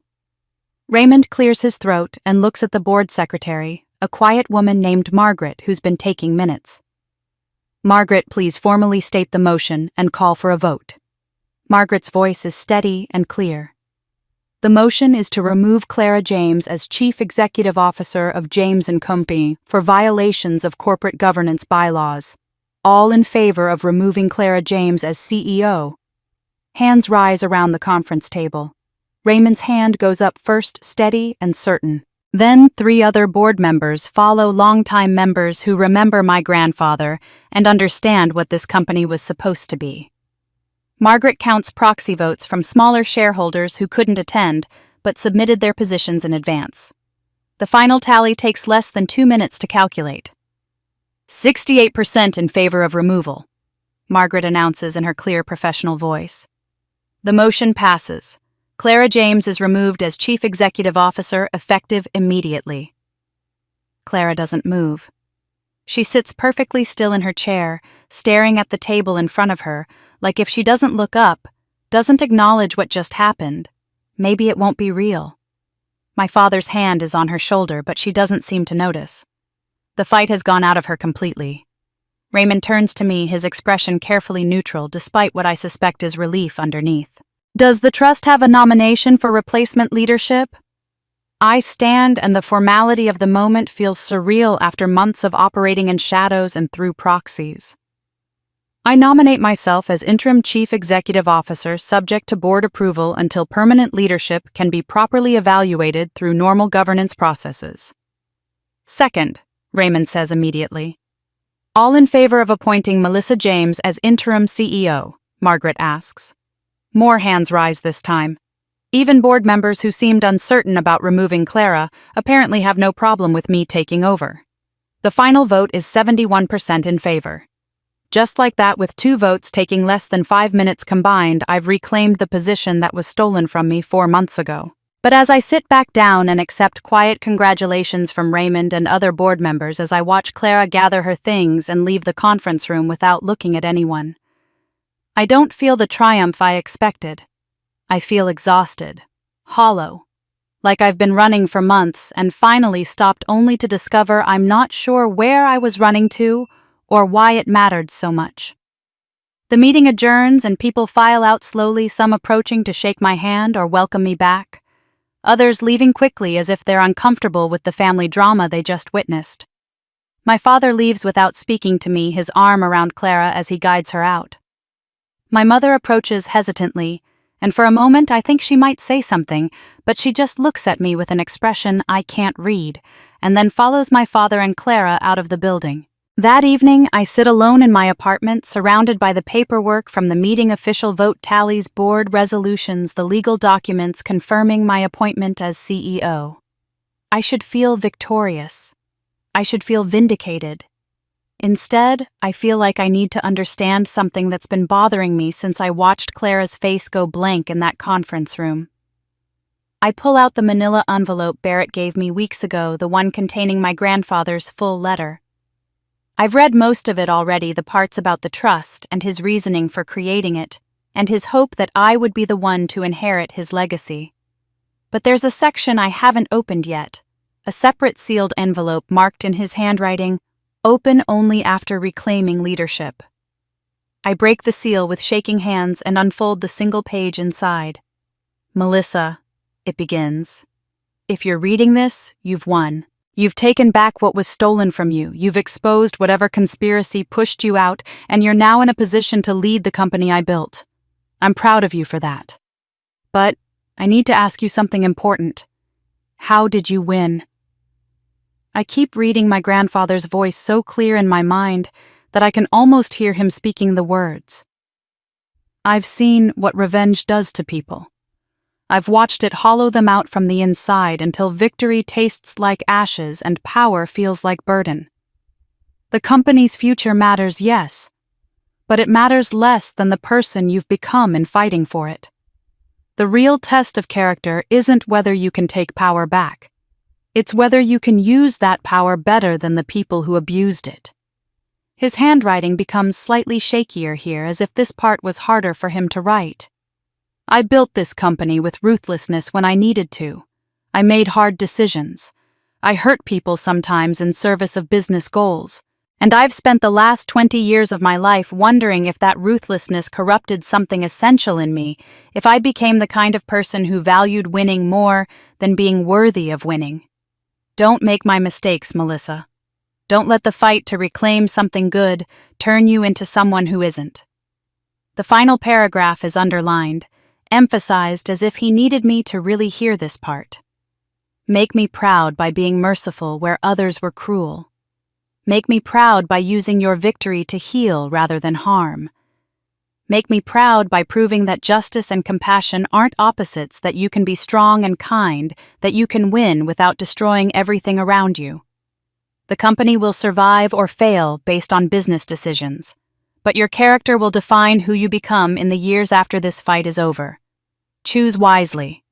Raymond clears his throat and looks at the board secretary, a quiet woman named Margaret who's been taking minutes. Margaret, please formally state the motion and call for a vote. Margaret's voice is steady and clear. The motion is to remove Clara James as Chief Executive Officer of James & Company for violations of corporate governance bylaws. All in favor of removing Clara James as CEO. Hands rise around the conference table. Raymond's hand goes up first, steady and certain. Then 3 other board members follow, longtime members who remember my grandfather and understand what this company was supposed to be. Margaret counts proxy votes from smaller shareholders who couldn't attend but submitted their positions in advance. The final tally takes less than 2 minutes to calculate. 68% in favor of removal, Margaret announces in her clear professional voice. The motion passes. Clara James is removed as Chief Executive Officer effective immediately. Clara doesn't move. She sits perfectly still in her chair, staring at the table in front of her, like if she doesn't look up, doesn't acknowledge what just happened, maybe it won't be real. My father's hand is on her shoulder, but she doesn't seem to notice. The fight has gone out of her completely. Raymond turns to me, his expression carefully neutral despite what I suspect is relief underneath. Does the trust have a nomination for replacement leadership? I stand, and the formality of the moment feels surreal after months of operating in shadows and through proxies. I nominate myself as interim chief executive officer subject to board approval until permanent leadership can be properly evaluated through normal governance processes. Second, Raymond says immediately. All in favor of appointing Melissa James as interim CEO, Margaret asks. More hands rise this time. Even board members who seemed uncertain about removing Clara apparently have no problem with me taking over. The final vote is 71% in favor. Just like that, with 2 votes taking less than 5 minutes combined, I've reclaimed the position that was stolen from me 4 months ago. But as I sit back down and accept quiet congratulations from Raymond and other board members as I watch Clara gather her things and leave the conference room without looking at anyone, I don't feel the triumph I expected. I feel exhausted, hollow, like I've been running for months and finally stopped only to discover I'm not sure where I was running to or why it mattered so much. The meeting adjourns and people file out slowly, some approaching to shake my hand or welcome me back, others leaving quickly as if they're uncomfortable with the family drama they just witnessed. My father leaves without speaking to me, his arm around Clara as he guides her out. My mother approaches hesitantly, and for a moment I think she might say something, but she just looks at me with an expression I can't read, and then follows my father and Clara out of the building. That evening, I sit alone in my apartment, surrounded by the paperwork from the meeting, official vote tallies, board resolutions, the legal documents confirming my appointment as CEO. I should feel victorious. I should feel vindicated. Instead, I feel like I need to understand something that's been bothering me since I watched Clara's face go blank in that conference room. I pull out the manila envelope Barrett gave me weeks ago, the one containing my grandfather's full letter. I've read most of it already, the parts about the trust and his reasoning for creating it, and his hope that I would be the one to inherit his legacy. But there's a section I haven't opened yet, a separate sealed envelope marked in his handwriting, "Open only after reclaiming leadership." I break the seal with shaking hands and unfold the single page inside. "Melissa," it begins, "if you're reading this, you've won. You've taken back what was stolen from you, you've exposed whatever conspiracy pushed you out, and you're now in a position to lead the company I built. I'm proud of you for that. But I need to ask you something important. How did you win?" I keep reading my grandfather's voice so clear in my mind that I can almost hear him speaking the words. I've seen what revenge does to people. I've watched it hollow them out from the inside until victory tastes like ashes and power feels like burden. The company's future matters, yes, but it matters less than the person you've become in fighting for it. The real test of character isn't whether you can take power back. It's whether you can use that power better than the people who abused it. His handwriting becomes slightly shakier here, as if this part was harder for him to write. I built this company with ruthlessness when I needed to. I made hard decisions. I hurt people sometimes in service of business goals, And I've spent the last 20 years of my life wondering if that ruthlessness corrupted something essential in me, if I became the kind of person who valued winning more than being worthy of winning. Don't make my mistakes, Melissa. Don't let the fight to reclaim something good turn you into someone who isn't. The final paragraph is underlined, emphasized as if he needed me to really hear this part. Make me proud by being merciful where others were cruel. Make me proud by using your victory to heal rather than harm. Make me proud by proving that justice and compassion aren't opposites, that you can be strong and kind, that you can win without destroying everything around you. The company will survive or fail based on business decisions, but your character will define who you become in the years after this fight is over. Choose wisely.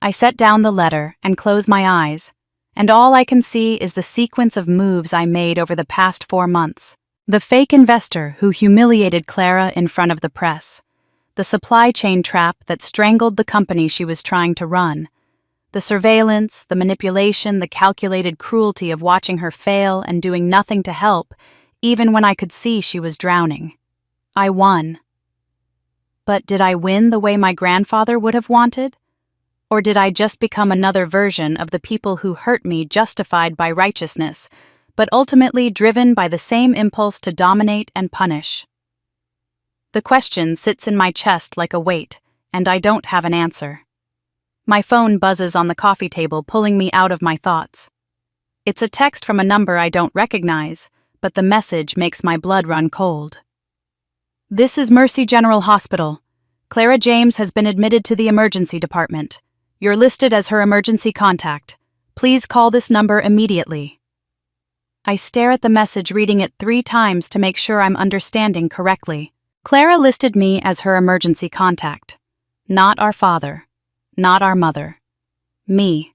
I set down the letter and close my eyes, and all I can see is the sequence of moves I made over the past 4 months. The fake investor who humiliated Clara in front of the press. The supply chain trap that strangled the company she was trying to run. The surveillance, the manipulation, the calculated cruelty of watching her fail and doing nothing to help, even when I could see she was drowning. I won. But did I win the way my grandfather would have wanted? Or did I just become another version of the people who hurt me, justified by righteousness, but ultimately driven by the same impulse to dominate and punish? The question sits in my chest like a weight, and I don't have an answer. My phone buzzes on the coffee table, pulling me out of my thoughts. It's a text from a number I don't recognize, but the message makes my blood run cold. This is Mercy General Hospital. Clara James has been admitted to the emergency department. You're listed as her emergency contact. Please call this number immediately. I stare at the message, reading it 3 times to make sure I'm understanding correctly. Clara listed me as her emergency contact. Not our father. Not our mother. Me.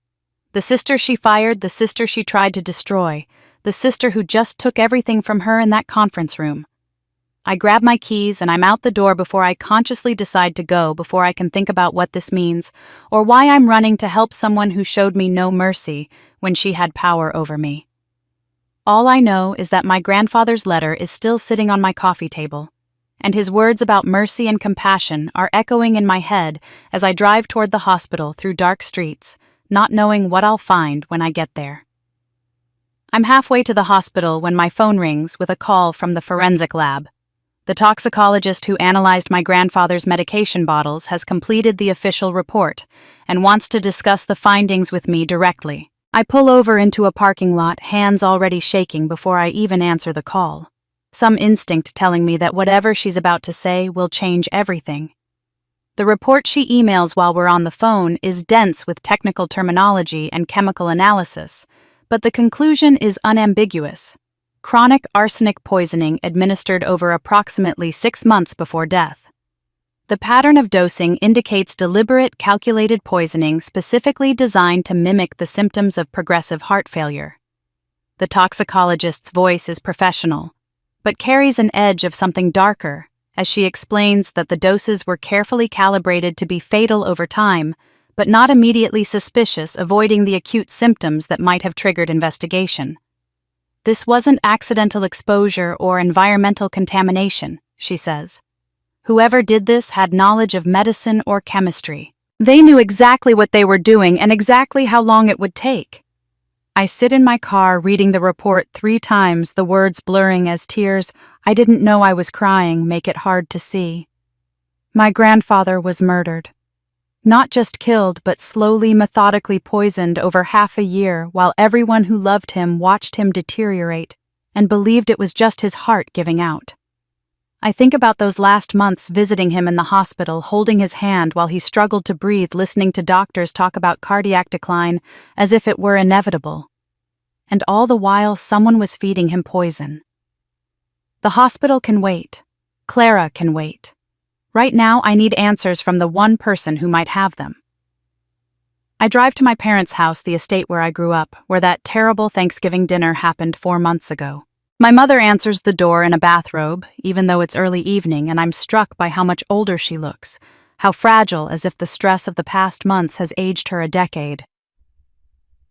The sister she fired, the sister she tried to destroy, the sister who just took everything from her in that conference room. I grab my keys and I'm out the door before I consciously decide to go, before I can think about what this means, or why I'm running to help someone who showed me no mercy when she had power over me. All I know is that my grandfather's letter is still sitting on my coffee table, and his words about mercy and compassion are echoing in my head as I drive toward the hospital through dark streets, not knowing what I'll find when I get there. I'm halfway to the hospital when my phone rings with a call from the forensic lab. The toxicologist who analyzed my grandfather's medication bottles has completed the official report and wants to discuss the findings with me directly. I pull over into a parking lot, hands already shaking before I even answer the call. Some instinct telling me that whatever she's about to say will change everything. The report she emails while we're on the phone is dense with technical terminology and chemical analysis, but the conclusion is unambiguous. Chronic arsenic poisoning administered over approximately 6 months before death. The pattern of dosing indicates deliberate, calculated poisoning specifically designed to mimic the symptoms of progressive heart failure. The toxicologist's voice is professional, but carries an edge of something darker, as she explains that the doses were carefully calibrated to be fatal over time, but not immediately suspicious, avoiding the acute symptoms that might have triggered investigation. This wasn't accidental exposure or environmental contamination, she says. Whoever did this had knowledge of medicine or chemistry. They knew exactly what they were doing and exactly how long it would take. I sit in my car reading the report 3 times, the words blurring as tears I didn't know I was crying make it hard to see. My grandfather was murdered. Not just killed, but slowly, methodically poisoned over half a year, while everyone who loved him watched him deteriorate and believed it was just his heart giving out. I think about those last months visiting him in the hospital, holding his hand while he struggled to breathe, listening to doctors talk about cardiac decline as if it were inevitable. And all the while, someone was feeding him poison. The hospital can wait. Clara can wait. Right now, I need answers from the one person who might have them. I drive to my parents' house, the estate where I grew up, where that terrible Thanksgiving dinner happened 4 months ago. My mother answers the door in a bathrobe, even though it's early evening, and I'm struck by how much older she looks, how fragile, as if the stress of the past months has aged her a decade.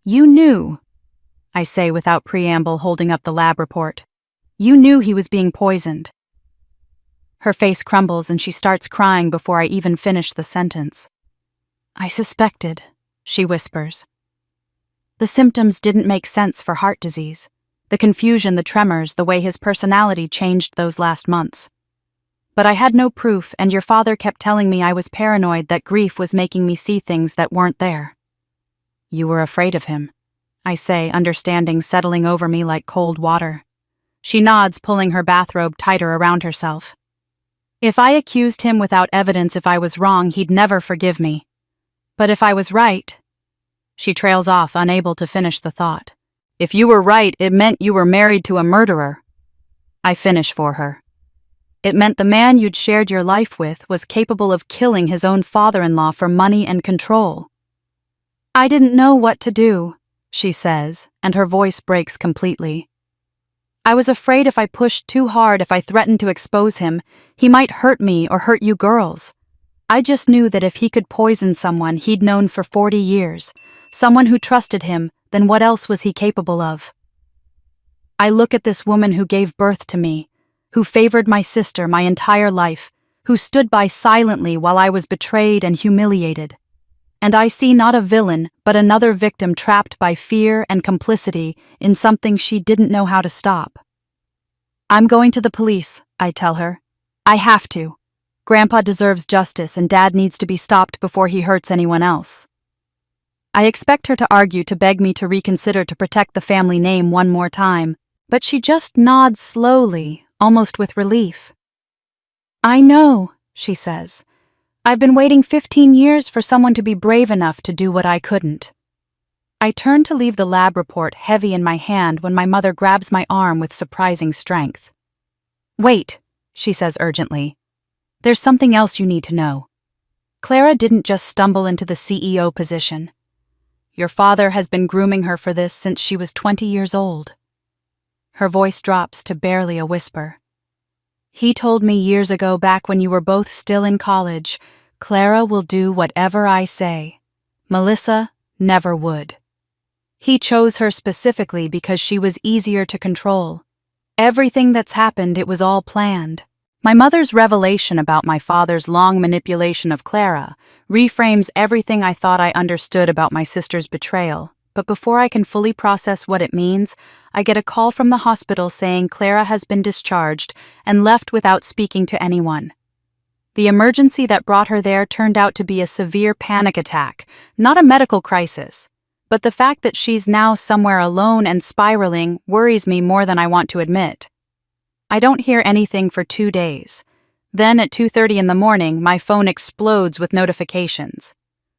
"You knew," I say without preamble, holding up the lab report. You knew he was being poisoned. Her face crumbles and she starts crying before I even finish the sentence. I suspected, she whispers. The symptoms didn't make sense for heart disease. The confusion, the tremors, the way his personality changed those last months. But I had no proof, and your father kept telling me I was paranoid that grief was making me see things that weren't there. You were afraid of him, I say, understanding settling over me like cold water. She nods, pulling her bathrobe tighter around herself. If I accused him without evidence, if I was wrong, he'd never forgive me. But if I was right... She trails off, unable to finish the thought. If you were right, it meant you were married to a murderer. I finish for her. It meant the man you'd shared your life with was capable of killing his own father-in-law for money and control. I didn't know what to do, she says, and her voice breaks completely. I was afraid if I pushed too hard, if I threatened to expose him, he might hurt me or hurt you girls. I just knew that if he could poison someone he'd known for 40 years, someone who trusted him, then what else was he capable of? I look at this woman who gave birth to me, who favored my sister my entire life, who stood by silently while I was betrayed and humiliated. And I see not a villain, but another victim trapped by fear and complicity in something she didn't know how to stop. I'm going to the police, I tell her. I have to. Grandpa deserves justice and Dad needs to be stopped before he hurts anyone else. I expect her to argue, to beg me to reconsider, to protect the family name one more time, but she just nods slowly, almost with relief. I know, she says. I've been waiting 15 years for someone to be brave enough to do what I couldn't. I turn to leave the lab report heavy in my hand when my mother grabs my arm with surprising strength. Wait, she says urgently. There's something else you need to know. Clara didn't just stumble into the CEO position. Your father has been grooming her for this since she was 20 years old. Her voice drops to barely a whisper. He told me years ago, back when you were both still in college, Clara will do whatever I say. Melissa never would. He chose her specifically because she was easier to control. Everything that's happened, it was all planned. My mother's revelation about my father's long manipulation of Clara reframes everything I thought I understood about my sister's betrayal, but before I can fully process what it means, I get a call from the hospital saying Clara has been discharged and left without speaking to anyone. The emergency that brought her there turned out to be a severe panic attack, not a medical crisis. But the fact that she's now somewhere alone and spiraling worries me more than I want to admit. I don't hear anything for 2 days. Then at 2:30 in the morning, my phone explodes with notifications.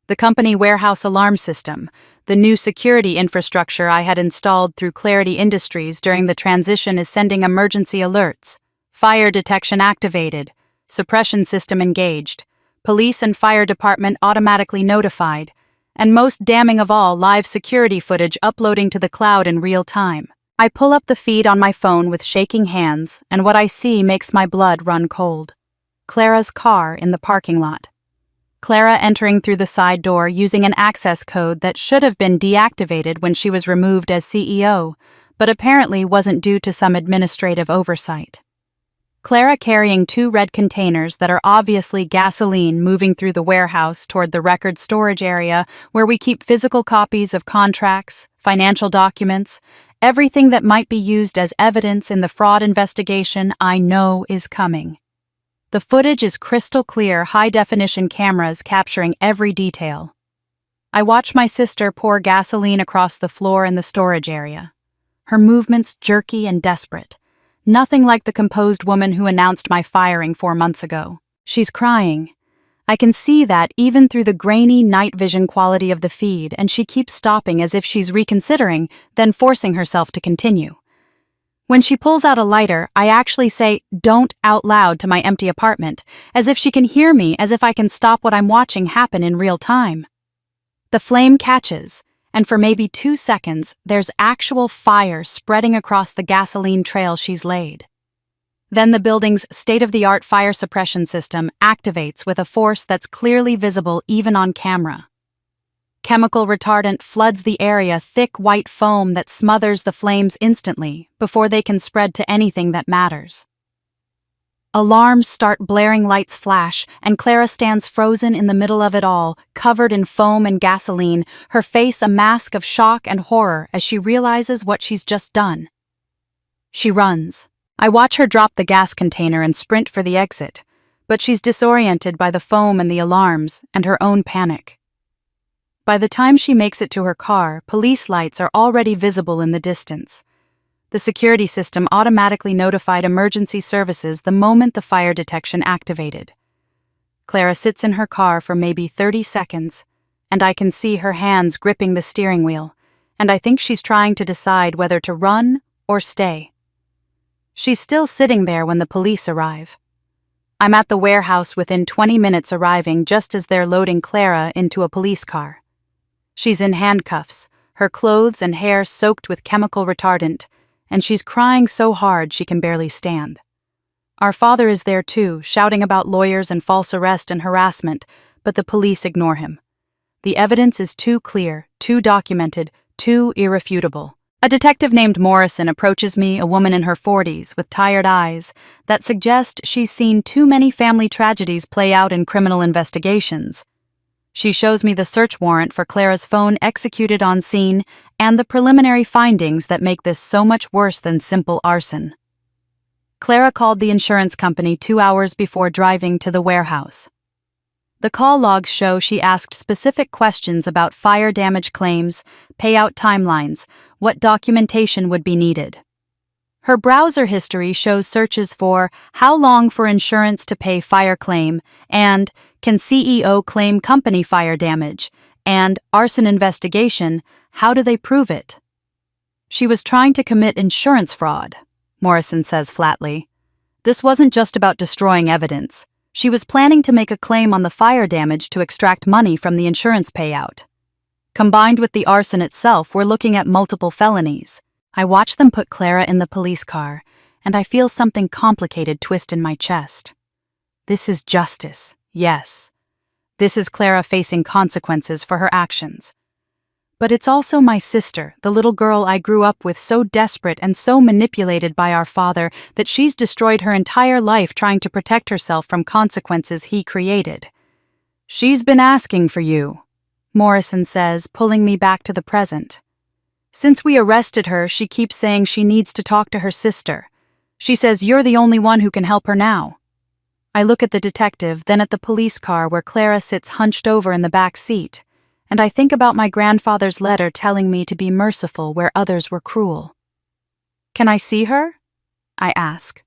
The company warehouse alarm system, the new security infrastructure I had installed through Clarity Industries during the transition, is sending emergency alerts. Fire detection activated, suppression system engaged, police and fire department automatically notified, and most damning of all, live security footage uploading to the cloud in real time. I pull up the feed on my phone with shaking hands, and what I see makes my blood run cold. Clara's car in the parking lot. Clara entering through the side door using an access code that should have been deactivated when she was removed as CEO, but apparently wasn't due to some administrative oversight. Clara carrying 2 red containers that are obviously gasoline moving through the warehouse toward the record storage area where we keep physical copies of contracts, financial documents, everything that might be used as evidence in the fraud investigation I know is coming. The footage is crystal clear, high-definition cameras capturing every detail. I watch my sister pour gasoline across the floor in the storage area. Her movements jerky and desperate. Nothing like the composed woman who announced my firing 4 months ago. She's crying. I can see that even through the grainy night vision quality of the feed, and she keeps stopping as if she's reconsidering, then forcing herself to continue. When she pulls out a lighter, I actually say, "Don't," out loud to my empty apartment, as if she can hear me, as if I can stop what I'm watching happen in real time. The flame catches, and for maybe 2 seconds, there's actual fire spreading across the gasoline trail she's laid. Then the building's state-of-the-art fire suppression system activates with a force that's clearly visible even on camera. Chemical retardant floods the area, thick white foam that smothers the flames instantly before they can spread to anything that matters. Alarms start, blaring lights flash, and Clara stands frozen in the middle of it all, covered in foam and gasoline, her face a mask of shock and horror as she realizes what she's just done. She runs. I watch her drop the gas container and sprint for the exit, but she's disoriented by the foam and the alarms and her own panic. By the time she makes it to her car, police lights are already visible in the distance. The security system automatically notified emergency services the moment the fire detection activated. Clara sits in her car for maybe 30 seconds, and I can see her hands gripping the steering wheel, and I think she's trying to decide whether to run or stay. She's still sitting there when the police arrive. I'm at the warehouse within 20 minutes, arriving just as they're loading Clara into a police car. She's in handcuffs, her clothes and hair soaked with chemical retardant, and she's crying so hard she can barely stand. Our father is there too, shouting about lawyers and false arrest and harassment, but the police ignore him. The evidence is too clear, too documented, too irrefutable. A detective named Morrison approaches me, a woman in her 40s with tired eyes that suggest she's seen too many family tragedies play out in criminal investigations. She shows me the search warrant for Clara's phone executed on scene and the preliminary findings that make this so much worse than simple arson. Clara called the insurance company 2 hours before driving to the warehouse. The call logs show she asked specific questions about fire damage claims, payout timelines, what documentation would be needed. Her browser history shows searches for how long for insurance to pay fire claim and can CEO claim company fire damage, and arson investigation, how do they prove it? She was trying to commit insurance fraud, Morrison says flatly. This wasn't just about destroying evidence. She was planning to make a claim on the fire damage to extract money from the insurance payout. Combined with the arson itself, we're looking at multiple felonies. I watch them put Clara in the police car, and I feel something complicated twist in my chest. This is justice, yes. This is Clara facing consequences for her actions. But it's also my sister, the little girl I grew up with, so desperate and so manipulated by our father that she's destroyed her entire life trying to protect herself from consequences he created. She's been asking for you, Morrison says, pulling me back to the present. Since we arrested her, she keeps saying she needs to talk to her sister. She says you're the only one who can help her now. I look at the detective, then at the police car where Clara sits hunched over in the back seat, and I think about my grandfather's letter telling me to be merciful where others were cruel. Can I see her? I ask.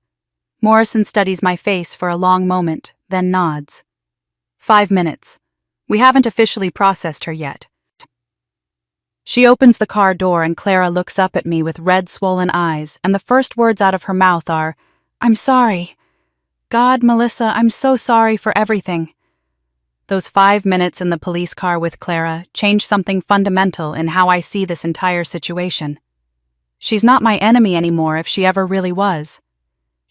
Morrison studies my face for a long moment, then nods. 5 minutes. We haven't officially processed her yet. She opens the car door and Clara looks up at me with red, swollen eyes, and the first words out of her mouth are, "I'm sorry. God, Melissa, I'm so sorry for everything." Those 5 minutes in the police car with Clara changed something fundamental in how I see this entire situation. She's not my enemy anymore if she ever really was.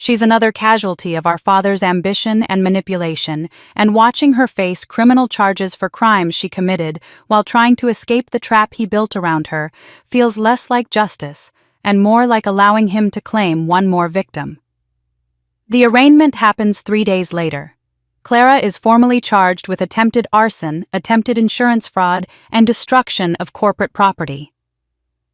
She's another casualty of our father's ambition and manipulation, and watching her face criminal charges for crimes she committed while trying to escape the trap he built around her feels less like justice and more like allowing him to claim one more victim. The arraignment happens 3 days later. Clara is formally charged with attempted arson, attempted insurance fraud, and destruction of corporate property.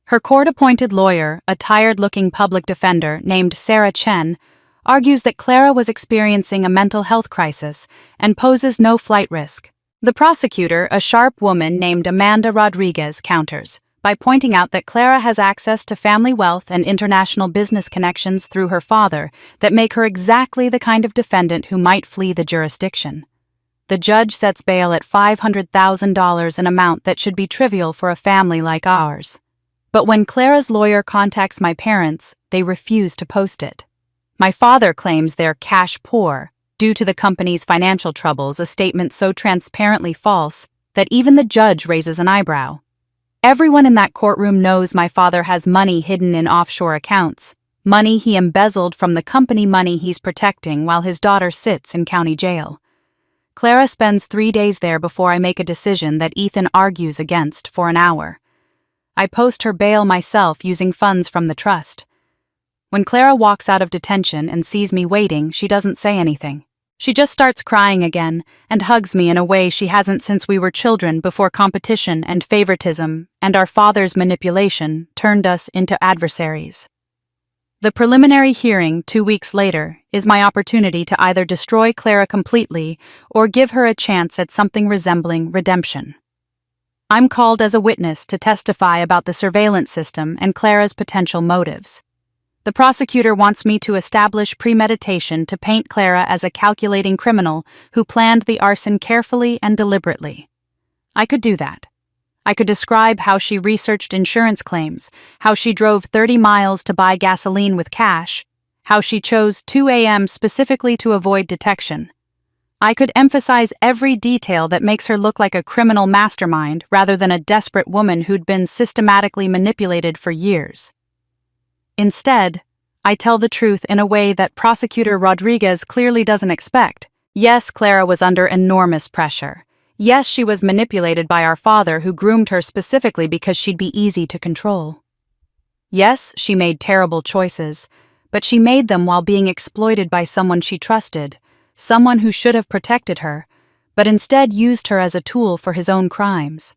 Her court-appointed lawyer, a tired-looking public defender named Sarah Chen, argues that Clara was experiencing a mental health crisis and poses no flight risk. The prosecutor, a sharp woman named Amanda Rodriguez, counters by pointing out that Clara has access to family wealth and international business connections through her father that make her exactly the kind of defendant who might flee the jurisdiction. The judge sets bail at $500,000, an amount that should be trivial for a family like ours. But when Clara's lawyer contacts my parents, they refuse to post it. My father claims they're cash poor due to the company's financial troubles, a statement so transparently false that even the judge raises an eyebrow. Everyone in that courtroom knows my father has money hidden in offshore accounts, money he embezzled from the company money he's protecting while his daughter sits in county jail. Clara spends 3 days there before I make a decision that Ethan argues against for an hour. I post her bail myself using funds from the trust. When Clara walks out of detention and sees me waiting, she doesn't say anything. She just starts crying again and hugs me in a way she hasn't since we were children before competition and favoritism and our father's manipulation turned us into adversaries. The preliminary hearing 2 weeks later is my opportunity to either destroy Clara completely or give her a chance at something resembling redemption. I'm called as a witness to testify about the surveillance system and Clara's potential motives. The prosecutor wants me to establish premeditation to paint Clara as a calculating criminal who planned the arson carefully and deliberately. I could do that. I could describe how she researched insurance claims, how she drove 30 miles to buy gasoline with cash, how she chose 2 a.m. specifically to avoid detection. I could emphasize every detail that makes her look like a criminal mastermind rather than a desperate woman who'd been systematically manipulated for years. Instead, I tell the truth in a way that Prosecutor Rodriguez clearly doesn't expect. Yes, Clara was under enormous pressure. Yes, she was manipulated by our father who groomed her specifically because she'd be easy to control. Yes, she made terrible choices, but she made them while being exploited by someone she trusted, someone who should have protected her, but instead used her as a tool for his own crimes.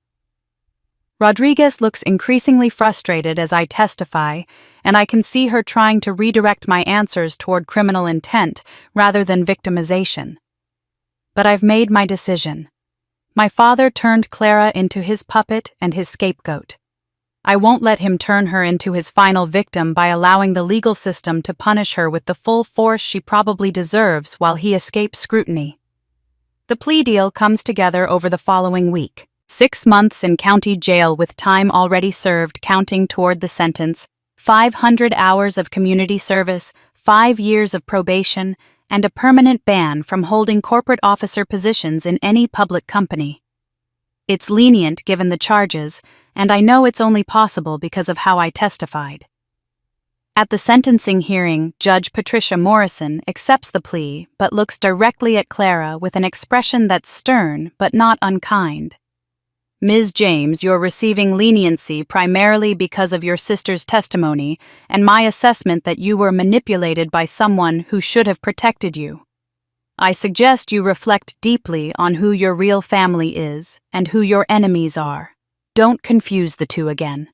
Rodriguez looks increasingly frustrated as I testify, and I can see her trying to redirect my answers toward criminal intent rather than victimization. But I've made my decision. My father turned Clara into his puppet and his scapegoat. I won't let him turn her into his final victim by allowing the legal system to punish her with the full force she probably deserves while he escapes scrutiny. The plea deal comes together over the following week. 6 months in county jail with time already served counting toward the sentence, 500 hours of community service, 5 years of probation, and a permanent ban from holding corporate officer positions in any public company. It's lenient given the charges, and I know it's only possible because of how I testified. At the sentencing hearing, Judge Patricia Morrison accepts the plea but looks directly at Clara with an expression that's stern but not unkind. Ms. James, you're receiving leniency primarily because of your sister's testimony and my assessment that you were manipulated by someone who should have protected you. I suggest you reflect deeply on who your real family is and who your enemies are. Don't confuse the two again.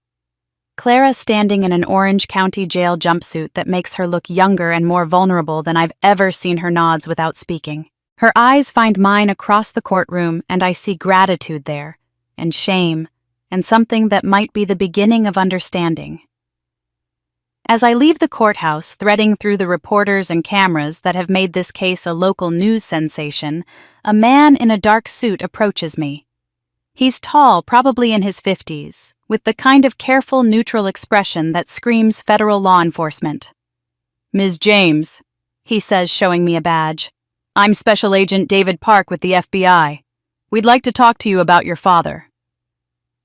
Clara standing in an Orange County jail jumpsuit that makes her look younger and more vulnerable than I've ever seen her nods without speaking. Her eyes find mine across the courtroom and I see gratitude there, and shame, and something that might be the beginning of understanding. As I leave the courthouse, threading through the reporters and cameras that have made this case a local news sensation, a man in a dark suit approaches me. He's tall, probably in his 50s, with the kind of careful, neutral expression that screams federal law enforcement. Ms. James, he says, showing me a badge. I'm Special Agent David Park with the FBI. We'd like to talk to you about your father.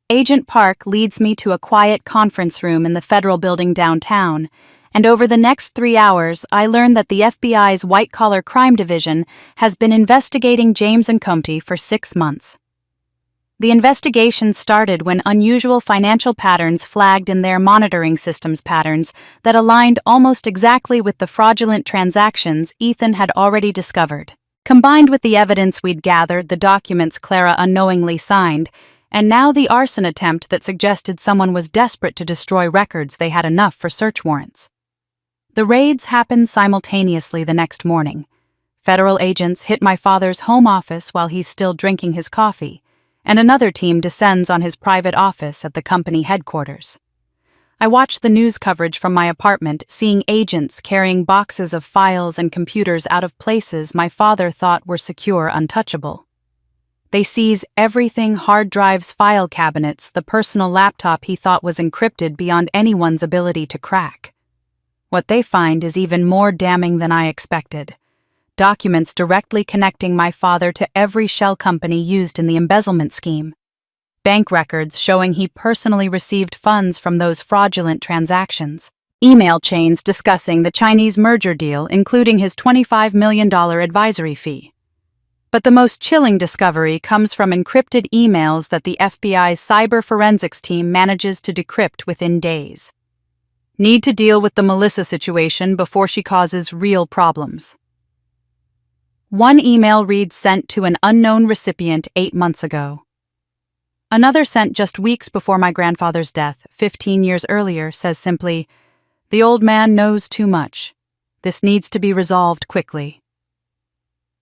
Agent Park leads me to a quiet conference room in the federal building downtown, and over the next 3 hours I learn that the FBI's white-collar crime division has been investigating James and Comte for 6 months. The investigation started when unusual financial patterns flagged in their monitoring systems patterns that aligned almost exactly with the fraudulent transactions Ethan had already discovered. Combined with the evidence we'd gathered, the documents Clara unknowingly signed, and now the arson attempt that suggested someone was desperate to destroy records they had enough for search warrants. The raids happened simultaneously the next morning. Federal agents hit my father's home office while he's still drinking his coffee, and another team descends on his private office at the company headquarters. I watched the news coverage from my apartment, seeing agents carrying boxes of files and computers out of places my father thought were secure, untouchable. They seize everything: hard drives, file cabinets, the personal laptop he thought was encrypted beyond anyone's ability to crack. What they find is even more damning than I expected. Documents directly connecting my father to every shell company used in the embezzlement scheme. Bank records showing he personally received funds from those fraudulent transactions. Email chains discussing the Chinese merger deal, including his $25 million advisory fee. But the most chilling discovery comes from encrypted emails that the FBI's cyber forensics team manages to decrypt within days. Need to deal with the Melissa situation before she causes real problems. One email reads sent to an unknown recipient 8 months ago. Another sent just weeks before my grandfather's death, 15 years earlier, says simply, "The old man knows too much. This needs to be resolved quickly."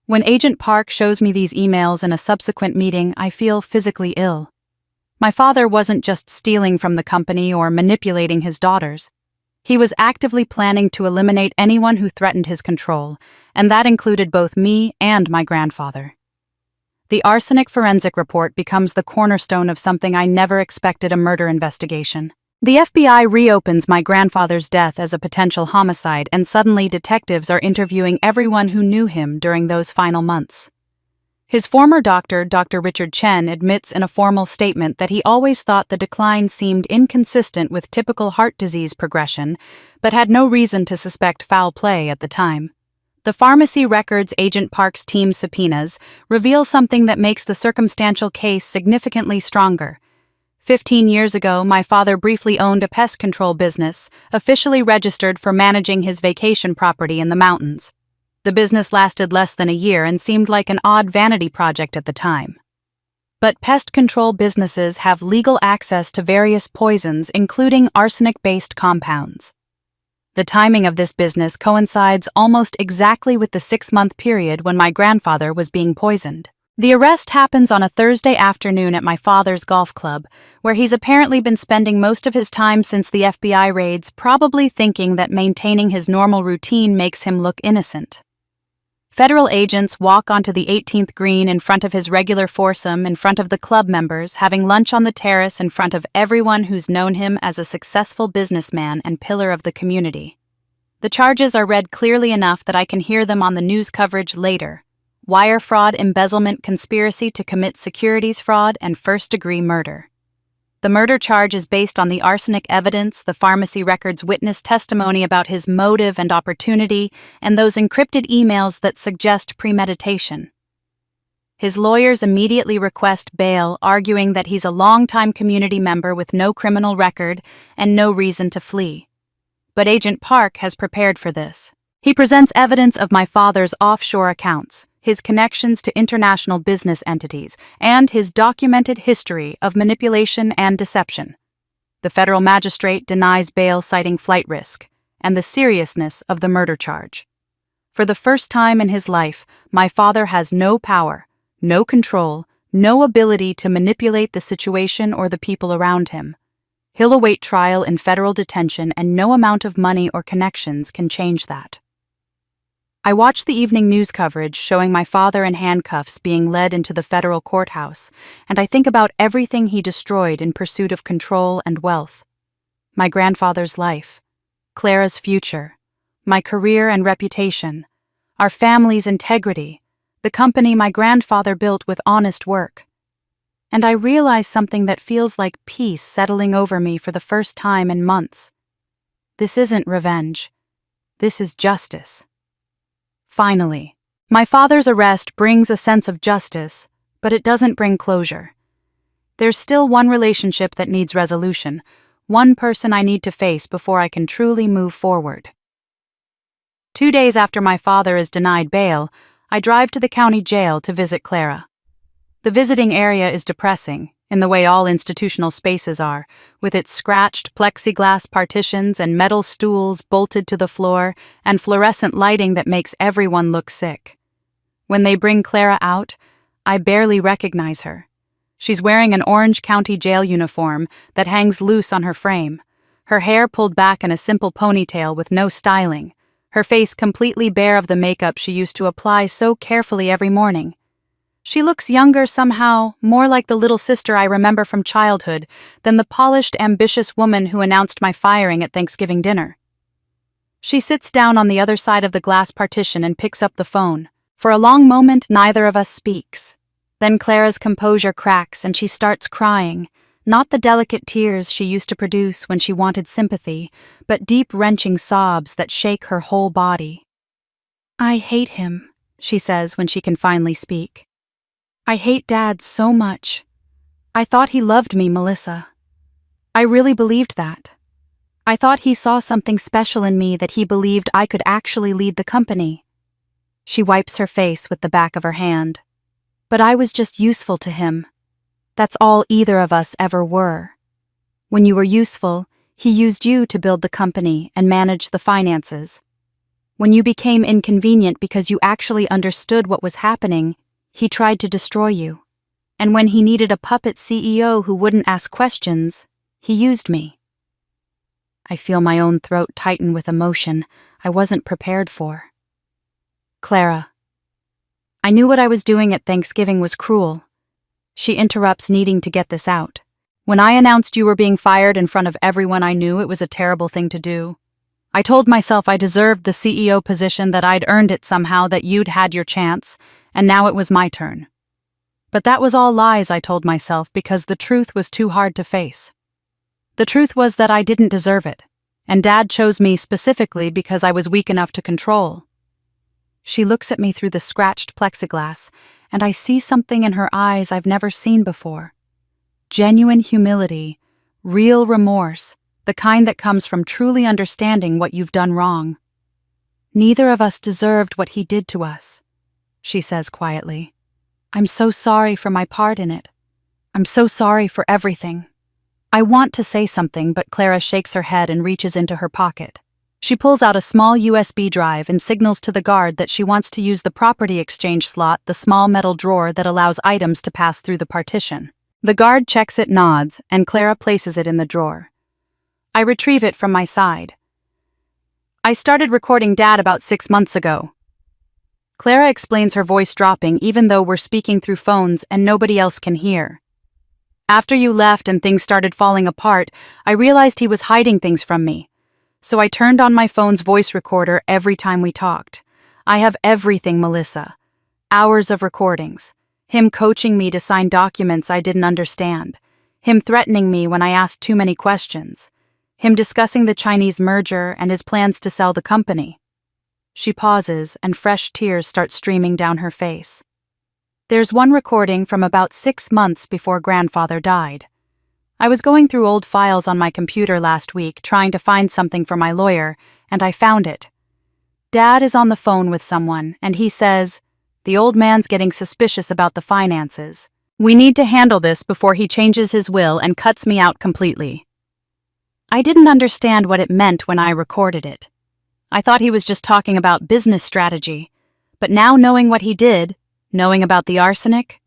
When Agent Park shows me these emails in a subsequent meeting, I feel physically ill. My father wasn't just stealing from the company or manipulating his daughters. He was actively planning to eliminate anyone who threatened his control, and that included both me and my grandfather. The arsenic forensic report becomes the cornerstone of something I never expected: a murder investigation. The FBI reopens my grandfather's death as a potential homicide, and suddenly detectives are interviewing everyone who knew him during those final months. His former doctor, Dr. Richard Chen, admits in a formal statement that he always thought the decline seemed inconsistent with typical heart disease progression, but had no reason to suspect foul play at the time. The pharmacy records Agent Park's team subpoenas reveal something that makes the circumstantial case significantly stronger. 15 years ago, my father briefly owned a pest control business, officially registered for managing his vacation property in the mountains. The business lasted less than a year and seemed like an odd vanity project at the time. But pest control businesses have legal access to various poisons, including arsenic-based compounds. The timing of this business coincides almost exactly with the 6-month period when my grandfather was being poisoned. The arrest happens on a Thursday afternoon at my father's golf club, where he's apparently been spending most of his time since the FBI raids, probably thinking that maintaining his normal routine makes him look innocent. Federal agents walk onto the 18th green in front of his regular foursome, in front of the club members, having lunch on the terrace in front of everyone who's known him as a successful businessman and pillar of the community. The charges are read clearly enough that I can hear them on the news coverage later: wire fraud, embezzlement, conspiracy to commit securities fraud, and first-degree murder. The murder charge is based on the arsenic evidence, the pharmacy records witness testimony about his motive and opportunity, and those encrypted emails that suggest premeditation. His lawyers immediately request bail, arguing that he's a longtime community member with no criminal record and no reason to flee. But Agent Park has prepared for this. He presents evidence of my father's offshore accounts, his connections to international business entities, and his documented history of manipulation and deception. The federal magistrate denies bail, citing flight risk and the seriousness of the murder charge. For the first time in his life, my father has no power, no control, no ability to manipulate the situation or the people around him. He'll await trial in federal detention, and no amount of money or connections can change that. I watch the evening news coverage showing my father in handcuffs being led into the federal courthouse, and I think about everything he destroyed in pursuit of control and wealth. My grandfather's life, Clara's future, my career and reputation, our family's integrity, the company my grandfather built with honest work. And I realize something that feels like peace settling over me for the first time in months. This isn't revenge. This is justice. Finally, my father's arrest brings a sense of justice, but it doesn't bring closure. There's still one relationship that needs resolution, one person I need to face before I can truly move forward. 2 days after my father is denied bail, I drive to the county jail to visit Clara. The visiting area is depressing, in the way all institutional spaces are, with its scratched plexiglass partitions and metal stools bolted to the floor and fluorescent lighting that makes everyone look sick. When they bring Clara out, I barely recognize her. She's wearing an Orange County jail uniform that hangs loose on her frame, her hair pulled back in a simple ponytail with no styling, her face completely bare of the makeup she used to apply so carefully every morning. She looks younger somehow, more like the little sister I remember from childhood than the polished, ambitious woman who announced my firing at Thanksgiving dinner. She sits down on the other side of the glass partition and picks up the phone. For a long moment, neither of us speaks. Then Clara's composure cracks and she starts crying, not the delicate tears she used to produce when she wanted sympathy, but deep, wrenching sobs that shake her whole body. "I hate him," she says when she can finally speak. I hate Dad so much. I thought he loved me, Melissa. I really believed that. I thought he saw something special in me, that he believed I could actually lead the company. She wipes her face with the back of her hand. But I was just useful to him. That's all either of us ever were. When you were useful, he used you to build the company and manage the finances. When you became inconvenient because you actually understood what was happening, he tried to destroy you. And when he needed a puppet CEO who wouldn't ask questions, he used me. I feel my own throat tighten with emotion I wasn't prepared for. Clara. I knew what I was doing at Thanksgiving was cruel. She interrupts, needing to get this out. When I announced you were being fired in front of everyone, I knew it was a terrible thing to do. I told myself I deserved the CEO position, that I'd earned it somehow, that you'd had your chance, and now it was my turn. But that was all lies, I told myself, because the truth was too hard to face. The truth was that I didn't deserve it, and Dad chose me specifically because I was weak enough to control. She looks at me through the scratched plexiglass, and I see something in her eyes I've never seen before. Genuine humility, real remorse, the kind that comes from truly understanding what you've done wrong. Neither of us deserved what he did to us, she says quietly. I'm so sorry for my part in it. I'm so sorry for everything. I want to say something, but Clara shakes her head and reaches into her pocket. She pulls out a small USB drive and signals to the guard that she wants to use the property exchange slot, the small metal drawer that allows items to pass through the partition. The guard checks it, nods, and Clara places it in the drawer. I retrieve it from my side. I started recording Dad about 6 months ago. Clara explains, her voice dropping even though we're speaking through phones and nobody else can hear. After you left and things started falling apart, I realized he was hiding things from me. So I turned on my phone's voice recorder every time we talked. I have everything, Melissa. Hours of recordings. Him coaching me to sign documents I didn't understand. Him threatening me when I asked too many questions. Him discussing the Chinese merger and his plans to sell the company. She pauses, and fresh tears start streaming down her face. There's one recording from about 6 months before Grandfather died. I was going through old files on my computer last week trying to find something for my lawyer, and I found it. Dad is on the phone with someone, and he says, "The old man's getting suspicious about the finances. We need to handle this before he changes his will and cuts me out completely." I didn't understand what it meant when I recorded it. I thought he was just talking about business strategy, but now knowing what he did, knowing about the arsenic...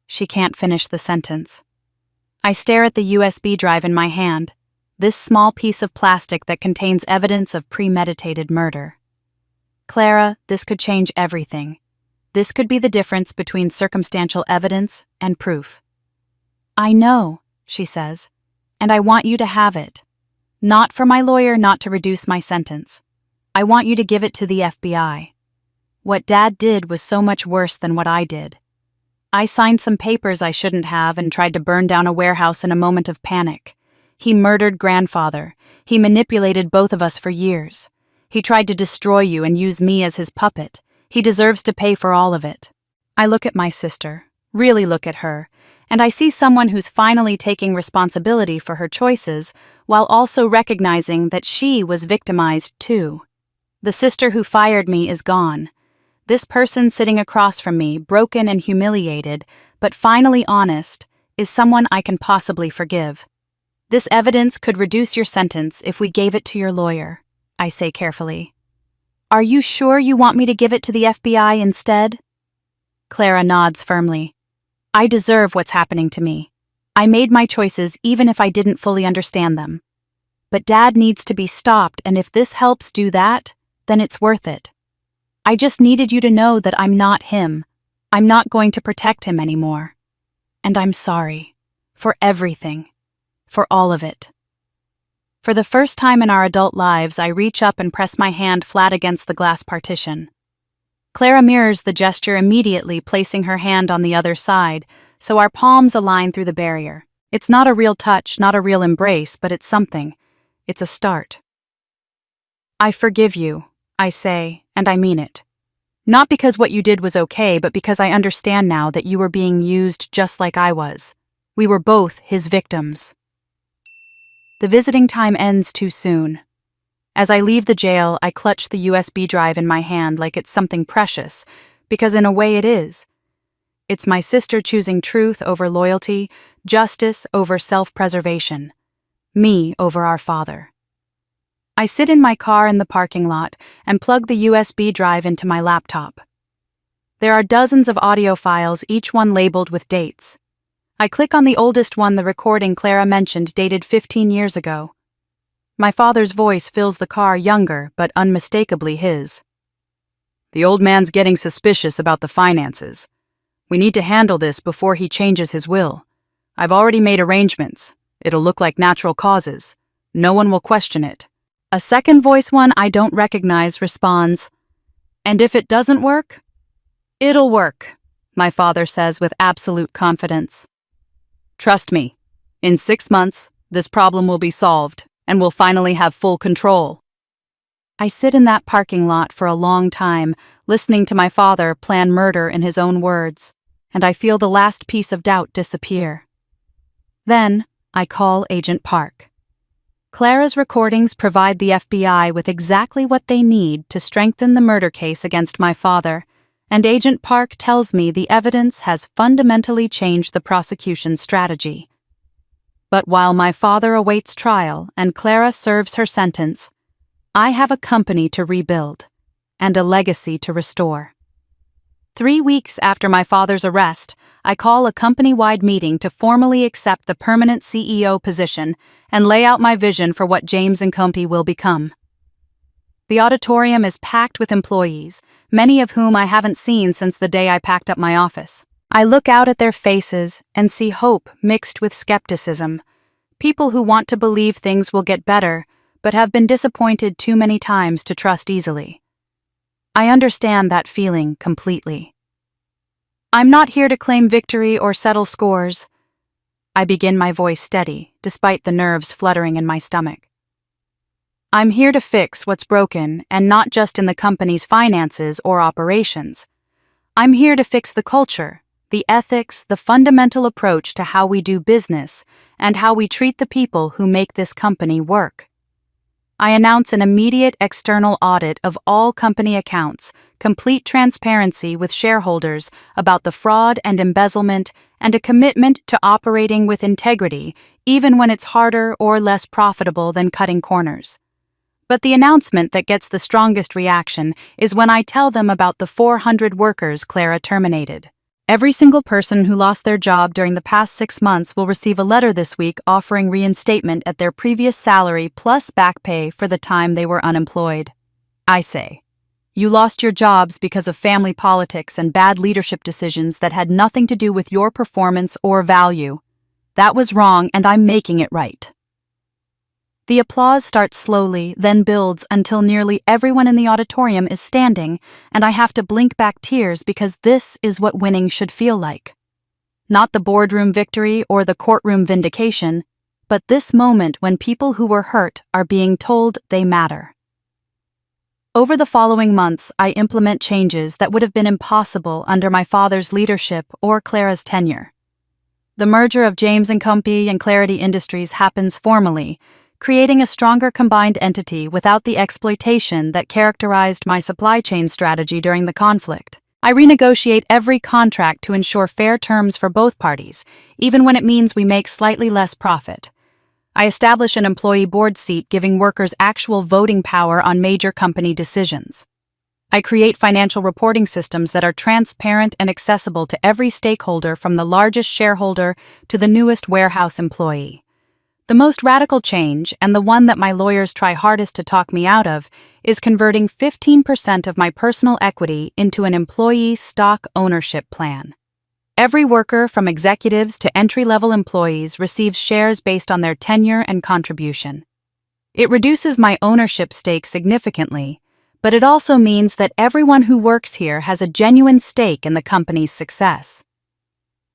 She can't finish the sentence. I stare at the USB drive in my hand, this small piece of plastic that contains evidence of premeditated murder. Clara, this could change everything. This could be the difference between circumstantial evidence and proof. I know, she says, and I want you to have it. Not for my lawyer, not to reduce my sentence. I want you to give it to the FBI. What Dad did was so much worse than what I did. I signed some papers I shouldn't have and tried to burn down a warehouse in a moment of panic. He murdered Grandfather. He manipulated both of us for years. He tried to destroy you and use me as his puppet. He deserves to pay for all of it. I look at my sister, really look at her, and I see someone who's finally taking responsibility for her choices while also recognizing that she was victimized too. The sister who fired me is gone. This person sitting across from me, broken and humiliated, but finally honest, is someone I can possibly forgive. This evidence could reduce your sentence if we gave it to your lawyer, I say carefully. Are you sure you want me to give it to the FBI instead? Clara nods firmly. I deserve what's happening to me. I made my choices even if I didn't fully understand them. But Dad needs to be stopped, and if this helps do that, then it's worth it. I just needed you to know that I'm not him. I'm not going to protect him anymore. And I'm sorry. For everything. For all of it. For the first time in our adult lives, I reach up and press my hand flat against the glass partition. Clara mirrors the gesture immediately, placing her hand on the other side, so our palms align through the barrier. It's not a real touch, not a real embrace, but it's something. It's a start. I forgive you, I say, and I mean it. Not because what you did was okay, but because I understand now that you were being used just like I was. We were both his victims. The visiting time ends too soon. As I leave the jail, I clutch the USB drive in my hand like it's something precious, because in a way it is. It's my sister choosing truth over loyalty, justice over self-preservation, me over our father. I sit in my car in the parking lot and plug the USB drive into my laptop. There are dozens of audio files, each one labeled with dates. I click on the oldest one, the recording Clara mentioned, dated 15 years ago. My father's voice fills the car, younger, but unmistakably his. "The old man's getting suspicious about the finances. We need to handle this before he changes his will. I've already made arrangements. It'll look like natural causes. No one will question it." A second voice, one I don't recognize, responds, "And if it doesn't work?" "It'll work," my father says with absolute confidence. "Trust me, in 6 months, this problem will be solved, and we'll finally have full control." I sit in that parking lot for a long time, listening to my father plan murder in his own words, and I feel the last piece of doubt disappear. Then, I call Agent Park. Clara's recordings provide the FBI with exactly what they need to strengthen the murder case against my father, and Agent Park tells me the evidence has fundamentally changed the prosecution's strategy. But while my father awaits trial and Clara serves her sentence, I have a company to rebuild and a legacy to restore. 3 weeks after my father's arrest, I call a company-wide meeting to formally accept the permanent CEO position and lay out my vision for what James & Company will become. The auditorium is packed with employees, many of whom I haven't seen since the day I packed up my office. I look out at their faces and see hope mixed with skepticism, people who want to believe things will get better, but have been disappointed too many times to trust easily. I understand that feeling completely. I'm not here to claim victory or settle scores. I begin, my voice steady, despite the nerves fluttering in my stomach. I'm here to fix what's broken, and not just in the company's finances or operations. I'm here to fix the culture, the ethics, the fundamental approach to how we do business, and how we treat the people who make this company work. I announce an immediate external audit of all company accounts, complete transparency with shareholders about the fraud and embezzlement, and a commitment to operating with integrity, even when it's harder or less profitable than cutting corners. But the announcement that gets the strongest reaction is when I tell them about the 400 workers Clara terminated. Every single person who lost their job during the past 6 months will receive a letter this week offering reinstatement at their previous salary plus back pay for the time they were unemployed. I say, you lost your jobs because of family politics and bad leadership decisions that had nothing to do with your performance or value. That was wrong, and I'm making it right. The applause starts slowly, then builds until nearly everyone in the auditorium is standing, and I have to blink back tears because this is what winning should feel like. Not the boardroom victory or the courtroom vindication, but this moment when people who were hurt are being told they matter. Over the following months, I implement changes that would have been impossible under my father's leadership or Clara's tenure. The merger of James & Company and Clarity Industries happens formally, creating a stronger combined entity without the exploitation that characterized my supply chain strategy during the conflict. I renegotiate every contract to ensure fair terms for both parties, even when it means we make slightly less profit. I establish an employee board seat, giving workers actual voting power on major company decisions. I create financial reporting systems that are transparent and accessible to every stakeholder, from the largest shareholder to the newest warehouse employee. The most radical change, and the one that my lawyers try hardest to talk me out of, is converting 15% of my personal equity into an employee stock ownership plan. Every worker, from executives to entry-level employees, receives shares based on their tenure and contribution. It reduces my ownership stake significantly, but it also means that everyone who works here has a genuine stake in the company's success.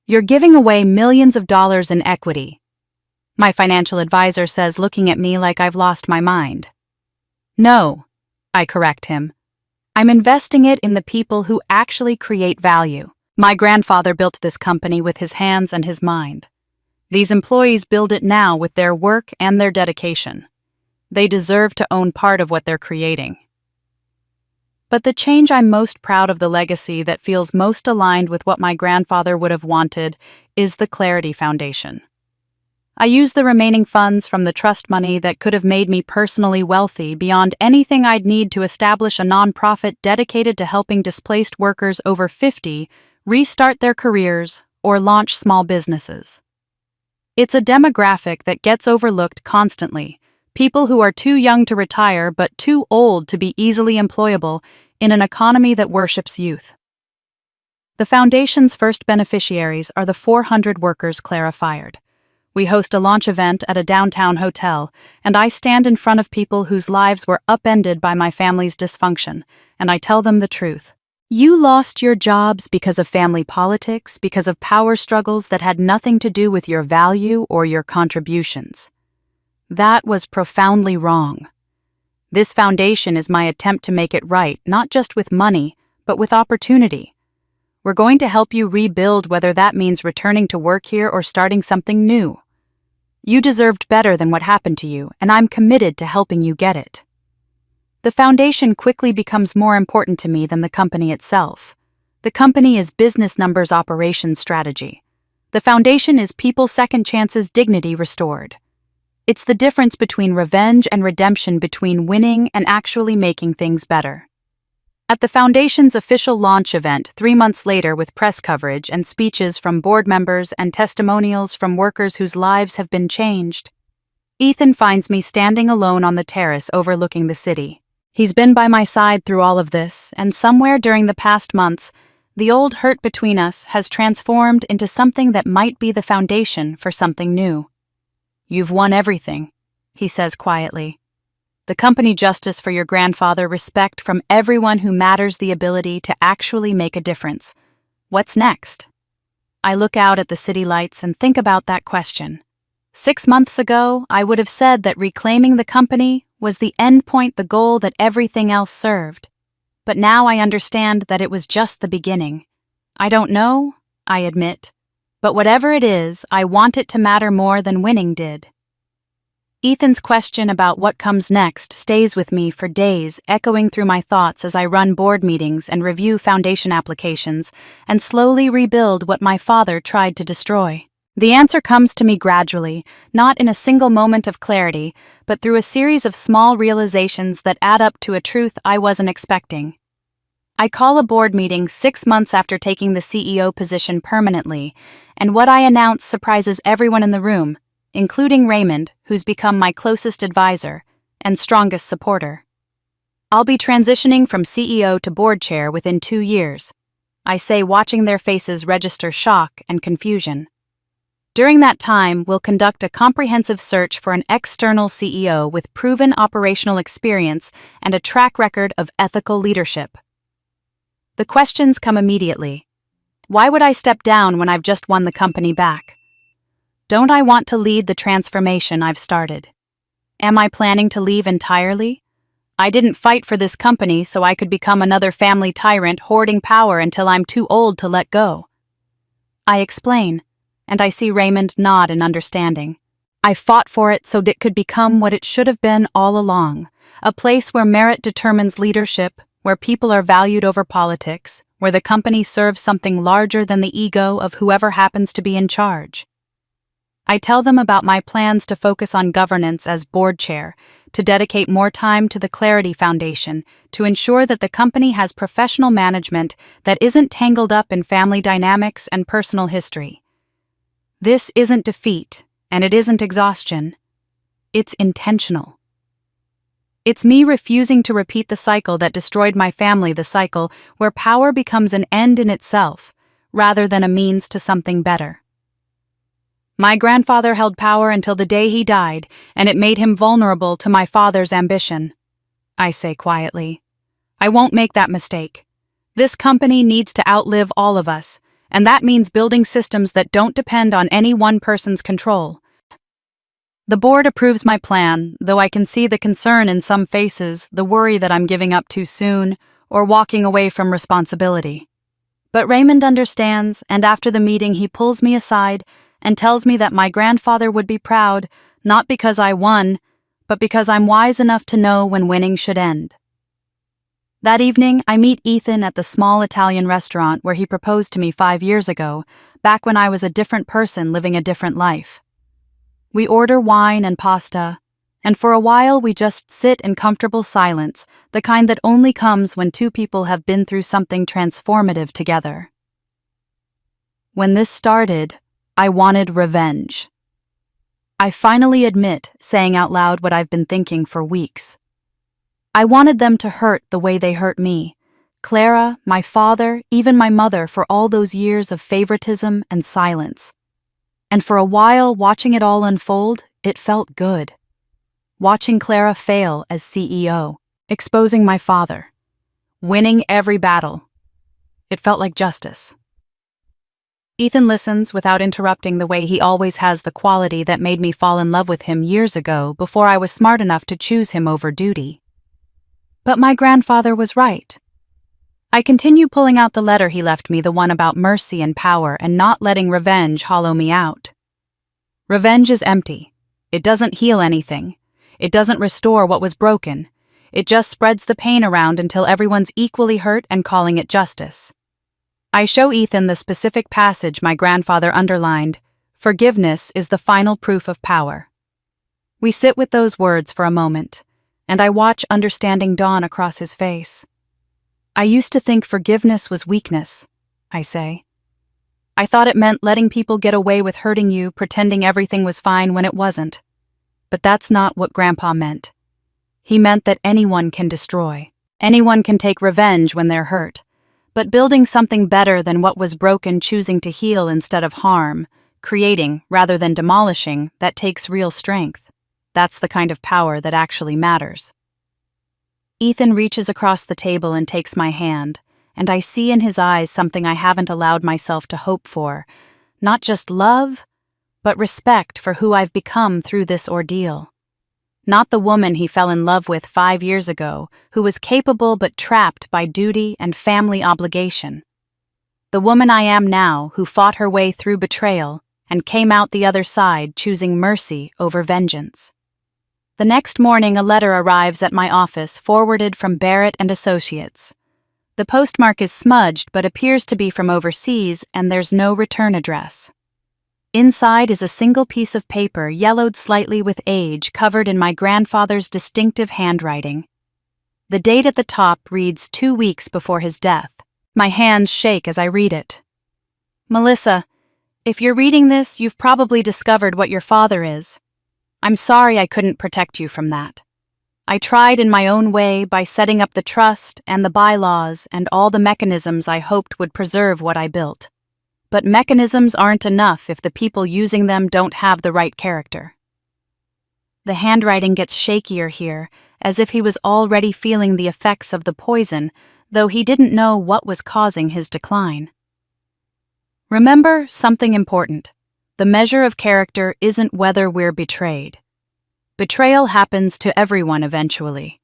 You're giving away millions of dollars in equity, my financial advisor says, looking at me like I've lost my mind. No, I correct him. I'm investing it in the people who actually create value. My grandfather built this company with his hands and his mind. These employees build it now with their work and their dedication. They deserve to own part of what they're creating. But the change I'm most proud of, the legacy that feels most aligned with what my grandfather would have wanted, is the Clarity Foundation. I use the remaining funds from the trust money that could have made me personally wealthy beyond anything I'd need to establish a nonprofit dedicated to helping displaced workers over 50 restart their careers or launch small businesses. It's a demographic that gets overlooked constantly, people who are too young to retire but too old to be easily employable in an economy that worships youth. The foundation's first beneficiaries are the 400 workers Clara fired. We host a launch event at a downtown hotel, and I stand in front of people whose lives were upended by my family's dysfunction, and I tell them the truth. You lost your jobs because of family politics, because of power struggles that had nothing to do with your value or your contributions. That was profoundly wrong. This foundation is my attempt to make it right, not just with money, but with opportunity. We're going to help you rebuild, whether that means returning to work here or starting something new. You deserved better than what happened to you, and I'm committed to helping you get it. The foundation quickly becomes more important to me than the company itself. The company is business numbers, operations, strategy. The foundation is people, second chances, dignity restored. It's the difference between revenge and redemption, between winning and actually making things better. At the foundation's official launch event 3 months later, with press coverage and speeches from board members and testimonials from workers whose lives have been changed, Ethan finds me standing alone on the terrace overlooking the city. He's been by my side through all of this, and somewhere during the past months, the old hurt between us has transformed into something that might be the foundation for something new. You've won everything, he says quietly. The company, justice for your grandfather, respect from everyone who matters, the ability to actually make a difference. What's next? I look out at the city lights and think about that question. 6 months ago, I would have said that reclaiming the company was the end point, the goal that everything else served. But now I understand that it was just the beginning. I don't know, I admit, but whatever it is, I want it to matter more than winning did. Ethan's question about what comes next stays with me for days, echoing through my thoughts as I run board meetings and review foundation applications and slowly rebuild what my father tried to destroy. The answer comes to me gradually, not in a single moment of clarity, but through a series of small realizations that add up to a truth I wasn't expecting. I call a board meeting 6 months after taking the CEO position permanently, and what I announce surprises everyone in the room, including Raymond, who's become my closest advisor and strongest supporter. I'll be transitioning from CEO to board chair within 2 years, I say, watching their faces register shock and confusion. During that time, we'll conduct a comprehensive search for an external CEO with proven operational experience and a track record of ethical leadership. The questions come immediately. Why would I step down when I've just won the company back? Don't I want to lead the transformation I've started? Am I planning to leave entirely? I didn't fight for this company so I could become another family tyrant hoarding power until I'm too old to let go. I explain, and I see Raymond nod in understanding. I fought for it so it could become what it should have been all along, a place where merit determines leadership, where people are valued over politics, where the company serves something larger than the ego of whoever happens to be in charge. I tell them about my plans to focus on governance as board chair, to dedicate more time to the Clarity Foundation, to ensure that the company has professional management that isn't tangled up in family dynamics and personal history. This isn't defeat, and it isn't exhaustion. It's intentional. It's me refusing to repeat the cycle that destroyed my family, the cycle where power becomes an end in itself, rather than a means to something better. My grandfather held power until the day he died, and it made him vulnerable to my father's ambition. I say quietly, I won't make that mistake. This company needs to outlive all of us, and that means building systems that don't depend on any one person's control. The board approves my plan, though I can see the concern in some faces, the worry that I'm giving up too soon, or walking away from responsibility. But Raymond understands, and after the meeting he pulls me aside and tells me that my grandfather would be proud, not because I won, but because I'm wise enough to know when winning should end. That evening, I meet Ethan at the small Italian restaurant where he proposed to me 5 years ago, back when I was a different person living a different life. We order wine and pasta, and for a while we just sit in comfortable silence, the kind that only comes when two people have been through something transformative together. When this started, I wanted revenge. I finally admit saying out loud what I've been thinking for weeks. I wanted them to hurt the way they hurt me, Clara, my father, even my mother, for all those years of favoritism and silence. And for a while, watching it all unfold, it felt good. Watching Clara fail as CEO, exposing my father, winning every battle. It felt like justice. Ethan listens without interrupting the way he always has, the quality that made me fall in love with him years ago before I was smart enough to choose him over duty. But my grandfather was right. I continue pulling out the letter he left me, the one about mercy and power and not letting revenge hollow me out. Revenge is empty. It doesn't heal anything. It doesn't restore what was broken. It just spreads the pain around until everyone's equally hurt and calling it justice. I show Ethan the specific passage my grandfather underlined. Forgiveness is the final proof of power. We sit with those words for a moment, and I watch understanding dawn across his face. I used to think forgiveness was weakness, I say. I thought it meant letting people get away with hurting you, pretending everything was fine when it wasn't. But that's not what Grandpa meant. He meant that anyone can destroy. Anyone can take revenge when they're hurt. But building something better than what was broken, choosing to heal instead of harm, creating rather than demolishing, that takes real strength. That's the kind of power that actually matters. Ethan reaches across the table and takes my hand, and I see in his eyes something I haven't allowed myself to hope for. Not just love, but respect for who I've become through this ordeal. Not the woman he fell in love with 5 years ago, who was capable but trapped by duty and family obligation. The woman I am now, who fought her way through betrayal and came out the other side choosing mercy over vengeance. The next morning, a letter arrives at my office, forwarded from Barrett and Associates. The postmark is smudged but appears to be from overseas, and there's no return address. Inside is a single piece of paper, yellowed slightly with age, covered in my grandfather's distinctive handwriting. The date at the top reads 2 weeks before his death. My hands shake as I read it. Melissa, if you're reading this, you've probably discovered what your father is. I'm sorry I couldn't protect you from that. I tried in my own way by setting up the trust and the bylaws and all the mechanisms I hoped would preserve what I built. But mechanisms aren't enough if the people using them don't have the right character. The handwriting gets shakier here, as if he was already feeling the effects of the poison, though he didn't know what was causing his decline. Remember something important. The measure of character isn't whether we're betrayed. Betrayal happens to everyone eventually.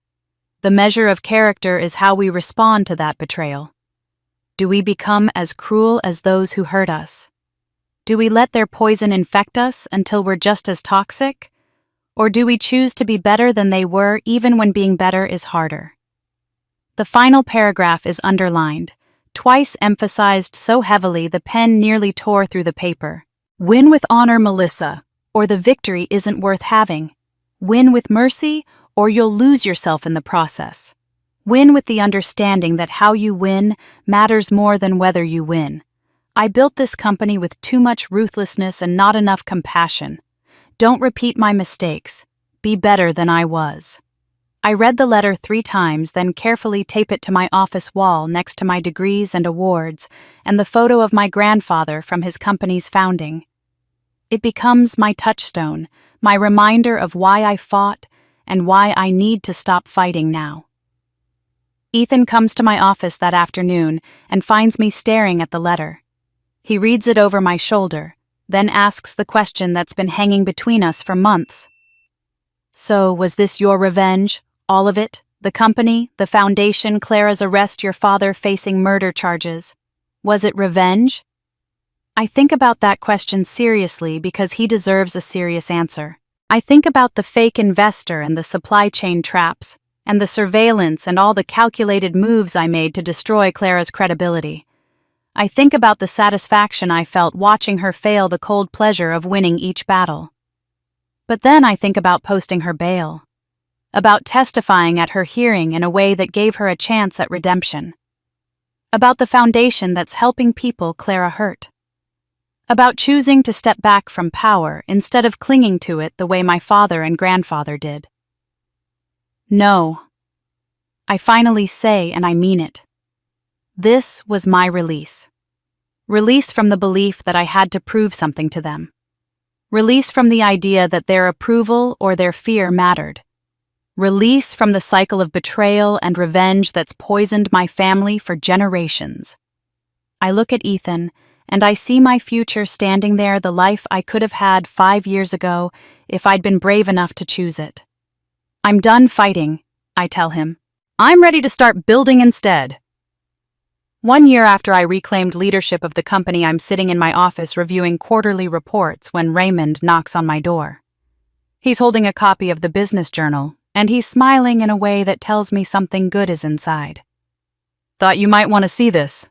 The measure of character is how we respond to that betrayal. Do we become as cruel as those who hurt us? Do we let their poison infect us until we're just as toxic? Or do we choose to be better than they were even when being better is harder? The final paragraph is underlined, twice emphasized so heavily the pen nearly tore through the paper. Win with honor, Melissa, or the victory isn't worth having. Win with mercy, or you'll lose yourself in the process. Win with the understanding that how you win matters more than whether you win. I built this company with too much ruthlessness and not enough compassion. Don't repeat my mistakes. Be better than I was. I read the letter 3 times, then carefully tape it to my office wall next to my degrees and awards and the photo of my grandfather from his company's founding. It becomes my touchstone, my reminder of why I fought and why I need to stop fighting now. Ethan comes to my office that afternoon and finds me staring at the letter. He reads it over my shoulder, then asks the question that's been hanging between us for months. So, was this your revenge? All of it? The company, the foundation, Clara's arrest, your father facing murder charges. Was it revenge? I think about that question seriously because he deserves a serious answer. I think about the fake investor and the supply chain traps, and the surveillance and all the calculated moves I made to destroy Clara's credibility. I think about the satisfaction I felt watching her fail the cold pleasure of winning each battle. But then I think about posting her bail, about testifying at her hearing in a way that gave her a chance at redemption, about the foundation that's helping people Clara hurt, about choosing to step back from power instead of clinging to it the way my father and grandfather did. No. I finally say, and I mean it. This was my release. Release from the belief that I had to prove something to them. Release from the idea that their approval or their fear mattered. Release from the cycle of betrayal and revenge that's poisoned my family for generations. I look at Ethan, and I see my future standing there, the life I could have had 5 years ago if I'd been brave enough to choose it. I'm done fighting, I tell him. I'm ready to start building instead. 1 year after I reclaimed leadership of the company, I'm sitting in my office reviewing quarterly reports when Raymond knocks on my door. He's holding a copy of the business journal, and he's smiling in a way that tells me something good is inside. Thought you might want to see this,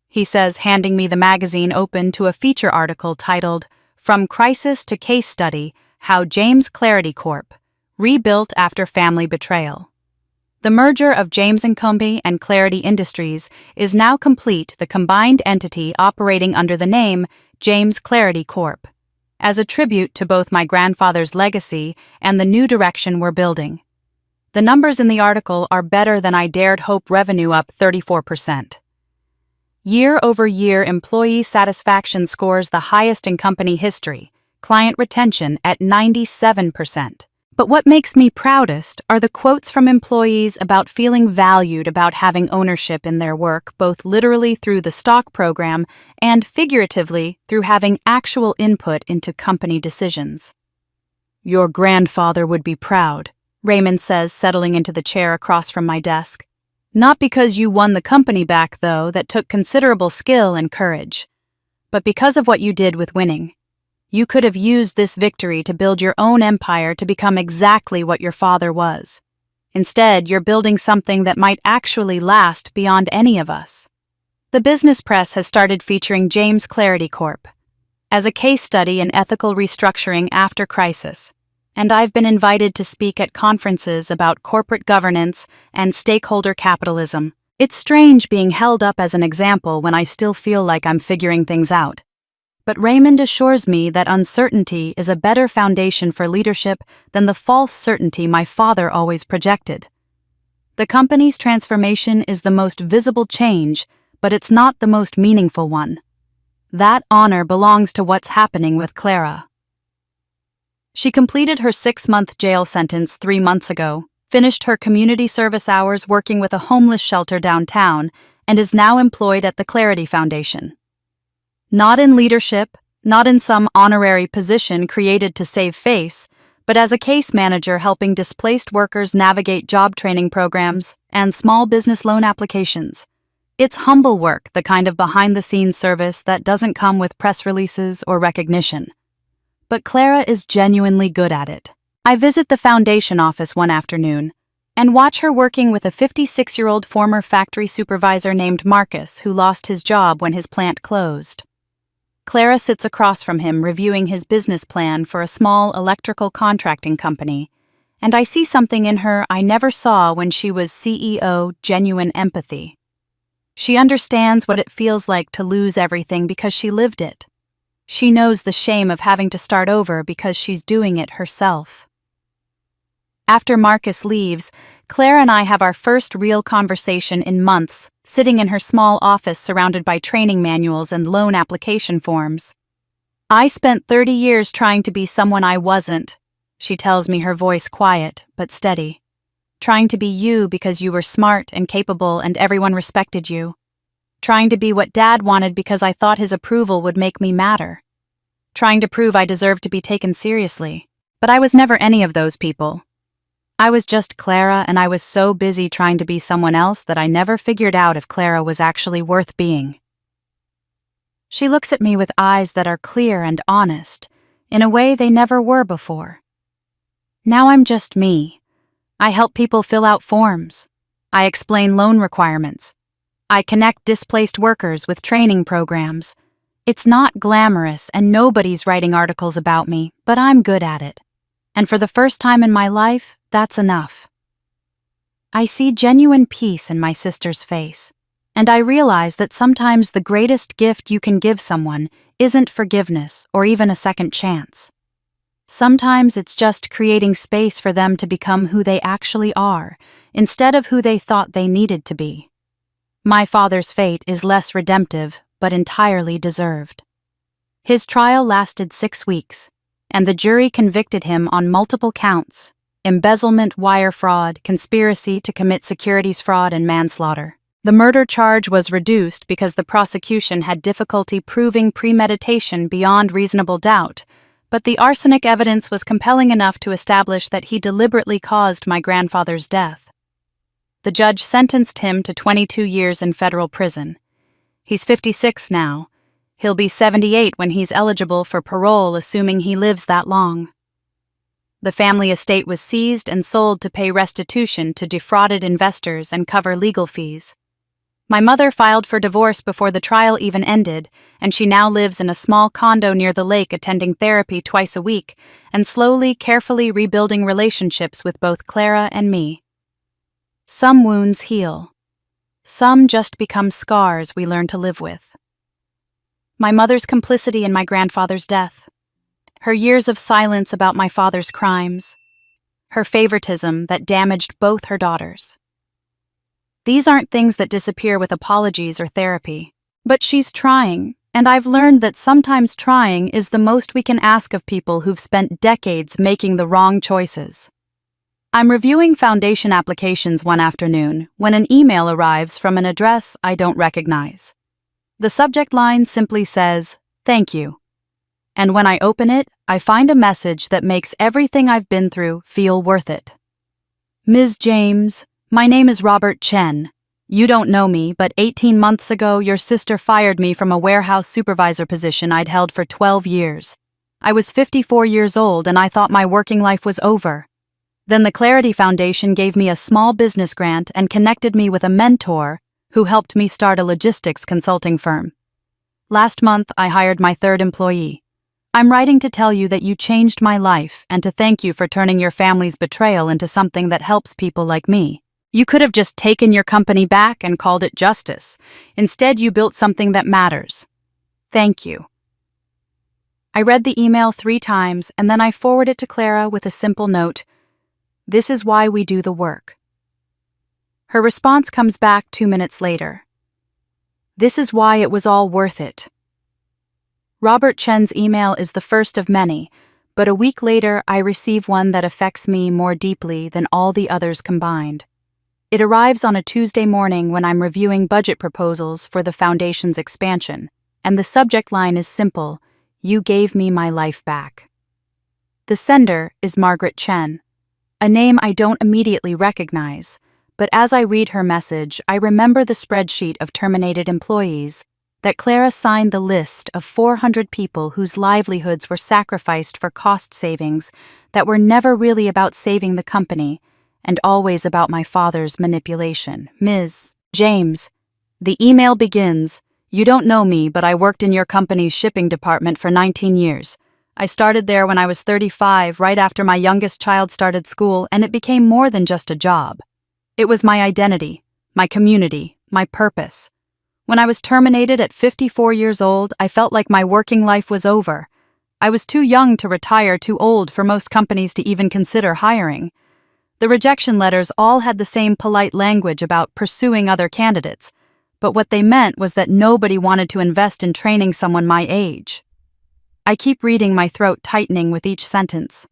he says, handing me the magazine open to a feature article titled, From Crisis to Case Study, How James Clarity Corp. Rebuilt After Family Betrayal. The merger of James & Company and Clarity Industries is now complete, the combined entity operating under the name James Clarity Corp. As a tribute to both my grandfather's legacy and the new direction we're building. The numbers in the article are better than I dared hope. Revenue up 34%. Year-over-year employee satisfaction scores the highest in company history, client retention at 97%. But what makes me proudest are the quotes from employees about feeling valued, about having ownership in their work, both literally through the stock program and figuratively through having actual input into company decisions. Your grandfather would be proud, Raymond says, settling into the chair across from my desk. Not because you won the company back, though, that took considerable skill and courage, but because of what you did with winning. You could have used this victory to build your own empire to become exactly what your father was. Instead, you're building something that might actually last beyond any of us. The business press has started featuring James Clarity Corp. as a case study in ethical restructuring after crisis, and I've been invited to speak at conferences about corporate governance and stakeholder capitalism. It's strange being held up as an example when I still feel like I'm figuring things out. But Raymond assures me that uncertainty is a better foundation for leadership than the false certainty my father always projected. The company's transformation is the most visible change, but it's not the most meaningful one. That honor belongs to what's happening with Clara. She completed her 6-month jail sentence 3 months ago, finished her community service hours working with a homeless shelter downtown, and is now employed at the Clarity Foundation. Not in leadership, not in some honorary position created to save face, but as a case manager helping displaced workers navigate job training programs and small business loan applications. It's humble work, the kind of behind-the-scenes service that doesn't come with press releases or recognition. But Clara is genuinely good at it. I visit the foundation office one afternoon and watch her working with a 56-year-old former factory supervisor named Marcus who lost his job when his plant closed. Clara sits across from him reviewing his business plan for a small electrical contracting company, and I see something in her I never saw when she was CEO. Genuine empathy. She understands what it feels like to lose everything because she lived it. She knows the shame of having to start over because she's doing it herself. After Marcus leaves, Claire and I have our first real conversation in months, sitting in her small office surrounded by training manuals and loan application forms. I spent 30 years trying to be someone I wasn't, she tells me, her voice quiet but steady. Trying to be you because you were smart and capable and everyone respected you. Trying to be what Dad wanted because I thought his approval would make me matter. Trying to prove I deserved to be taken seriously. But I was never any of those people. I was just Clara, and I was so busy trying to be someone else that I never figured out if Clara was actually worth being. She looks at me with eyes that are clear and honest, in a way they never were before. Now I'm just me. I help people fill out forms. I explain loan requirements. I connect displaced workers with training programs. It's not glamorous and nobody's writing articles about me, but I'm good at it. And for the first time in my life, that's enough. I see genuine peace in my sister's face, and I realize that sometimes the greatest gift you can give someone isn't forgiveness or even a second chance. Sometimes it's just creating space for them to become who they actually are, instead of who they thought they needed to be. My father's fate is less redemptive, but entirely deserved. His trial lasted 6 weeks, and the jury convicted him on multiple counts: embezzlement, wire fraud, conspiracy to commit securities fraud, and manslaughter. The murder charge was reduced because the prosecution had difficulty proving premeditation beyond reasonable doubt, but the arsenic evidence was compelling enough to establish that he deliberately caused my grandfather's death. The judge sentenced him to 22 years in federal prison. He's 56 now. He'll be 78 when he's eligible for parole, assuming he lives that long. The family estate was seized and sold to pay restitution to defrauded investors and cover legal fees. My mother filed for divorce before the trial even ended, and she now lives in a small condo near the lake, attending therapy twice a week and slowly, carefully rebuilding relationships with both Clara and me. Some wounds heal. Some just become scars we learn to live with. My mother's complicity in my grandfather's death. Her years of silence about my father's crimes. Her favoritism that damaged both her daughters. These aren't things that disappear with apologies or therapy. But she's trying, and I've learned that sometimes trying is the most we can ask of people who've spent decades making the wrong choices. I'm reviewing foundation applications one afternoon when an email arrives from an address I don't recognize. The subject line simply says, "Thank you." And when I open it, I find a message that makes everything I've been through feel worth it. Ms. James, my name is Robert Chen. You don't know me, but 18 months ago your sister fired me from a warehouse supervisor position I'd held for 12 years. I was 54 years old and I thought my working life was over. Then the Clarity Foundation gave me a small business grant and connected me with a mentor who helped me start a logistics consulting firm. Last month, I hired my 3rd employee. I'm writing to tell you that you changed my life and to thank you for turning your family's betrayal into something that helps people like me. You could have just taken your company back and called it justice. Instead, you built something that matters. Thank you. I read the email 3 times and then I forwarded it to Clara with a simple note: "This is why we do the work." Her response comes back 2 minutes later. "This is why it was all worth it." Robert Chen's email is the first of many, but a week later I receive one that affects me more deeply than all the others combined. It arrives on a Tuesday morning when I'm reviewing budget proposals for the foundation's expansion, and the subject line is simple: "You gave me my life back." The sender is Margaret Chen, a name I don't immediately recognize, but as I read her message, I remember the spreadsheet of terminated employees that Clara signed, the list of 400 people whose livelihoods were sacrificed for cost savings that were never really about saving the company and always about my father's manipulation. "Ms. James," the email begins, "You don't know me, but I worked in your company's shipping department for 19 years. I started there when I was 35, right after my youngest child started school, and it became more than just a job. It was my identity, my community, my purpose. When I was terminated at 54 years old, I felt like my working life was over. I was too young to retire, too old for most companies to even consider hiring. The rejection letters all had the same polite language about pursuing other candidates, but what they meant was that nobody wanted to invest in training someone my age." I keep reading, my throat tightening with each sentence.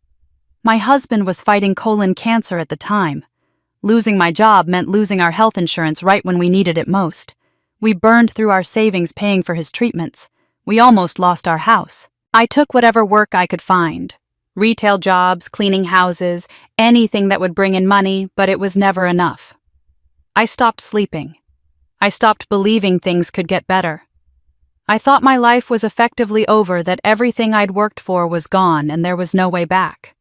My husband was fighting colon cancer at the time. Losing my job meant losing our health insurance right when we needed it most. We burned through our savings paying for his treatments. We almost lost our house. I took whatever work I could find. Retail jobs, cleaning houses, anything that would bring in money, but it was never enough. I stopped sleeping. I stopped believing things could get better. I thought my life was effectively over, that everything I'd worked for was gone and there was no way back.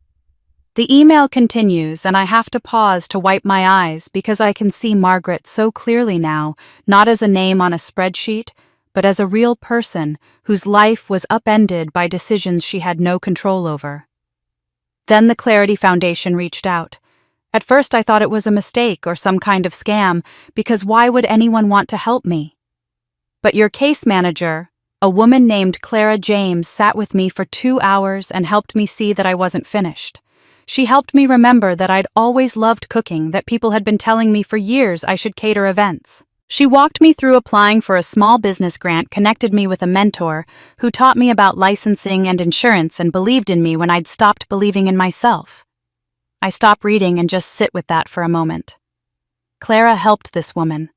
The email continues, and I have to pause to wipe my eyes because I can see Margaret so clearly now, not as a name on a spreadsheet, but as a real person whose life was upended by decisions she had no control over. Then the Clarity Foundation reached out. At first I thought it was a mistake or some kind of scam, because why would anyone want to help me? But your case manager, a woman named Clara James, sat with me for 2 hours and helped me see that I wasn't finished. She helped me remember that I'd always loved cooking, that people had been telling me for years I should cater events. She walked me through applying for a small business grant, connected me with a mentor who taught me about licensing and insurance, and believed in me when I'd stopped believing in myself. I stopped reading and just sit with that for a moment. Clara helped this woman.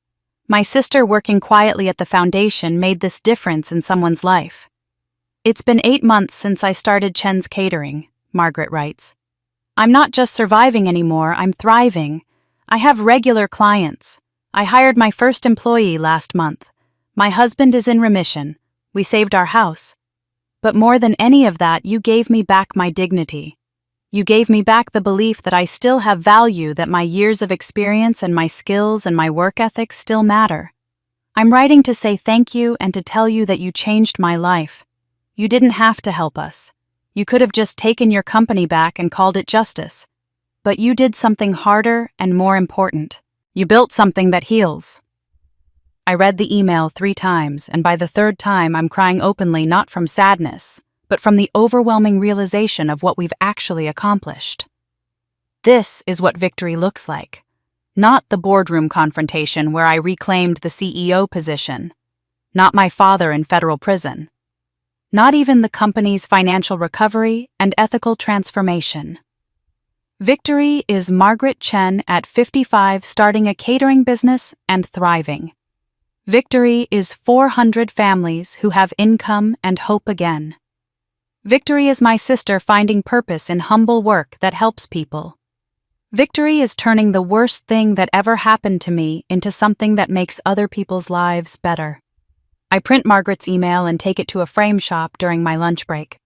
My sister working quietly at the foundation made this difference in someone's life. It's been 8 months since I started Chen's Catering, Margaret writes. I'm not just surviving anymore, I'm thriving. I have regular clients. I hired my first employee last month. My husband is in remission. We saved our house. But more than any of that, you gave me back my dignity. You gave me back the belief that I still have value, that my years of experience and my skills and my work ethic still matter. I'm writing to say thank you and to tell you that you changed my life. You didn't have to help us. You could have just taken your company back and called it justice. But you did something harder and more important. You built something that heals. I read the email 3 times, and by the 3rd time I'm crying openly, not from sadness, but from the overwhelming realization of what we've actually accomplished. This is what victory looks like. Not the boardroom confrontation where I reclaimed the CEO position. Not my father in federal prison. Not even the company's financial recovery and ethical transformation. Victory is Margaret Chen at 55 starting a catering business and thriving. Victory is 400 families who have income and hope again. Victory is my sister finding purpose in humble work that helps people. Victory is turning the worst thing that ever happened to me into something that makes other people's lives better. I print Margaret's email and take it to a frame shop during my lunch break.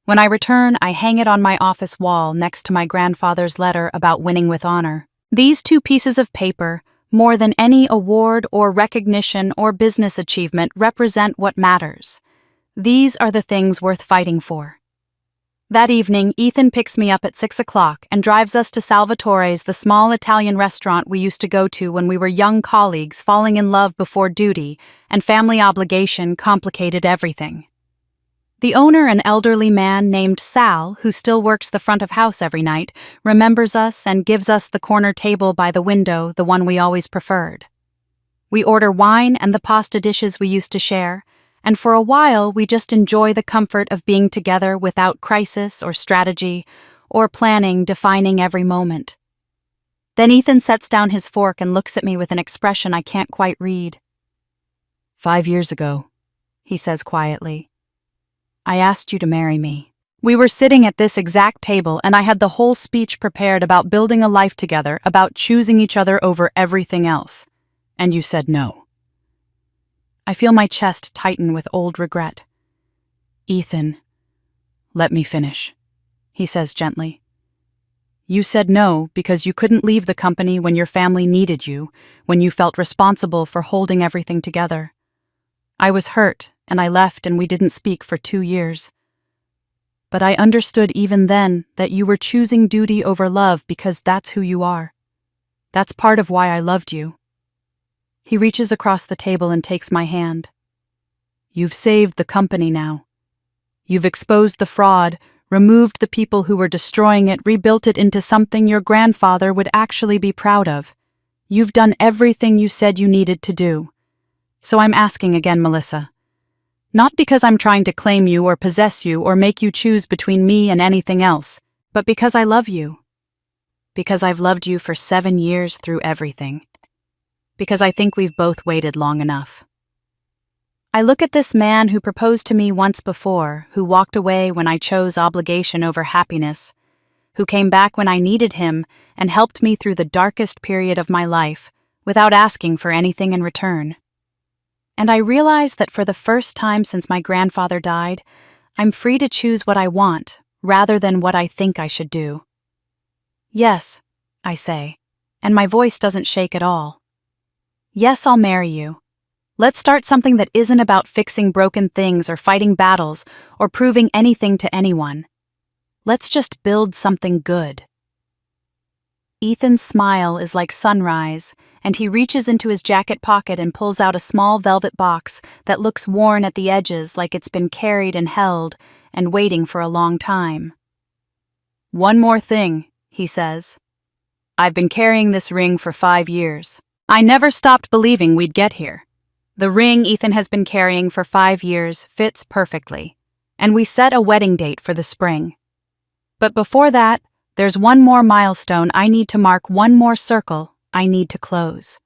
When I return, I hang it on my office wall next to my grandfather's letter about winning with honor. These 2 pieces of paper, more than any award or recognition or business achievement, represent what matters. These are the things worth fighting for. That evening, Ethan picks me up at 6 o'clock and drives us to Salvatore's, the small Italian restaurant we used to go to when we were young colleagues falling in love before duty and family obligation complicated everything. The owner, an elderly man named Sal, who still works the front of house every night, remembers us and gives us the corner table by the window, the one we always preferred. We order wine and the pasta dishes we used to share, and for a while we just enjoy the comfort of being together without crisis or strategy or planning defining every moment. Then Ethan sets down his fork and looks at me with an expression I can't quite read. 5 years ago, he says quietly, I asked you to marry me. We were sitting at this exact table and I had the whole speech prepared about building a life together, about choosing each other over everything else. And you said no. I feel my chest tighten with old regret. Ethan, let me finish, he says gently. You said no because you couldn't leave the company when your family needed you, when you felt responsible for holding everything together. I was hurt, and I left and we didn't speak for 2 years. But I understood even then that you were choosing duty over love because that's who you are. That's part of why I loved you. He reaches across the table and takes my hand. You've saved the company now. You've exposed the fraud, removed the people who were destroying it, rebuilt it into something your grandfather would actually be proud of. You've done everything you said you needed to do. So I'm asking again, Melissa. Not because I'm trying to claim you or possess you or make you choose between me and anything else, but because I love you. Because I've loved you for 7 years through everything. Because I think we've both waited long enough. I look at this man who proposed to me once before, who walked away when I chose obligation over happiness, who came back when I needed him and helped me through the darkest period of my life without asking for anything in return. And I realize that for the first time since my grandfather died, I'm free to choose what I want rather than what I think I should do. Yes, I say, and my voice doesn't shake at all. Yes, I'll marry you. Let's start something that isn't about fixing broken things or fighting battles or proving anything to anyone. Let's just build something good. Ethan's smile is like sunrise, and he reaches into his jacket pocket and pulls out a small velvet box that looks worn at the edges like it's been carried and held and waiting for a long time. "One more thing," he says. "I've been carrying this ring for 5 years. I never stopped believing we'd get here. The ring Ethan has been carrying for 5 years fits perfectly, and we set a wedding date for the spring. But before that, there's one more milestone I need to mark, one more circle I need to close."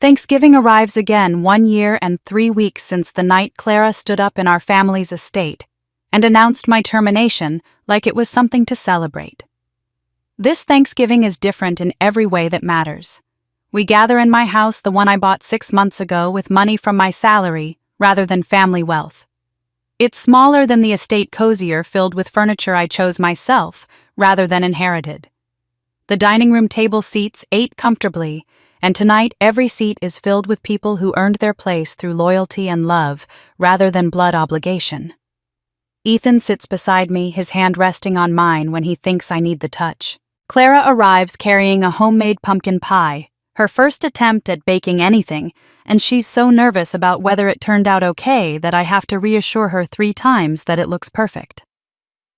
Thanksgiving arrives again 1 year and 3 weeks since the night Clara stood up in our family's estate and announced my termination like it was something to celebrate. This Thanksgiving is different in every way that matters. We gather in my house, the one I bought 6 months ago, with money from my salary rather than family wealth. It's smaller than the estate, cozier, filled with furniture I chose myself rather than inherited. The dining room table seats 8 comfortably, and tonight every seat is filled with people who earned their place through loyalty and love rather than blood obligation. Ethan sits beside me, his hand resting on mine when he thinks I need the touch. Clara arrives carrying a homemade pumpkin pie, her first attempt at baking anything, and she's so nervous about whether it turned out okay that I have to reassure her 3 times that it looks perfect.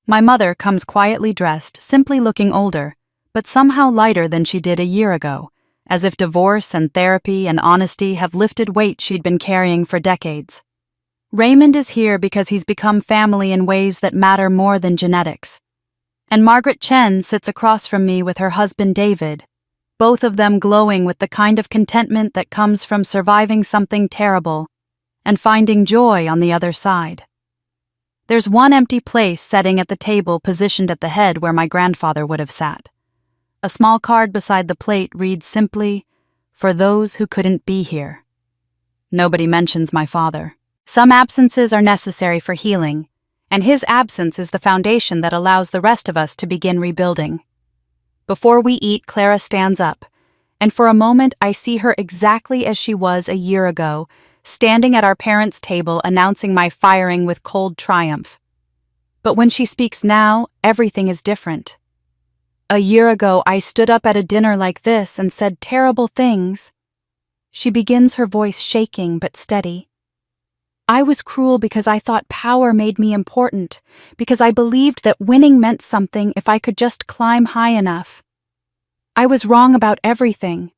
My mother comes quietly dressed, simply looking older, but somehow lighter than she did a year ago, as if divorce and therapy and honesty have lifted weight she'd been carrying for decades. Raymond is here because he's become family in ways that matter more than genetics. And Margaret Chen sits across from me with her husband David, both of them glowing with the kind of contentment that comes from surviving something terrible and finding joy on the other side. There's one empty place setting at the table positioned at the head where my grandfather would have sat. A small card beside the plate reads simply, "For those who couldn't be here." Nobody mentions my father. Some absences are necessary for healing, and his absence is the foundation that allows the rest of us to begin rebuilding. Before we eat, Clara stands up, and for a moment I see her exactly as she was a year ago, standing at our parents' table announcing my firing with cold triumph. But when she speaks now, everything is different. A year ago, I stood up at a dinner like this and said terrible things. She begins, her voice shaking but steady. I was cruel because I thought power made me important, because I believed that winning meant something if I could just climb high enough. I was wrong about everything.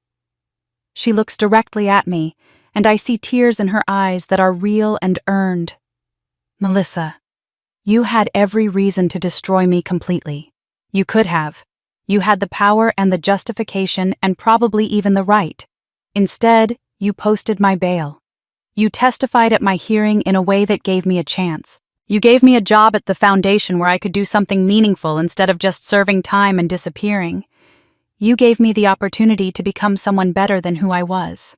She looks directly at me, and I see tears in her eyes that are real and earned. Melissa, you had every reason to destroy me completely. You could have. You had the power and the justification and probably even the right. Instead, you posted my bail. You testified at my hearing in a way that gave me a chance. You gave me a job at the foundation where I could do something meaningful instead of just serving time and disappearing. You gave me the opportunity to become someone better than who I was.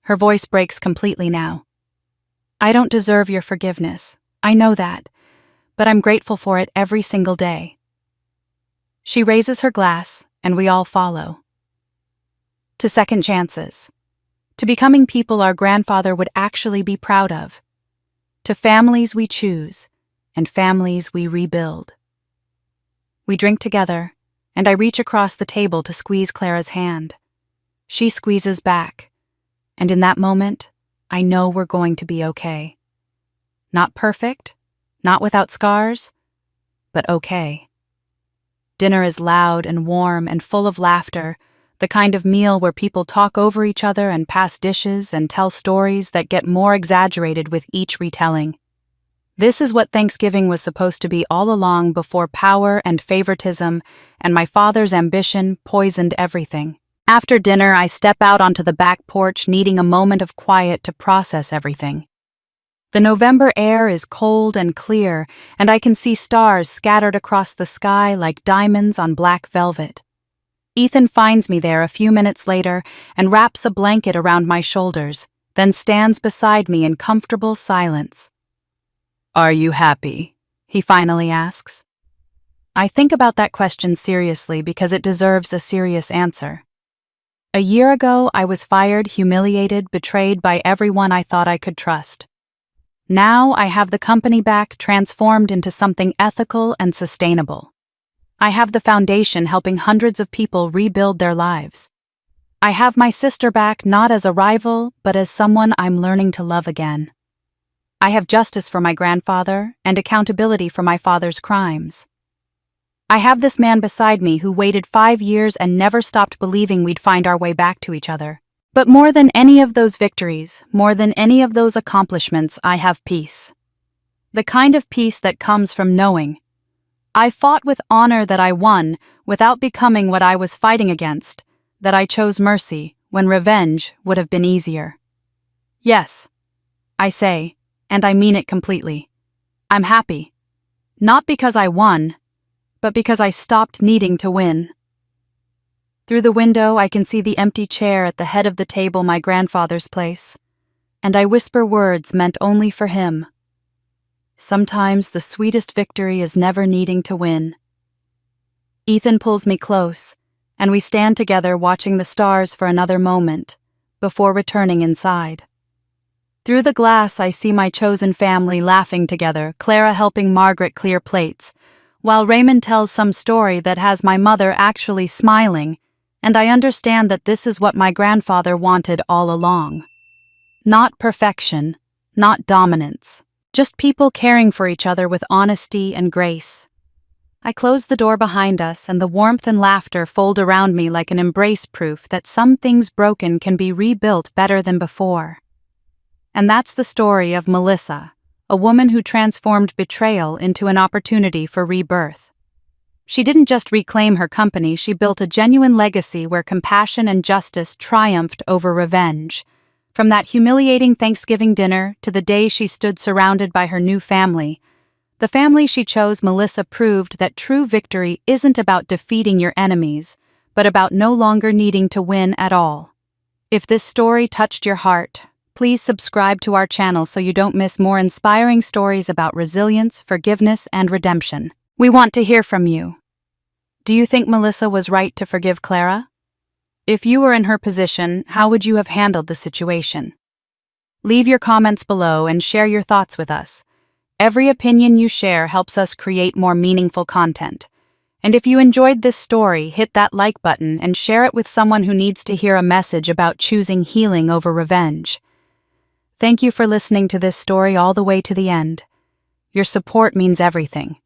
Her voice breaks completely now. I don't deserve your forgiveness. I know that, but I'm grateful for it every single day. She raises her glass, and we all follow. To second chances. To becoming people our grandfather would actually be proud of. To families we choose, and families we rebuild. We drink together, and I reach across the table to squeeze Clara's hand. She squeezes back, and in that moment, I know we're going to be okay. Not perfect, not without scars, but okay. Dinner is loud and warm and full of laughter, the kind of meal where people talk over each other and pass dishes and tell stories that get more exaggerated with each retelling. This is what Thanksgiving was supposed to be all along, before power and favoritism and my father's ambition poisoned everything. After dinner, I step out onto the back porch, needing a moment of quiet to process everything. The November air is cold and clear, and I can see stars scattered across the sky like diamonds on black velvet. Ethan finds me there a few minutes later and wraps a blanket around my shoulders, then stands beside me in comfortable silence. "Are you happy?" he finally asks. I think about that question seriously because it deserves a serious answer. A year ago, I was fired, humiliated, betrayed by everyone I thought I could trust. Now I have the company back, transformed into something ethical and sustainable. I have the foundation helping hundreds of people rebuild their lives. I have my sister back not as a rival, but as someone I'm learning to love again. I have justice for my grandfather and accountability for my father's crimes. I have this man beside me who waited 5 years and never stopped believing we'd find our way back to each other. But more than any of those victories, more than any of those accomplishments, I have peace. The kind of peace that comes from knowing I fought with honor, that I won without becoming what I was fighting against, that I chose mercy when revenge would have been easier. Yes, I say, and I mean it completely. I'm happy. Not because I won, but because I stopped needing to win. Through the window, I can see the empty chair at the head of the table, my grandfather's place, and I whisper words meant only for him. Sometimes the sweetest victory is never needing to win. Ethan pulls me close, and we stand together watching the stars for another moment before returning inside. Through the glass, I see my chosen family laughing together, Clara helping Margaret clear plates, while Raymond tells some story that has my mother actually smiling, and I understand that this is what my grandfather wanted all along. Not perfection, not dominance, just people caring for each other with honesty and grace. I close the door behind us, and the warmth and laughter fold around me like an embrace, proof that some things broken can be rebuilt better than before. And that's the story of Melissa, a woman who transformed betrayal into an opportunity for rebirth. She didn't just reclaim her company, she built a genuine legacy where compassion and justice triumphed over revenge. From that humiliating Thanksgiving dinner to the day she stood surrounded by her new family, the family she chose, Melissa proved that true victory isn't about defeating your enemies, but about no longer needing to win at all. If this story touched your heart, please subscribe to our channel so you don't miss more inspiring stories about resilience, forgiveness, and redemption. We want to hear from you. Do you think Melissa was right to forgive Clara? If you were in her position, how would you have handled the situation? Leave your comments below and share your thoughts with us. Every opinion you share helps us create more meaningful content. And if you enjoyed this story, hit that like button and share it with someone who needs to hear a message about choosing healing over revenge. Thank you for listening to this story all the way to the end. Your support means everything.